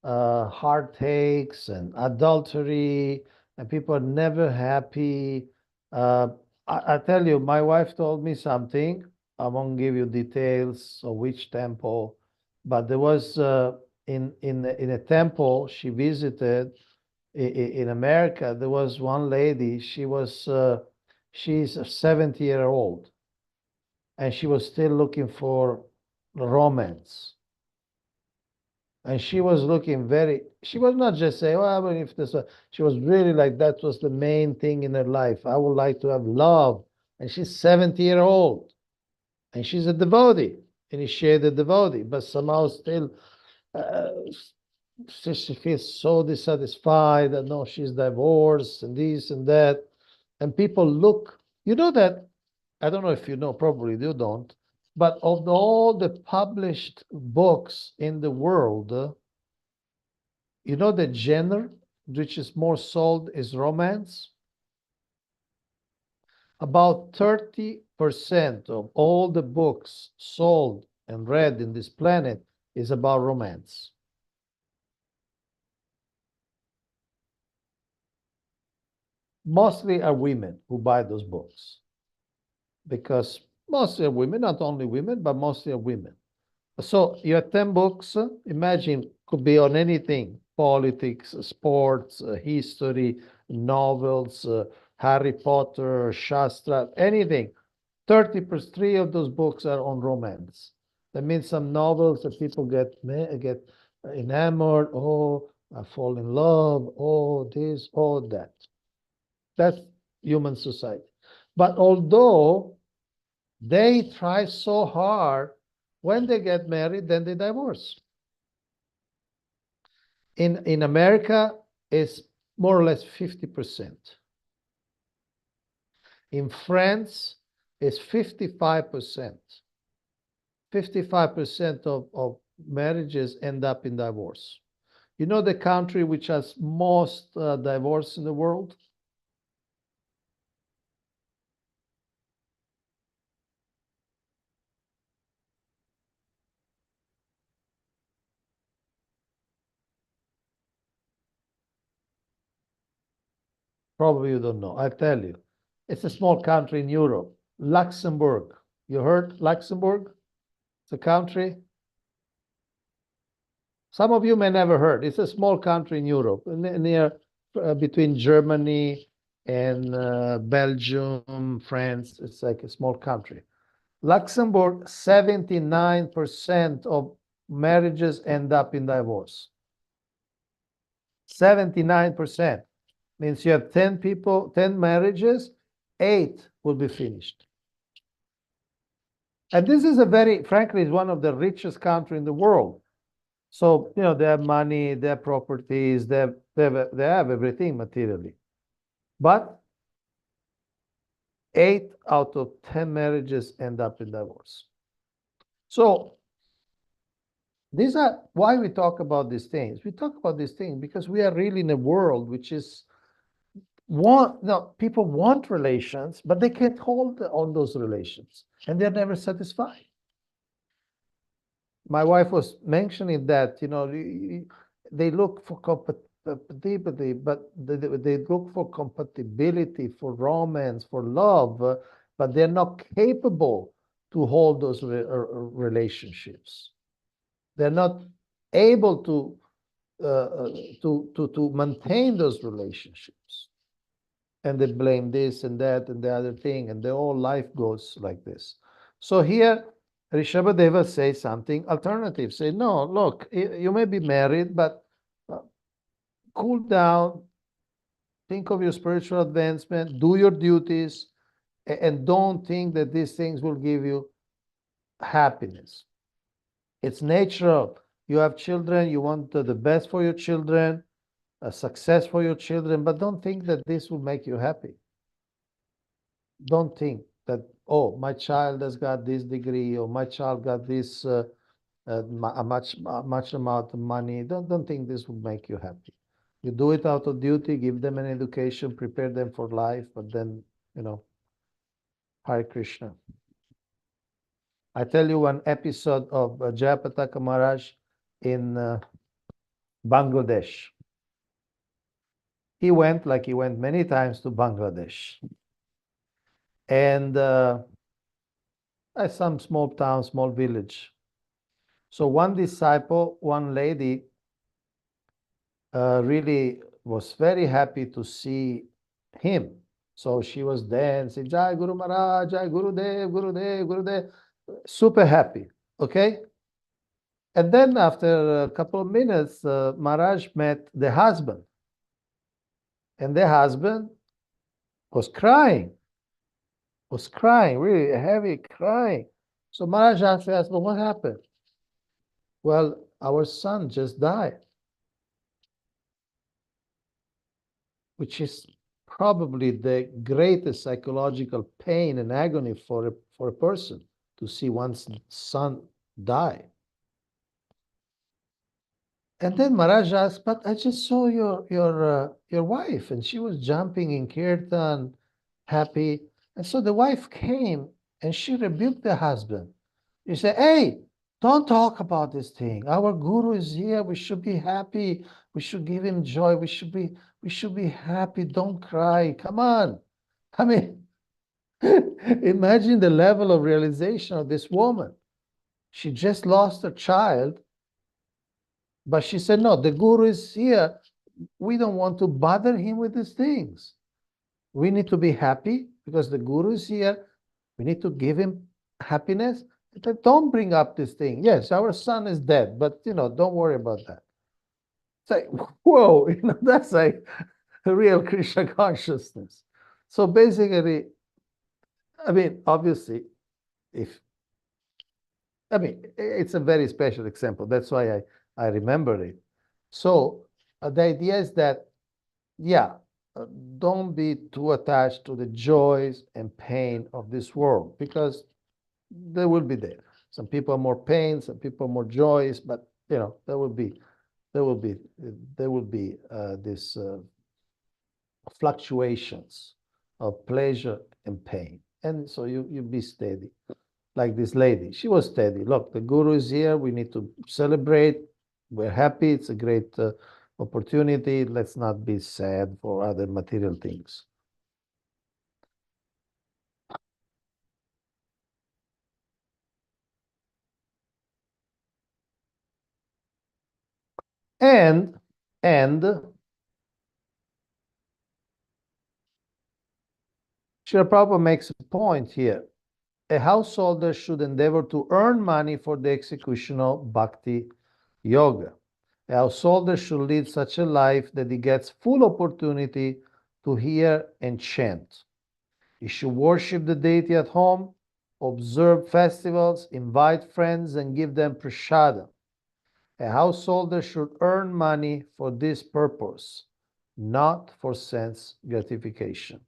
heartaches and adultery, and people are never happy. I tell you, my wife told me something. I won't give you details of which temple, but there was in a temple she visited in America. There was one lady. She's a 70-year-old, and she was still looking for romance. And she was looking she was not just saying, well, if this, she was really like, that was the main thing in her life. I would like to have love. And she's 70-year-old, and she's a devotee, initiated devotee, but somehow still, she feels so dissatisfied that no, she's divorced and this and that. And people look, you know that, I don't know if you know, probably you don't, but of all the published books in the world, you know the genre which is more sold is romance? About 30% of all the books sold and read in this planet is about romance. Mostly are women who buy those books, because mostly are women, not only women, but mostly are women. So you have 10 books, imagine, could be on anything: politics, sports, history, novels, Harry Potter, Shastra, anything. 3 of those books are on romance. That means some novels that people get enamored, oh, I fall in love, oh, this, oh, that. That's human society. But although they try so hard, when they get married, then they divorce. In America, it's more or less 50%. In France, it's 55%. 55% of marriages end up in divorce. You know the country which has most divorce in the world? Probably you don't know. I tell you, it's a small country in Europe, Luxembourg. You heard Luxembourg? It's a country. Some of you may never heard. It's a small country in Europe, near between Germany and Belgium, France. It's like a small country. Luxembourg, 79% of marriages end up in divorce. 79% means you have 10 people, 10 marriages, 8 will be finished. And this is a very, frankly, is one of the richest country in the world. So, you know, they have money, they have properties, they have everything materially. But 8 out of 10 marriages end up in divorce. So these are why we talk about these things. We talk about these things because we are really in a world which is people want relations, but they can't hold on those relations, and they're never satisfied. My wife was mentioning that, you know, they look for compatibility, but they look for compatibility, for romance, for love, but they're not capable to hold those relationships. They're not able to maintain those relationships. And they blame this and that and the other thing, and their whole life goes like this. So here, Rishabhadeva says something alternative. Say, no, look, you may be married, but cool down, think of your spiritual advancement, do your duties, and don't think that these things will give you happiness. It's natural. You have children, you want the best for your children, a success for your children, but don't think that this will make you happy. Don't think that, oh, my child has got this degree, or my child got this much amount of money. Don't think this will make you happy. You do it out of duty, give them an education, prepare them for life, but then, you know, Hare Krishna. I tell you one episode of Jayapataka Maharaj in Bangladesh. He went, like he went many times, to Bangladesh. And some small town, small village. So one disciple, one lady, really was very happy to see him. So she was dancing, Jai Guru Maharaj, Jai Gurudev, Gurudev, Gurudev, super happy, okay? And then after a couple of minutes, Maharaj met the husband. And the husband was crying, really heavy crying. So Maharaj asked, well, what happened? Well, our son just died, which is probably the greatest psychological pain and agony for a person, to see one's son die. And then Maharaj asked, but I just saw your wife, and she was jumping in kirtan, happy. And so the wife came and she rebuked the husband. She said, hey, don't talk about this thing. Our guru is here. We should be happy. We should give him joy. We should be happy. Don't cry. Come on. I mean, imagine the level of realization of this woman. She just lost her child, but she said, no, the guru is here. We don't want to bother him with these things. We need to be happy because the guru is here. We need to give him happiness. Don't bring up this thing. Yes, our son is dead, but, you know, don't worry about that. It's like, whoa, you know, that's like a real Krishna consciousness. So basically, I mean, obviously, it's a very special example. That's why I remember it. So the idea is that yeah, don't be too attached to the joys and pain of this world, because they will be there. Some people are more pain, some people are more joys, but there will be this fluctuations of pleasure and pain. And so you be steady. Like this lady, she was steady. Look, the guru is here. We need to celebrate. We're happy. It's a great opportunity. Let's not be sad for other material things. And Srila Prabhupada makes a point here. A householder should endeavor to earn money for the execution of bhakti yoga. A householder should lead such a life that he gets full opportunity to hear and chant. He should worship the deity at home, observe festivals, invite friends, and give them prasadam. A householder should earn money for this purpose, not for sense gratification.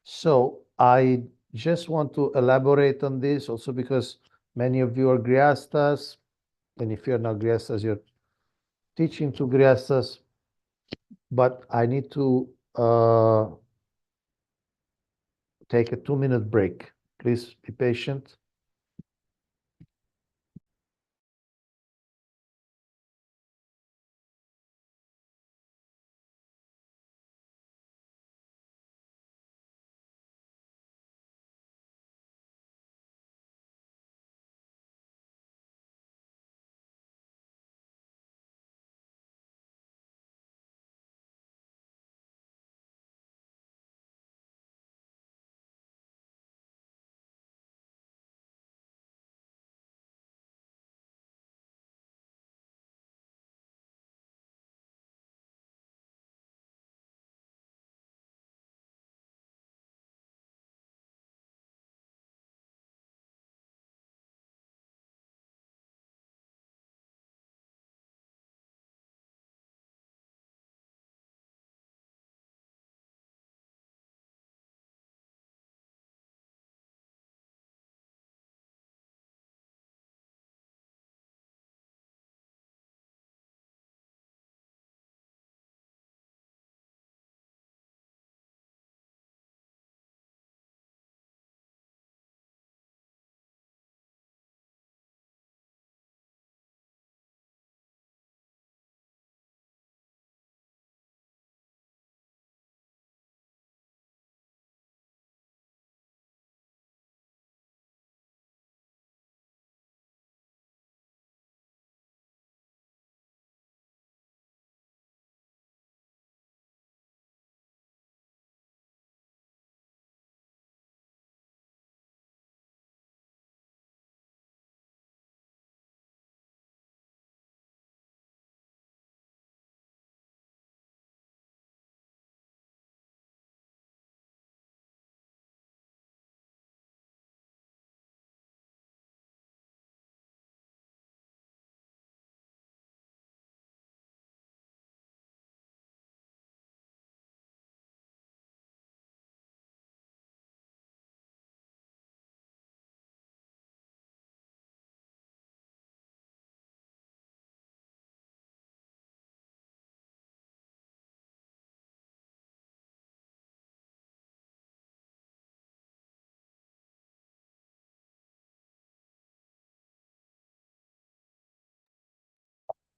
So I just want to elaborate on this also because many of you are grihastas, and if you're not grihastas, you're teaching to grihastas. But I need to take a 2-minute break. Please be patient.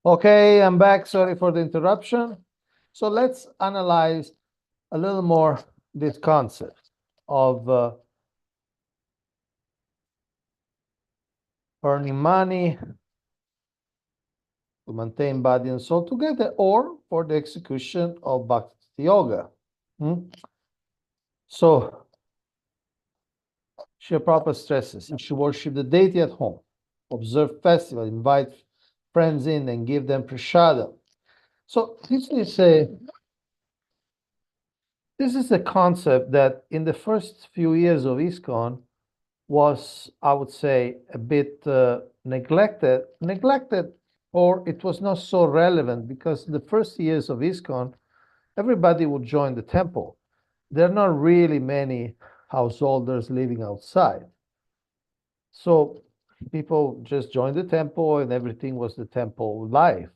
Okay, I'm back. Sorry for the interruption. So let's analyze a little more this concept of earning money to maintain body and soul together, or for the execution of bhakti yoga. So, Srila Prabhupada stresses you should worship the deity at home, observe festival, invite friends in, and give them prasadam. So this is a concept that in the first few years of ISKCON was, I would say, a bit neglected, or it was not so relevant, because the first years of ISKCON, everybody would join the temple. There are not really many householders living outside. So people just joined the temple and everything was the temple life.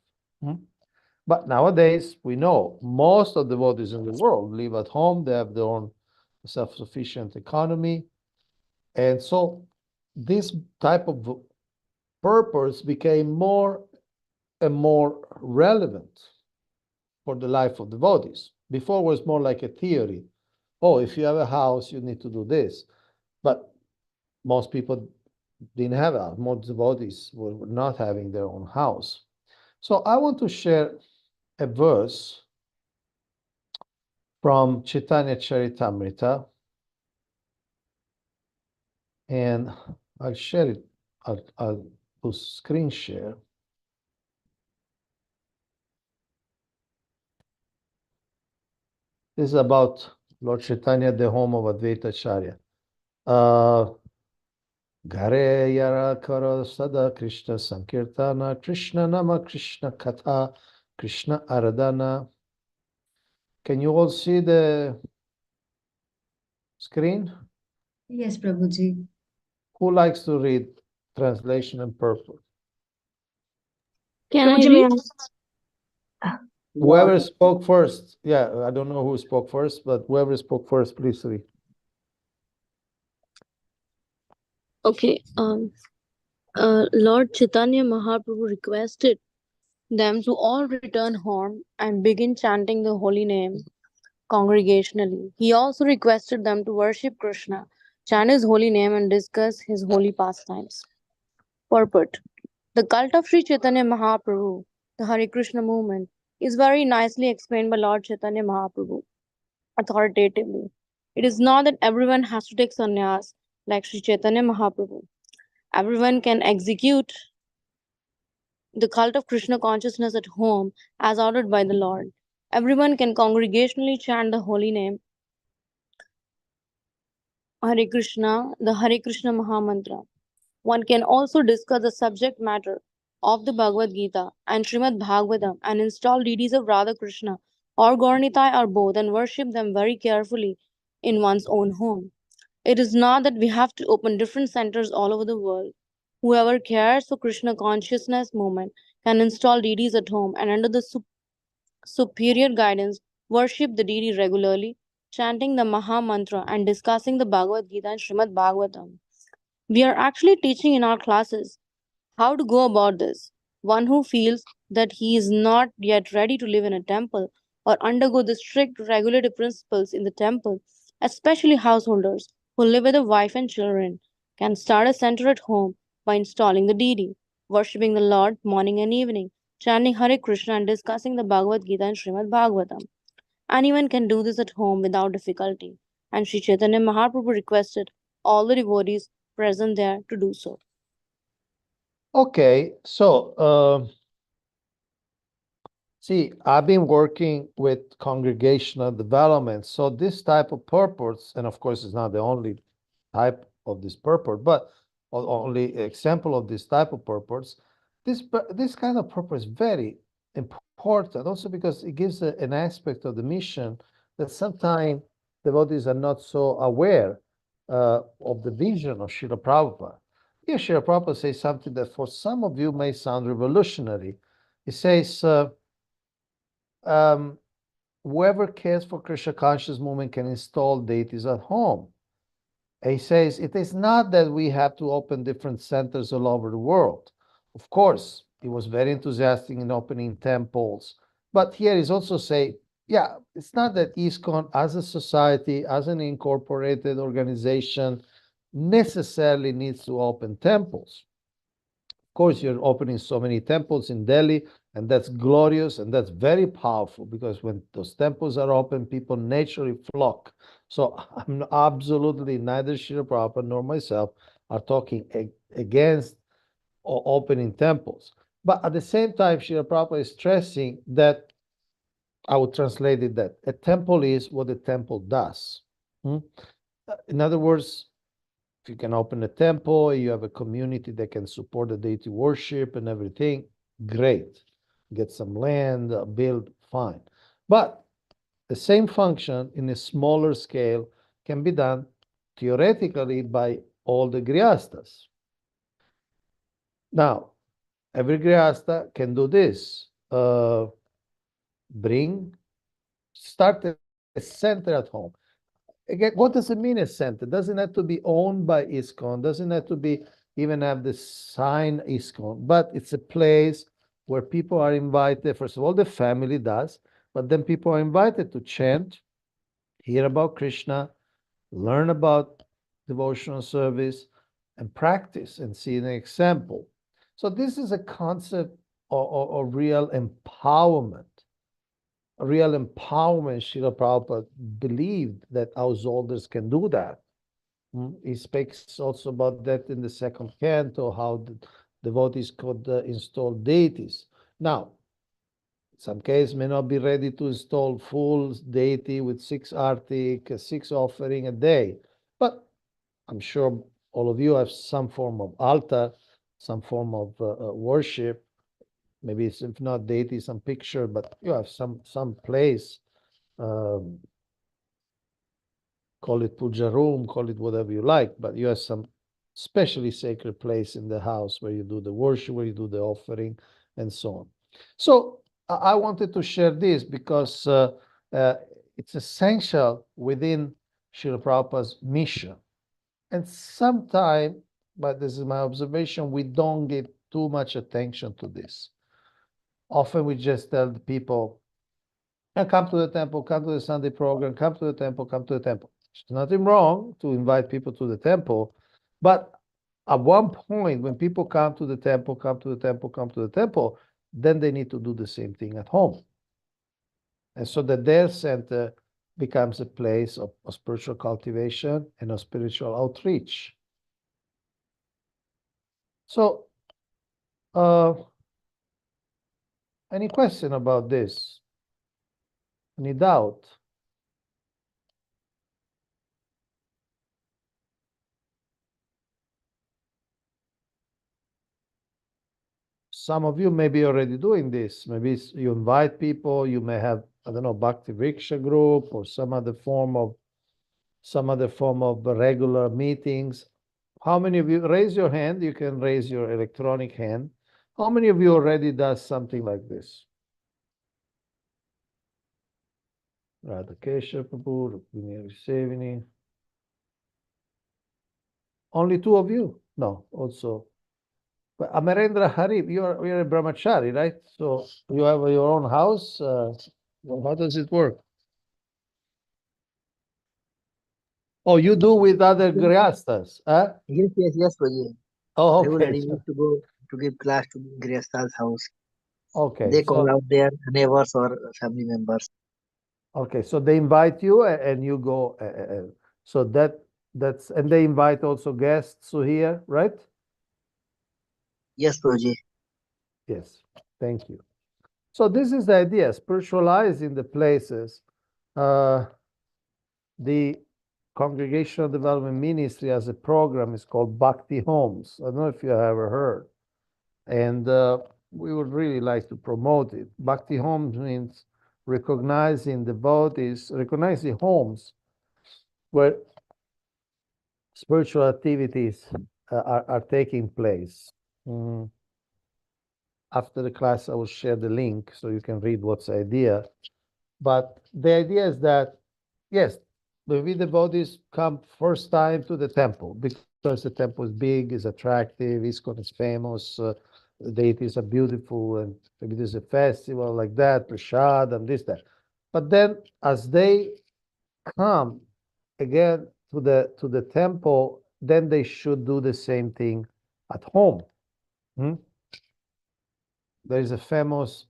But nowadays, we know most of the devotees in the world live at home. They have their own self-sufficient economy. And so this type of purpose became more and more relevant for the life of devotees. Before it was more like a theory. Oh, if you have a house, you need to do this. But most people didn't have a house. Most devotees were not having their own house. So I want to share a verse from Chaitanya Charitamrita, and I'll share it. I'll do screen share. This is about Lord Chaitanya, the home of Advaita Acharya. Gare yara kara sada Krishna Sankirtana, Krishna Nama Krishna Katha, Krishna Aradhana. Can you all see the screen? Yes, Prabhuji. Who likes to read translation and purport? Can I Prabhuji, may read? I? Whoever spoke first. Yeah, I don't know who spoke first, but whoever spoke first, please read. Okay. Lord Chaitanya Mahaprabhu requested them to all return home and begin chanting the holy name congregationally. He also requested them to worship Krishna, chant his holy name, and discuss his holy pastimes. Purport: the cult of Sri Chaitanya Mahaprabhu, the Hare Krishna movement, is very nicely explained by Lord Chaitanya Mahaprabhu authoritatively. It is not that everyone has to take sannyas like Sri Chaitanya Mahaprabhu. Everyone can execute the cult of Krishna consciousness at home as ordered by the Lord. Everyone can congregationally chant the holy name Hare Krishna, the Hare Krishna Mahamantra. One can also discuss the subject matter of the Bhagavad Gita and Srimad Bhagavatam and install deities of Radha Krishna or Gauranitai or both and worship them very carefully in one's own home. It is not that we have to open different centers all over the world. Whoever cares for Krishna consciousness movement can install deities at home and under the superior guidance worship the deity regularly, chanting the Maha Mantra and discussing the Bhagavad Gita and Srimad Bhagavatam. We are actually teaching in our classes how to go about this. One who feels that he is not yet ready to live in a temple or undergo the strict regulative principles in the temple, especially householders who live with a wife and children, can start a center at home by installing the deity, worshipping the Lord morning and evening, chanting Hare Krishna and discussing the Bhagavad Gita and Srimad Bhagavatam. Anyone can do this at home without difficulty, and Sri Chaitanya Mahaprabhu requested all the devotees present there to do so. Okay, so see, I've been working with congregational development. So this type of purpose, and of course, it's not the only type of this purpose, but only example of this type of purpose. This kind of purpose is very important, also because it gives an aspect of the mission that sometimes devotees are not so aware of the vision of Srila Prabhupada. Here, Srila Prabhupada says something that for some of you may sound revolutionary. He says, whoever cares for Krishna conscious movement can install deities at home. And he says it is not that we have to open different centers all over the world. Of course, he was very enthusiastic in opening temples. But here he's also saying, yeah, it's not that ISKCON as a society, as an incorporated organization, necessarily needs to open temples. Of course, you're opening so many temples in Delhi, and that's glorious and that's very powerful because when those temples are open, people naturally flock. So I'm absolutely neither Srila Prabhupada nor myself are talking against opening temples. But at the same time, Srila Prabhupada is stressing that, I would translate it that a temple is what a temple does. In other words, if you can open a temple, you have a community that can support the deity worship and everything, great. Get some land, build, fine. But the same function in a smaller scale can be done theoretically by all the grihastas. Now, every grihasta can do this. Start a center at home. Again, what does it mean a center? Doesn't have to be owned by ISKCON, doesn't have to be even have the sign ISKCON, but it's a place where people are invited. First of all, the family does, but then people are invited to chant, hear about Krishna, learn about devotional service, and practice and see an example. So this is a concept of real empowerment. A real empowerment. Srila Prabhupada believed that householders can do that. He speaks also about that in the second canto, how the devotees could install deities. Now, some cases may not be ready to install full deity with 6 artik, 6 offering a day, but I'm sure all of you have some form of altar, some form of worship. Maybe it's, if not deity, some picture, but you have some place. Call it puja room, call it whatever you like, but you have some specially sacred place in the house where you do the worship, where you do the offering, and so on. So I wanted to share this because it's essential within Srila Prabhupada's mission. And sometimes, but this is my observation, we don't give too much attention to this. Often we just tell the people, come to the temple, come to the Sunday program, come to the temple, come to the temple. There's nothing wrong to invite people to the temple, but at one point, when people come to the temple, come to the temple, come to the temple, then they need to do the same thing at home. And so that their center becomes a place of spiritual cultivation and of spiritual outreach. So, any question about this? Any doubt? Some of you may be already doing this. Maybe you invite people, you may have, I don't know, Bhakti Vriksha group or some other form of regular meetings. How many of you, raise your hand, you can raise your electronic hand. How many of you already does something like this? Radhakesha Prabhu, Rukmini Sevini. Only 2 of you? No, also. But Amarendra Harip, you're a brahmachari, right? So you have your own house. How does it work? Oh, you do with other grihastas, huh? Yes, Prabhuji. Oh, Regularly okay. used to go to give class to Grihastha's house. Okay, They call so out their neighbors or family members. okay, so they invite you and you go. So that's and they invite also guests to here, right? Yes, Prabhuji. Yes. Thank you. So this is the idea, spiritualizing the places. The Congregational Development Ministry as a program is called Bhakti Homes. I don't know if you have ever heard. And we would really like to promote it. Bhakti Homes means recognizing devotees, recognizing homes where spiritual activities are taking place. After the class, I will share the link so you can read what's the idea. But the idea is that, yes, maybe devotees come first time to the temple because the temple is big, is attractive, ISKCON is famous, the deities are beautiful, and maybe there's a festival like that, prasad and this, that. But then as they come again to the temple, then they should do the same thing at home. There is a famous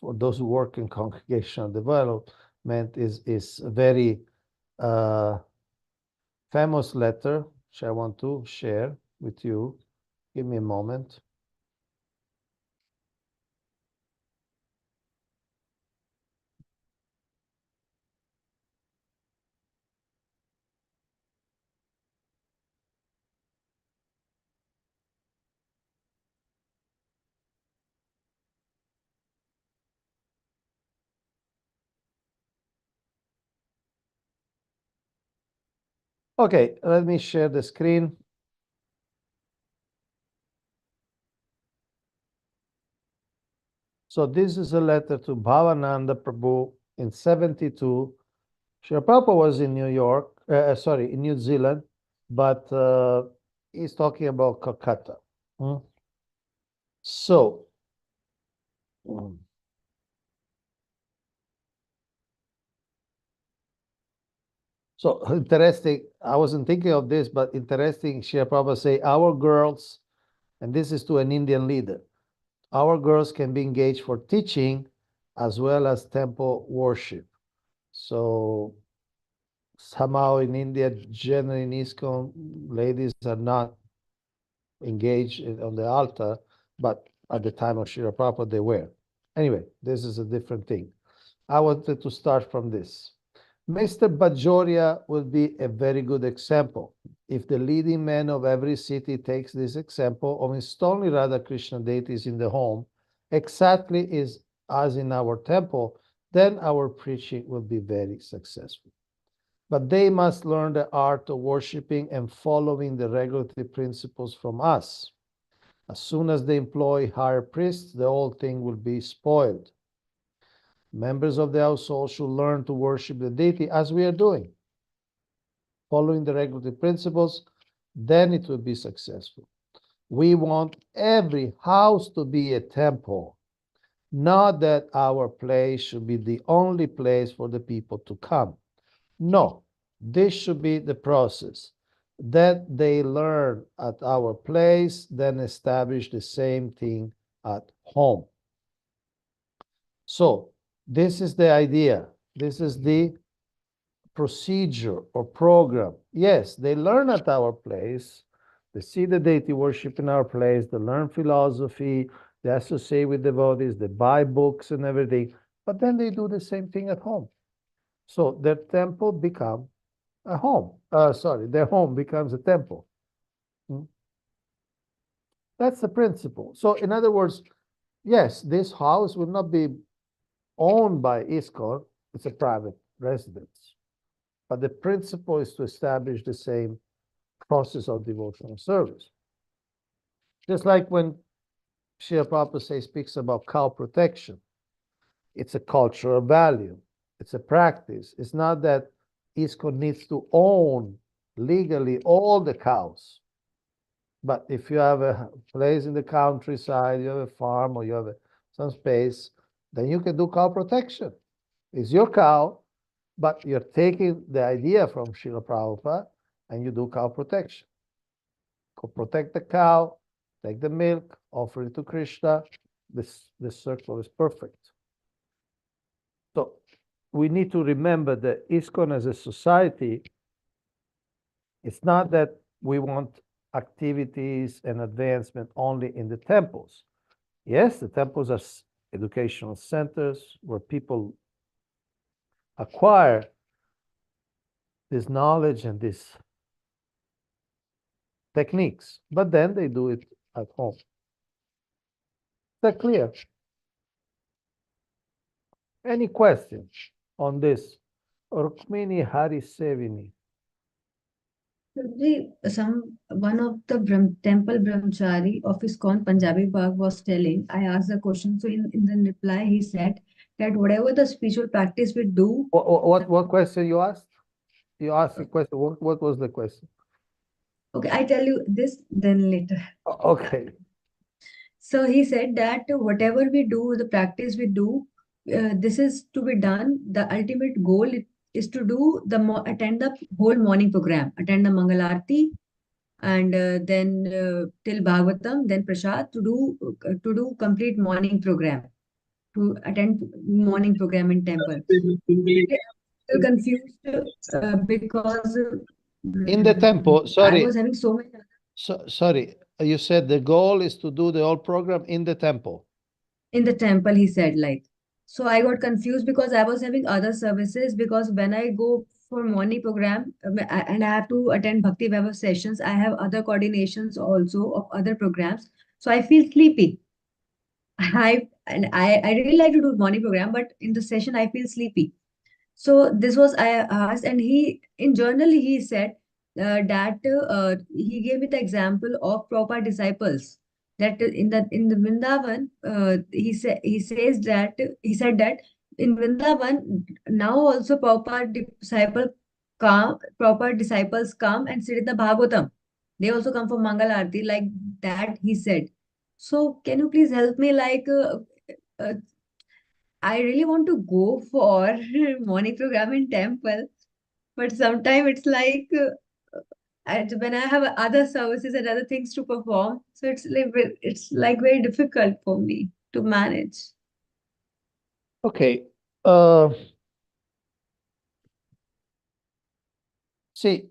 for those who work in congregational development is a very famous letter which I want to share with you. Give me a moment. Okay, let me share the screen. So this is a letter to Bhavananda Prabhu in 72. Srila Prabhupada was in New York, in New Zealand, but he's talking about Calcutta. So, so interesting. I wasn't thinking of this, but interesting. Srila Prabhupada say, our girls, and this is to an Indian leader, our girls can be engaged for teaching as well as temple worship. So somehow in India, generally in ISKCON, ladies are not engaged on the altar, but at the time of Srila Prabhupada, they were. Anyway, this is a different thing. I wanted to start from this. Mr. Bajoria will be a very good example. If the leading man of every city takes this example of installing Radha Krishna deities in the home, exactly as in our temple, then our preaching will be very successful. But they must learn the art of worshiping and following the regulatory principles from us. As soon as they employ higher priests, the whole thing will be spoiled. Members of the household should learn to worship the deity as we are doing, following the regulatory principles, then it will be successful. We want every house to be a temple, not that our place should be the only place for the people to come. No, this should be the process. That they learn at our place, then establish the same thing at home. So, this is the idea. This is the procedure or program. Yes, they learn at our place. They see the deity worship in our place. They learn philosophy. They associate with devotees. They buy books and everything. But then they do the same thing at home. So their temple becomes a home. Their home becomes a temple. That's the principle. So in other words, yes, this house will not be owned by ISKCON. It's a private residence. But the principle is to establish the same process of devotional service. Just like when Srila Prabhupada speaks about cow protection, it's a cultural value. It's a practice. It's not that ISKCON needs to own legally all the cows. But if you have a place in the countryside, you have a farm or you have some space, then you can do cow protection. It's your cow, but you're taking the idea from Srila Prabhupada and you do cow protection. Go protect the cow, take the milk, offer it to Krishna. This circle is perfect. So we need to remember that ISKCON as a society, it's not that we want activities and advancement only in the temples. Yes, the temples are educational centers where people acquire this knowledge and these techniques, but then they do it at home. Is that clear? Any questions on this? Rukmini Hari Sevini. One of the temple brahmachari of ISKCON Punjabi Bagh was telling, I asked the question, so in the reply he said that whatever the spiritual practice we do. What question you asked? You asked a question. What was the question? Okay, I tell you this then later. Okay. So he said that whatever we do, the practice we do, this is to be done. The ultimate goal is to do attend the whole morning program, attend the Mangal Aarti, and then till Bhagavatam, then Prasad to do complete morning program, to attend morning program in temple. Still confused because in the temple, sorry, I was having so many. Sorry, you said the goal is to do the whole program in the temple. In the temple, he said, like. So I got confused because I was having other services, because when I go for morning program and I have to attend Bhakti Vaibhava sessions, I have other coordinations also of other programs. So I feel sleepy. I really like to do morning program, but in the session I feel sleepy. So this was I asked, and he in journal he said he gave me the example of proper disciples. That in the Vrindavan, he said that in Vrindavan now also proper disciples come and sit in the Bhagavatam. They also come for Mangal Aarti, like that he said. So can you please help me, uh, I really want to go for morning program in temple, but sometimes it's when I have other services and other things to perform, so it's like very difficult for me to manage. Okay. See,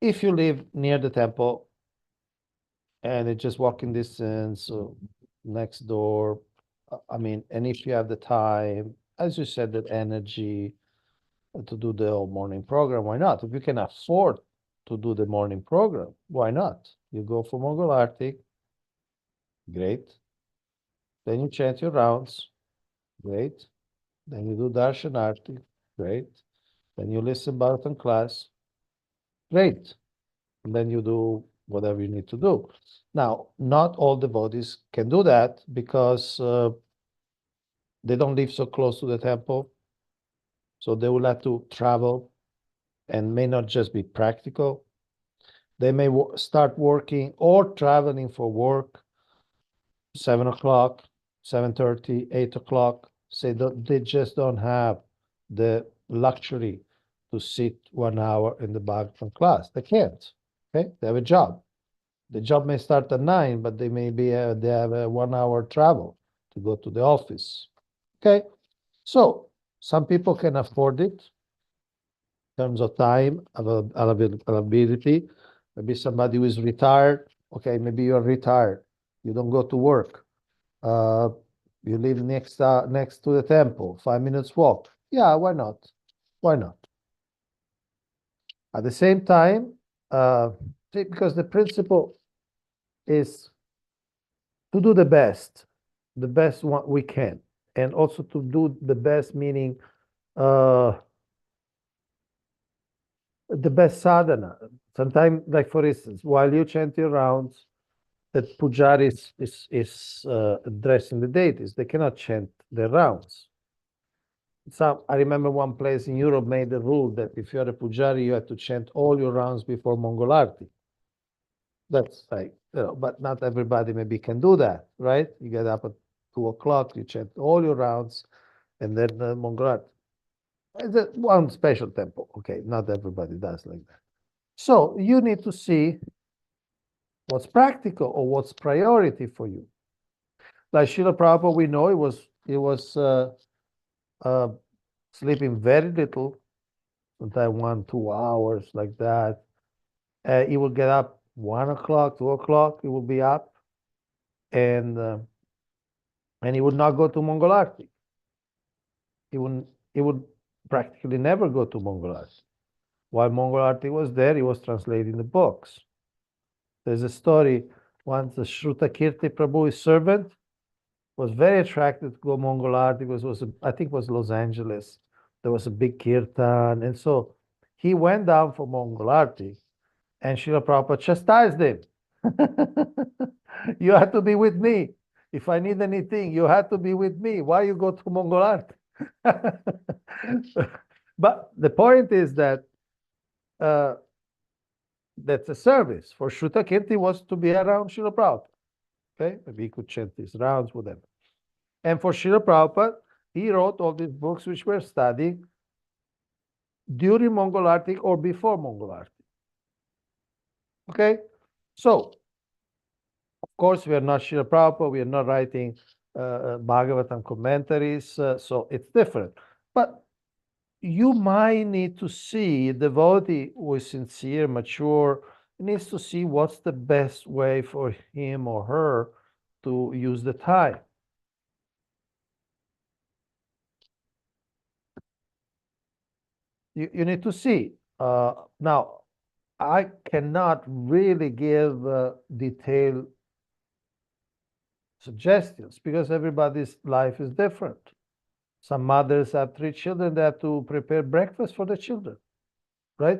if you live near the temple and it's just walking distance or next door, I mean, and if you have the time, as you said, that energy to do the whole morning program, why not? If you can afford to do the morning program, why not? You go for Mongol Arctic, great. Then you chant your rounds, great. Then you do Darshan Arti, great. Then you listen Bhagavatam class, great. And then you do whatever you need to do. Now, not all devotees can do that because they don't live so close to the temple. So they will have to travel and may not just be practical. They may start working or traveling for work 7 o'clock, 7:30, 8 o'clock. Say that they just don't have the luxury to sit 1 hour in the Bhagavatam class. They can't. Okay, they have a job. The job may start at 9, but they have a 1 hour travel to go to the office. Okay, so some people can afford it in terms of time, availability. Maybe somebody who is retired. Okay, maybe you're retired. You don't go to work. You live next to the temple, 5 minutes walk. Yeah, why not? Why not? At the same time, because the principle is to do the best one we can, and also to do the best, meaning the best sadhana. Sometimes, like for instance, while you chant your rounds, that pujari is addressing the deities. They cannot chant their rounds. So I remember one place in Europe made the rule that if you're a pujari, you have to chant all your rounds before Mongol Arti. That's like, but not everybody maybe can do that, right? You get up at 2 o'clock, you chant all your rounds, and then Mongol Arti. It's one special temple. Okay, not everybody does like that. So you need to see what's practical or what's priority for you. Like Srila Prabhupada, we know he was sleeping very little, sometimes 1-2 hours like that. He will get up 1 o'clock, 2 o'clock. He will be up, and he would not go to Mongol Arti. He would practically never go to Mongol Arti. While Mongol Arti was there, he was translating the books. There's a story once the Shrutakirti Prabhu's servant was very attracted to go Mongol Arti because I think it was Los Angeles. There was a big kirtan, and so he went down for Mongol Arti, and Srila Prabhupada chastised him. You have to be with me. If I need anything, you have to be with me. Why you go to Mongol Arti? But the point is that that's a service. For Shrutakirti was to be around Srila Prabhupada. Okay, maybe he could chant his rounds, whatever. And for Srila Prabhupada, he wrote all these books which were studied during Mongol Arti or before Mongol Arti. Okay, so of course we are not Srila Prabhupada, we are not writing Bhagavatam commentaries, so it's different. But you might need to see a devotee who is sincere, mature, needs to see what's the best way for him or her to use the time. You need to see. Now, I cannot really give detailed suggestions because everybody's life is different. Some mothers have 3 children, they have to prepare breakfast for the children, right?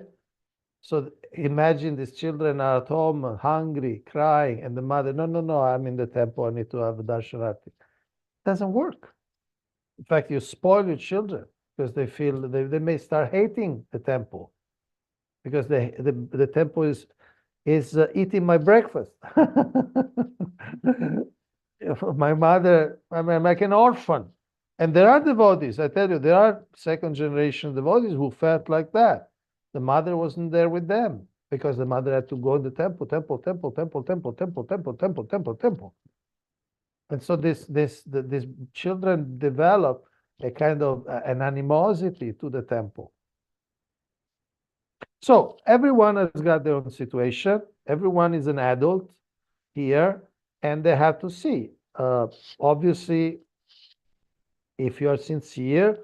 So imagine these children are at home, hungry, crying, and the mother, no, no, no, I'm in the temple, I need to have darshanati. Doesn't work. In fact, you spoil your children because they feel they may start hating the temple because the temple is eating my breakfast. My mother, I'm like an orphan. And there are devotees, I tell you, there are second generation devotees who felt like that. The mother wasn't there with them because the mother had to go in the temple, temple, temple, temple, temple, temple, temple, temple, temple, temple. And so these children develop a kind of an animosity to the temple. So everyone has got their own situation. Everyone is an adult here, and they have to see. Obviously, if you are sincere,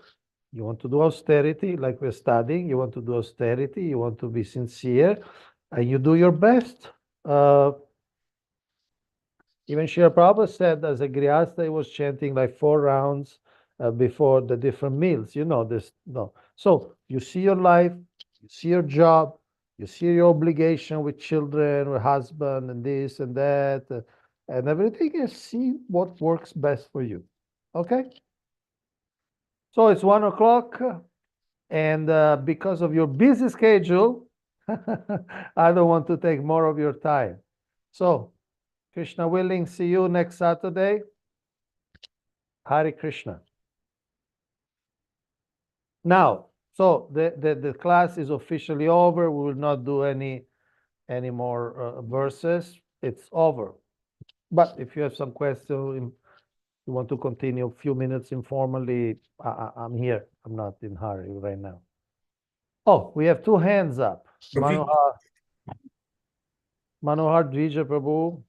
you want to do austerity, like we're studying, you want to do austerity, you want to be sincere, and you do your best. Even Srila Prabhupada said, as a Grihastha, he was chanting like 4 rounds before the different meals. You know this, no. So you see your life, you see your job, you see your obligation with children, with husband, and this and that, and everything, and see what works best for you. Okay? So it's 1 o'clock, and because of your busy schedule, I don't want to take more of your time. So, Krishna willing, see you next Saturday. Hare Krishna. Now, so the class is officially over. We will not do any more verses. It's over. But if you have some questions, you want to continue a few minutes informally, I'm here. I'm not in hurry right now. Oh, we have 2 hands up. Prabhuji. Manohar Dvija Prabhu.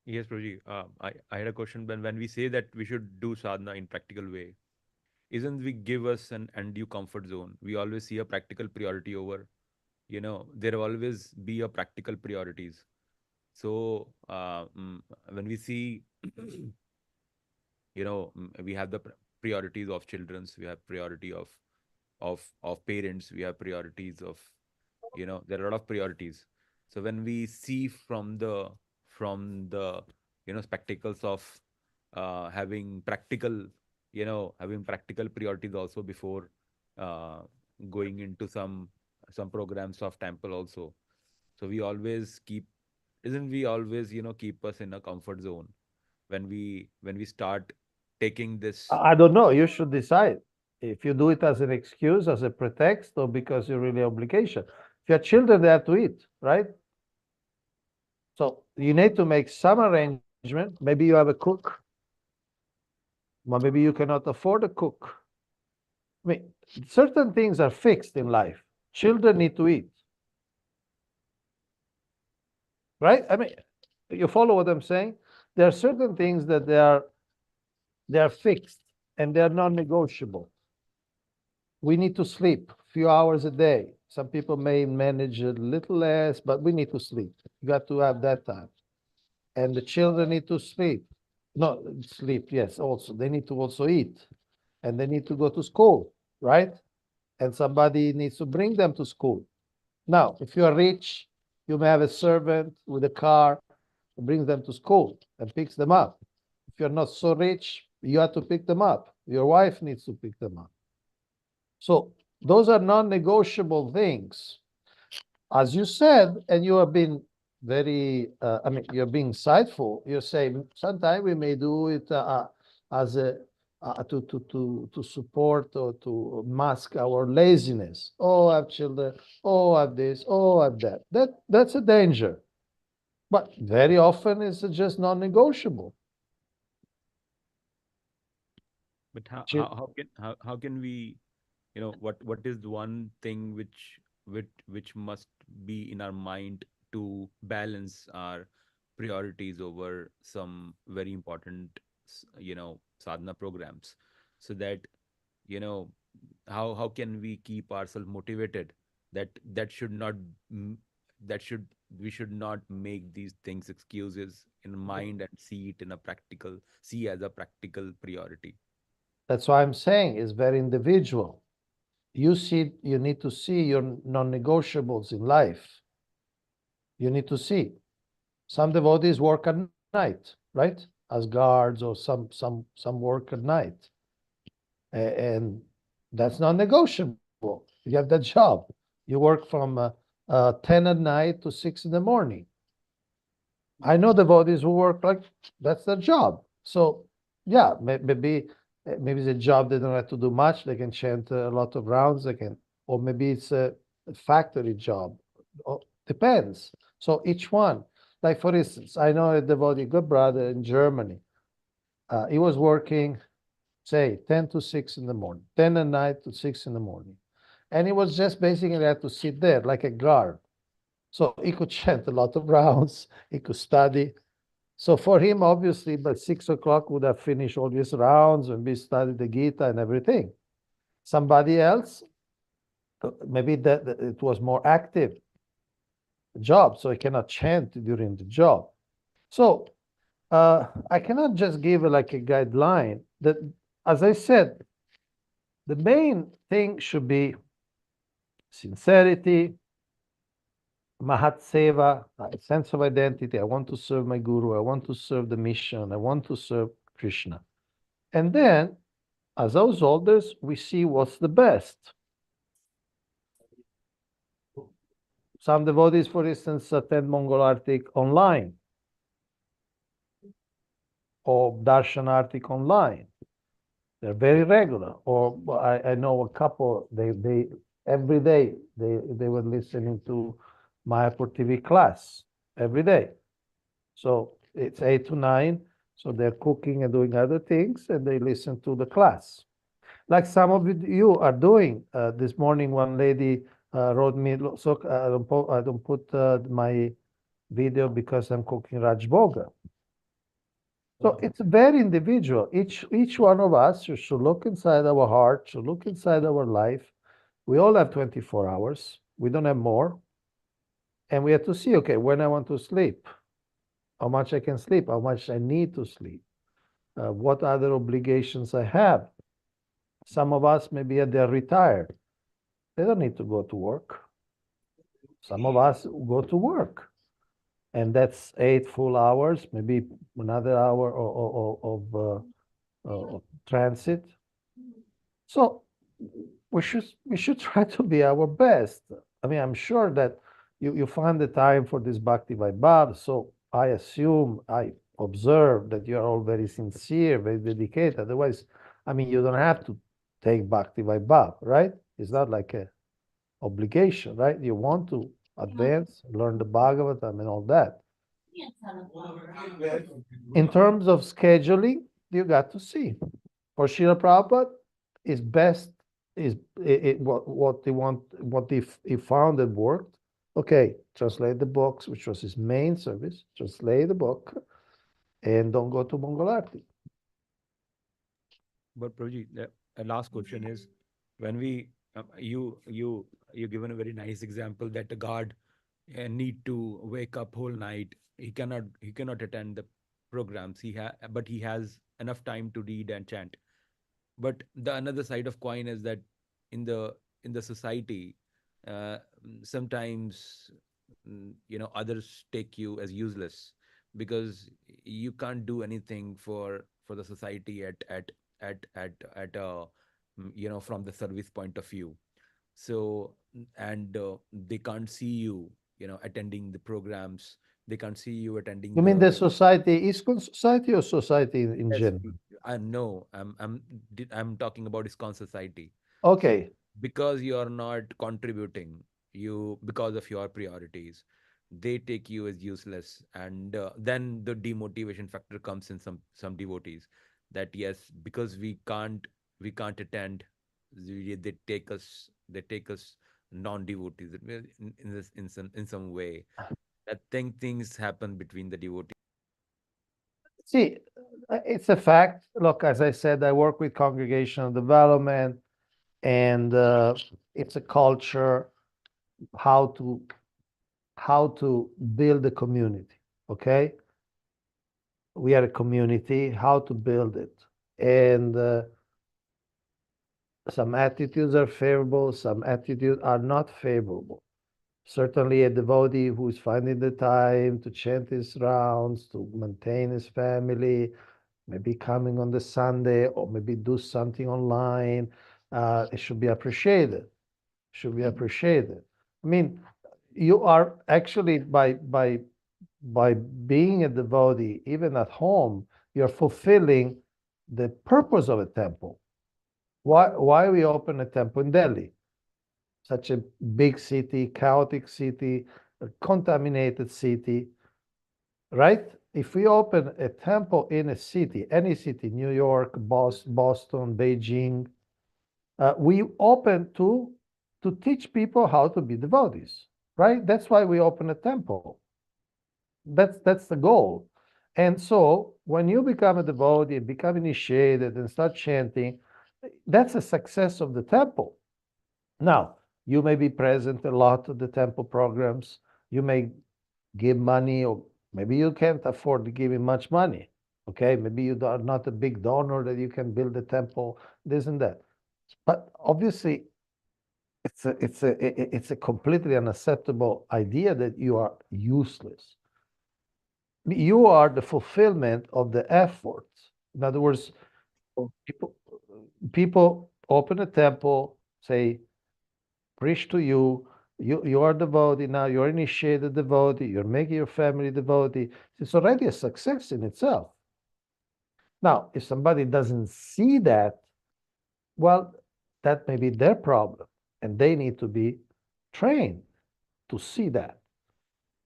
Yes, Prabhuji. I had a question. When we say that we should do sadhana in practical way, isn't we give us an undue comfort zone? We always see a practical priority over, there will always be a practical priorities. So when we see, we have the priorities of children's, we have priority of parents, we have priorities of, there are a lot of priorities. So when we see from the spectacles of having practical priorities also before uh, going into some programs of temple also. So we always keep, isn't we always keep us in a comfort zone when we start taking this. I don't know. You should decide if you do it as an excuse, as a pretext, or because you're really obligation. If you have children, they have to eat, right? So you need to make some arrangement. Maybe you have a cook, or maybe you cannot afford a cook. I mean, certain things are fixed in life. Children need to eat, right? I mean, you follow what I'm saying? There are certain things that they are fixed and they are non-negotiable. We need to sleep a few hours a day. Some people may manage a little less, but we need to sleep. You got to have that time. And the children need to sleep. No, sleep, yes, also. They need to also eat. And they need to go to school, right? And somebody needs to bring them to school. Now, if you are rich, you may have a servant with a car who brings them to school and picks them up. If you're not so rich, you have to pick them up. Your wife needs to pick them up. So those are non-negotiable things. As you said, and you have been very, you're being insightful. You're saying sometimes we may do it as a to support or to mask our laziness. Oh, I have children. Oh, I have this. Oh, I have that. That's a danger. But very often it's just non-negotiable. But how can we, what is the one thing which must be in our mind to balance our priorities over some very important sadhana programs, so that you know how can we keep ourselves motivated, that should not m- that should we should not make these things excuses in mind and see it in a practical, see as a practical priority. That's why I'm saying it's very individual. You need to see your non-negotiables in life. You need to see. Some devotees work at night, right? As guards, or some work at night. And that's not negotiable. You have that job. You work from 10 at night to 6 in the morning. I know devotees who work like that's their job. So yeah, maybe it's a job they don't have to do much. They can chant a lot of rounds. They can, or maybe it's a factory job. Depends. So each one, like for instance, I know a devotee, good brother in Germany. He was working, say, 10 to 6 in the morning, 10 at night to 6 in the morning. And he was just basically had to sit there like a guard. So he could chant a lot of rounds, he could study. So for him, obviously, by 6 o'clock would have finished all these rounds and be studied the Gita and everything. Somebody else, maybe that it was more active job, so he cannot chant during the job. So I cannot just give like a guideline. That, as I said, the main thing should be sincerity, Mahat Seva, a sense of identity. I want to serve my guru. I want to serve the mission. I want to serve Krishna. And then, as householders, we see what's the best. Some devotees, for instance, attend Mongol Artik online or Darshan Artik online. They're very regular. Or I know a couple, they every day they were listening to Mayapur TV class every day. So it's 8 to 9. So they're cooking and doing other things, and they listen to the class. Like some of you are doing. This morning, one lady wrote me, so I don't put my video because I'm cooking Rajboga. So it's very individual. Each one of us should look inside our heart, should look inside our life. We all have 24 hours. We don't have more. And we have to see, okay, when I want to sleep, how much I can sleep, how much I need to sleep, what other obligations I have. Some of us, maybe they're retired. They don't need to go to work. Some of us go to work. And that's 8 full hours, maybe another hour of transit. So we should try to be our best. I mean, I'm sure that you find the time for this Bhakti Vaibhava. So I assume, I observe that you are all very sincere, very dedicated. Otherwise, I mean, you don't have to take Bhakti Vaibhava, right? It's not like a obligation, right? You want to advance, learn the Bhagavatam and all that. In terms of scheduling, you got to see. For Srila Prabhupada, is best is what they want, what he found that worked. Okay, translate the books, which was his main service. Translate the book, and don't go to Mongol Arti. But Prabhuji, the last question is, when we you given a very nice example that the guard need to wake up whole night. He cannot attend the programs. But he has enough time to read and chant. But the another side of coin is that in the society, uh, sometimes others take you as useless because you can't do anything for the society at from the service point of view. So and they can't see you attending the programs. They can't see you attending You mean the the society, ISKCON society, or society in yes, general? no, I'm talking about ISKCON society. So Okay. because you are not contributing, because of your priorities, they take you as useless, and then the demotivation factor comes in some devotees, that yes, because we can't attend, they take us non-devotees. In some way, I think things happen between the devotees. See, it's a fact. Look, as I said, I work with congregational development, and it's a culture, how to build a community. Okay, we are a community. How to build it, and Some attitudes are favorable, some attitudes are not favorable. Certainly, a devotee who is finding the time to chant his rounds, to maintain his family, maybe coming on the Sunday, or maybe do something online, it should be appreciated. Should be appreciated. I mean, you are actually by being a devotee, even at home, you're fulfilling the purpose of a temple. Why we open a temple in Delhi? Such a big city, chaotic city, a contaminated city, right? If we open a temple in a city, any city, New York, Boston, Beijing, we open to teach people how to be devotees, right? That's why we open a temple. That's the goal. And so when you become a devotee, become initiated, and start chanting, that's a success of the temple. Now, you may be present a lot at the temple programs. You may give money, or maybe you can't afford to give him much money. Okay, maybe you are not a big donor that you can build a temple, this and that. But obviously, it's a completely unacceptable idea that you are useless. You are the fulfillment of the effort. In other words, people open a temple, say, preach to you. You are devotee now. You're initiated devotee. You're making your family devotee. It's already a success in itself. Now, if somebody doesn't see that, well, that may be their problem, and they need to be trained to see that.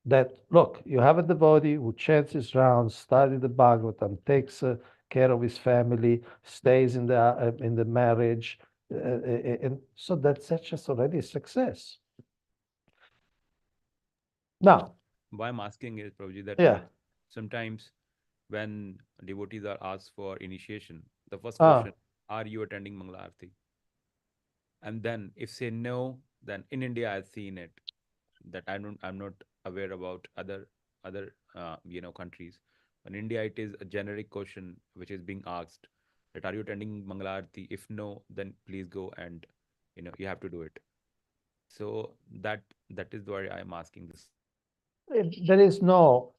That look, you have a devotee who chants his rounds, studies the Bhagavatam, takes care of his family, stays in the marriage, and so that's just already a success. Now, Why I'm asking is, Prabhuji, that yeah, sometimes when devotees are asked for initiation, the first ah, question, are you attending Mangala Aarti? And then if say no, then in India I've seen it that I'm not aware about other countries. In India, it is a generic question which is being asked that are you attending Mangala Aarti? If no, then please go and you have to do it. So that is why I'm asking this. there is no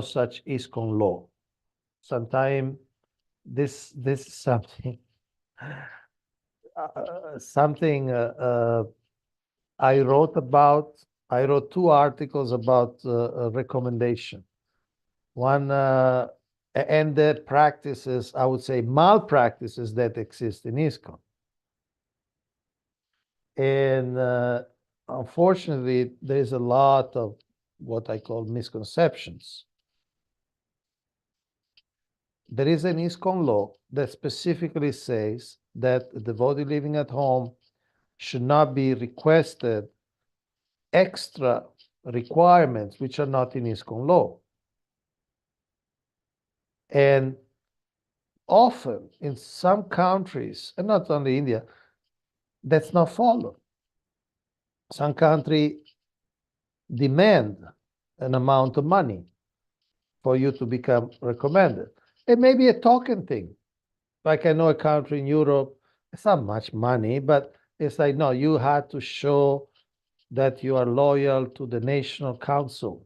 such ISKCON law. Sometimes this is something something I wrote about. I wrote 2 articles about a recommendation. One and the practices, I would say, malpractices that exist in ISKCON. And unfortunately, there's a lot of what I call misconceptions. There is an ISKCON law that specifically says that the devotee living at home should not be requested extra requirements which are not in ISKCON law. And often in some countries, and not only India, that's not followed. Some countries demand an amount of money for you to become recommended. It may be a token thing. Like I know a country in Europe, it's not much money, but it's like, no, you had to show that you are loyal to the National Council.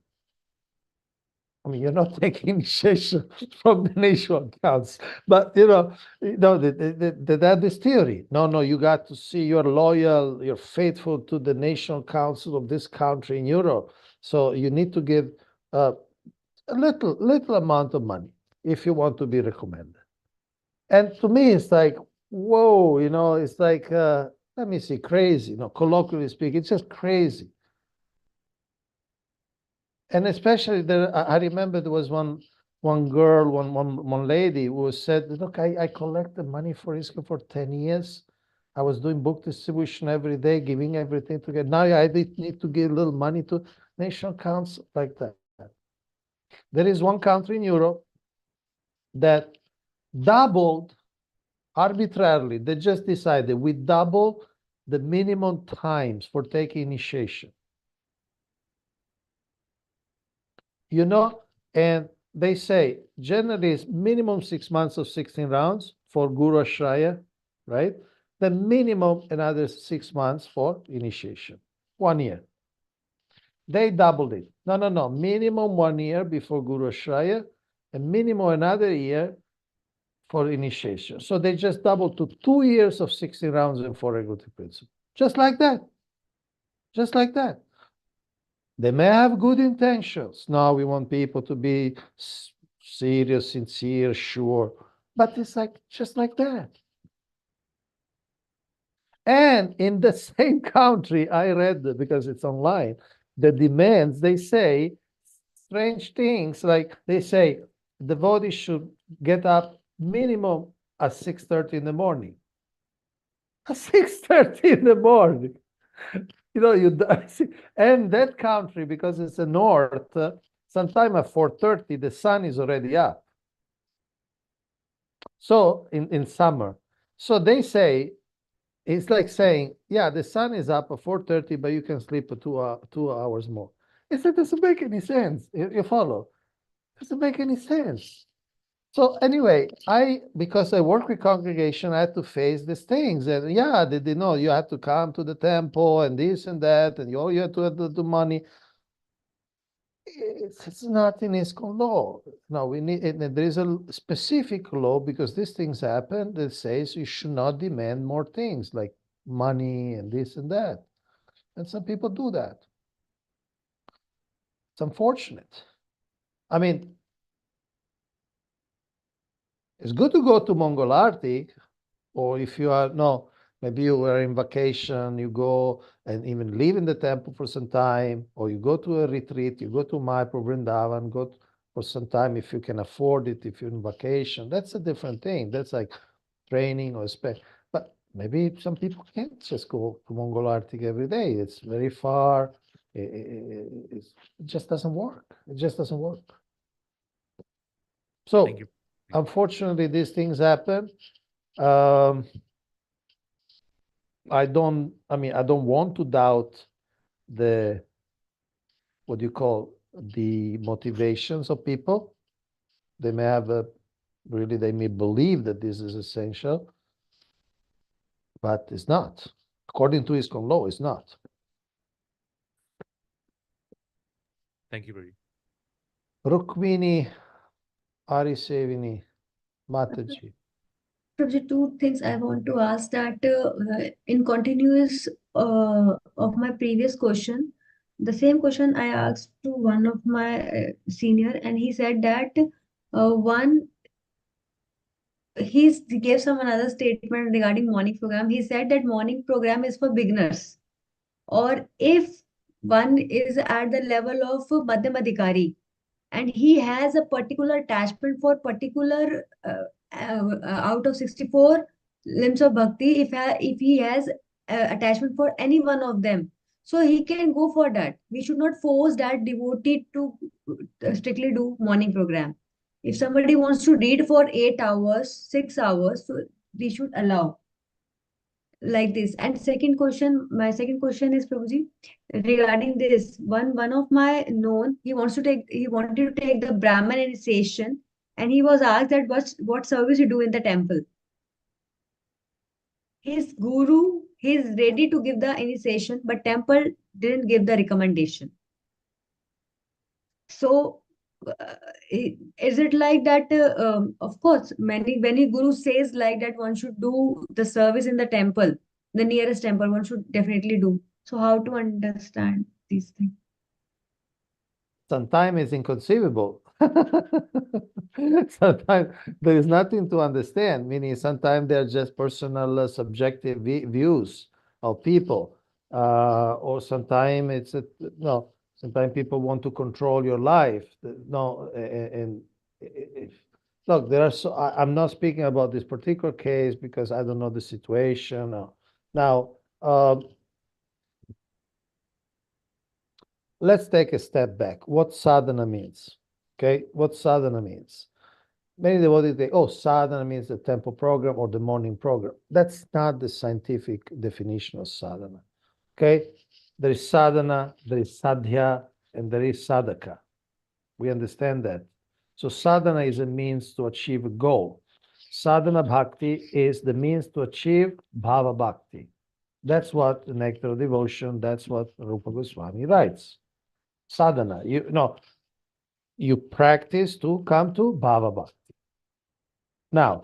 I mean, you're not taking initiation from the National Council, but that is theory. No, you got to see you're loyal, you're faithful to the National Council of this country in Europe. So you need to give a little amount of money if you want to be recommended. And to me, it's like, whoa, it's like, let me see, crazy, colloquially speaking, it's just crazy. And especially there, I remember there was one girl, one lady who said, look, I collected money for ISKCON for 10 years. I was doing book distribution every day, giving everything to get. Now I need to give a little money to National Council like that. There is one country in Europe that doubled arbitrarily. They just decided we double the minimum times for taking initiation. And they say generally it's minimum 6 months of 16 rounds for Guru Ashraya, right? then minimum another 6 months for initiation. 1 year. They doubled it. No. Minimum 1 year before Guru Ashraya and minimum another year for initiation. So they just doubled to 2 years of 16 rounds and 4 regulative principles. Just like that. Just like that. They may have good intentions. Now we want people to be serious, sincere, sure. But it's like just like that. And in the same country, I read, because it's online, the demands, they say strange things, like they say devotees should get up minimum at 6:30 in the morning. At 6:30 in the morning. And that country, because it's the north, sometime at 4:30, the sun is already up. So in summer. So they say, it's like saying, yeah, the sun is up at 4:30, but you can sleep for 2 hours more. It doesn't make any sense. You follow? It doesn't make any sense. So anyway, because I work with congregation, I had to face these things. And yeah, they know you have to come to the temple and this and that, and you have to do money. It's not in ISKCON law. No, we need, and there is a specific law, because these things happen, that says you should not demand more things like money and this and that. And some people do that. It's unfortunate. I mean, it's good to go to Mongol Arti, or if you are, no, maybe you were in vacation, you go and even live in the temple for some time, or you go to a retreat, you go to Mayapur, Vrindavan, for some time if you can afford it, if you're on vacation. That's a different thing. That's like training or but maybe some people can't just go to Mongol Arctic every day. It's very far. It just doesn't work. It just doesn't work. So, Thank you. unfortunately, these things happen. I don't want to doubt the, what do you call, the motivations of people. They may have they may believe that this is essential, but it's not. According to ISKCON law, it's not. Thank you, Prabhuji. Rukmini Arisevini Mataji. Prabhuji, two things I want to ask, that in continuous of my previous question, the same question I asked to one of my senior, and he said that he gave some another statement regarding morning program. He said that morning program is for beginners, or if one is at the level of Madhyamadikari, and he has a particular attachment for particular out of 64 limbs of bhakti, if he has attachment for any one of them, so he can go for that. We should not force that devotee to strictly do morning program. If somebody wants to read for 8 hours, 6 hours, so we should allow like this. And my second question is, Prabhuji, regarding this, one of my known, he wanted to take the Brahman initiation, and he was asked that what service you do in the temple. His guru, he's ready to give the initiation, but temple didn't give the recommendation. So is it like that? Of course, many gurus says like that one should do the service in the temple, the nearest temple, one should definitely do. So how to understand these things? Sometimes it's inconceivable. Sometimes there is nothing to understand, meaning sometimes they're just personal, subjective views of people. Or sometimes it's no. Sometimes people want to control your life. No, and look, there are I'm not speaking about this particular case because I don't know the situation. Now, let's take a step back. What sadhana means? Okay, what sadhana means? Many devotees say, oh, sadhana means the temple program or the morning program. That's not the scientific definition of sadhana. Okay, there is sadhana, there is sadhya, and there is sadhaka. We understand that. So sadhana is a means to achieve a goal. Sadhana bhakti is the means to achieve bhava bhakti. That's what the Nectar of Devotion, that's what Rupa Goswami writes. Sadhana, you practice to come to bhava bhakti. Now,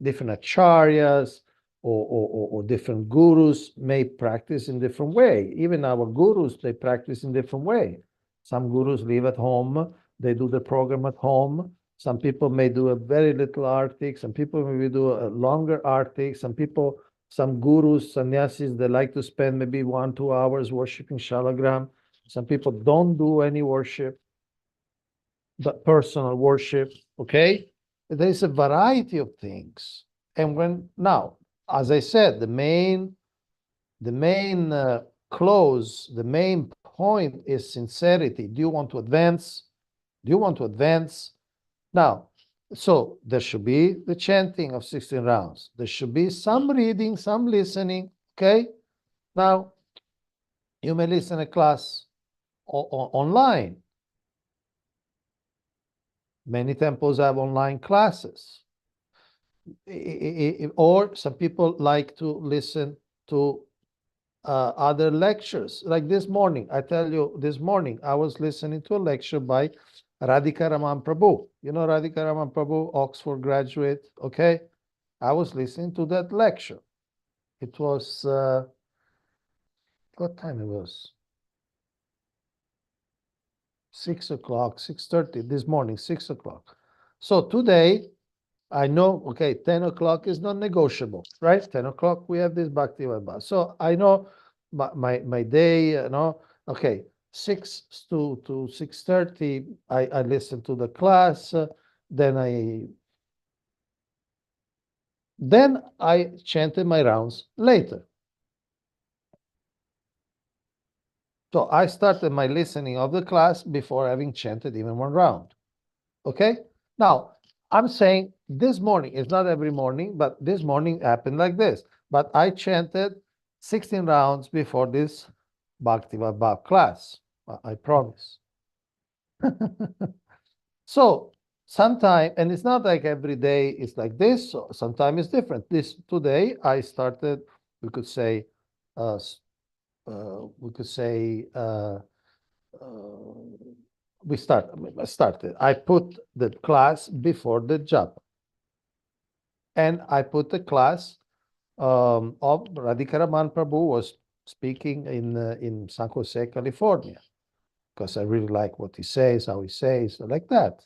different acharyas or different gurus may practice in different way. Even our gurus, they practice in different way. Some gurus live at home, they do the program at home. Some people may do a very little artik, some people maybe do a longer artik, some gurus, sannyasis, they like to spend maybe 1-2 hours worshiping Shalagram. Some people don't do any worship, but personal worship, okay? There is a variety of things. And now, as I said, the main clause, the main point is sincerity. Do you want to advance? Do you want to advance? Now, so there should be the chanting of 16 rounds. There should be some reading, some listening, okay? Now, you may listen a class online. Many temples have online classes. Or some people like to listen to other lectures. Like this morning, I tell you, this morning I was listening to a lecture by Radhika Raman Prabhu. You know Radhika Raman Prabhu, Oxford graduate, okay? I was listening to that lecture. It was, what time it was? 6 o'clock, 6:30 this morning, 6 o'clock. So today, I know, okay, 10 o'clock is non-negotiable, right? 10 o'clock, we have this Bhakti Vaibhava. So I know my day, okay, 6 to 6:30, I listen to the class, then I chanted my rounds later. So I started my listening of the class before having chanted even one round, okay? Now, I'm saying this morning, it's not every morning, but this morning happened like this. But I chanted 16 rounds before this Bhakti Vaibhava class. I promise. So sometime, and it's not like every day it's like this, so sometimes it's different. Today I started, we could say, uh, we could say, I started. I put the class before the job. And I put the class of Radhika Raman Prabhu was speaking in San Jose, California, because I really like what he says, how he says, like that.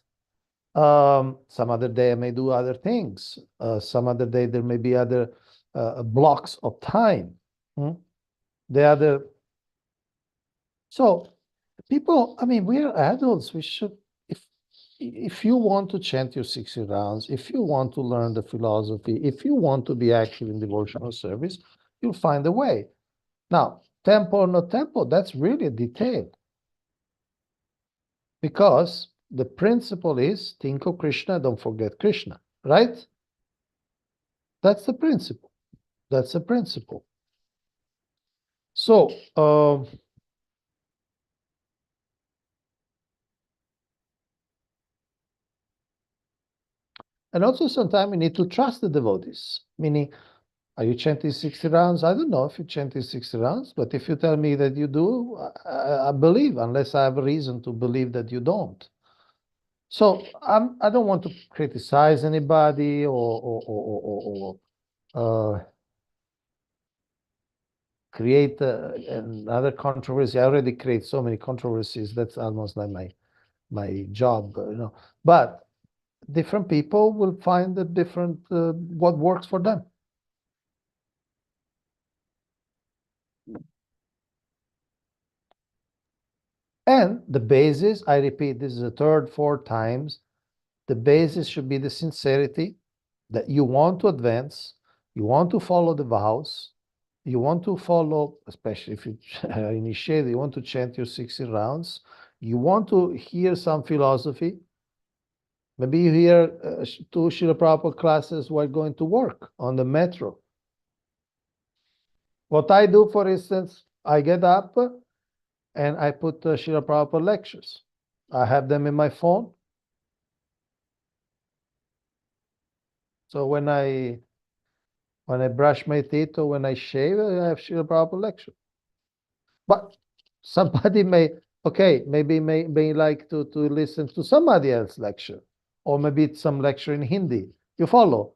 Some other day I may do other things. Some other day there may be other blocks of time. The other. So people, I mean, we are adults. We should, if you want to chant your 60 rounds, if you want to learn the philosophy, if you want to be active in devotional service, you'll find a way. Now, tempo or no tempo, that's really a detail. Because the principle is think of Krishna, don't forget Krishna, right? That's the principle. That's the principle. So, and also sometimes we need to trust the devotees, meaning, are you chanting 60 rounds? I don't know if you chanting 60 rounds, but if you tell me that you do, I believe, unless I have a reason to believe that you don't. So I don't want to criticize anybody or create another controversy. I already create so many controversies. That's almost like my job, But different people will find the different what works for them. And the basis, I repeat, this is the third, 4 times. The basis should be the sincerity that you want to advance, you want to follow the vows, you want to follow, especially if you initiate, you want to chant your 60 rounds, you want to hear some philosophy. Maybe you hear 2 Srila Prabhupada classes while going to work on the metro. What I do, for instance, I get up and I put Srila Prabhupada lectures. I have them in my phone. So when I brush my teeth or when I shave, I have Srila Prabhupada lecture. But somebody may like to listen to somebody else lecture, or maybe it's some lecture in Hindi. You follow?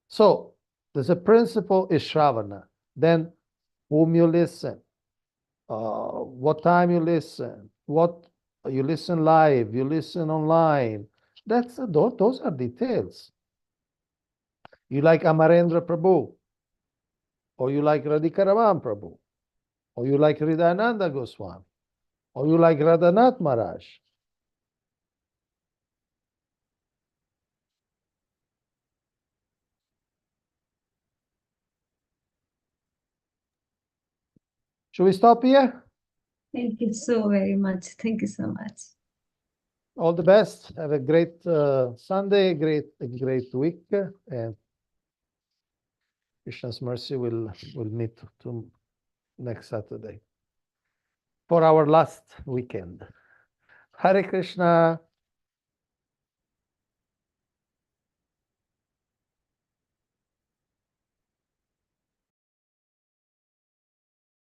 So there's a principle is Shravana. Then whom you listen, what time you listen, what you listen live, you listen online. Those are details. You like Amarendra Prabhu, or you like Radhikaraman Prabhu, or you like Hridayananda Goswami, or you like Radhanath Maharaj. Should we stop here? Thank you so very much. Thank you so much. All the best. Have a great Sunday, a great week, and Krishna's mercy will meet to next Saturday for our last weekend. Hare Krishna.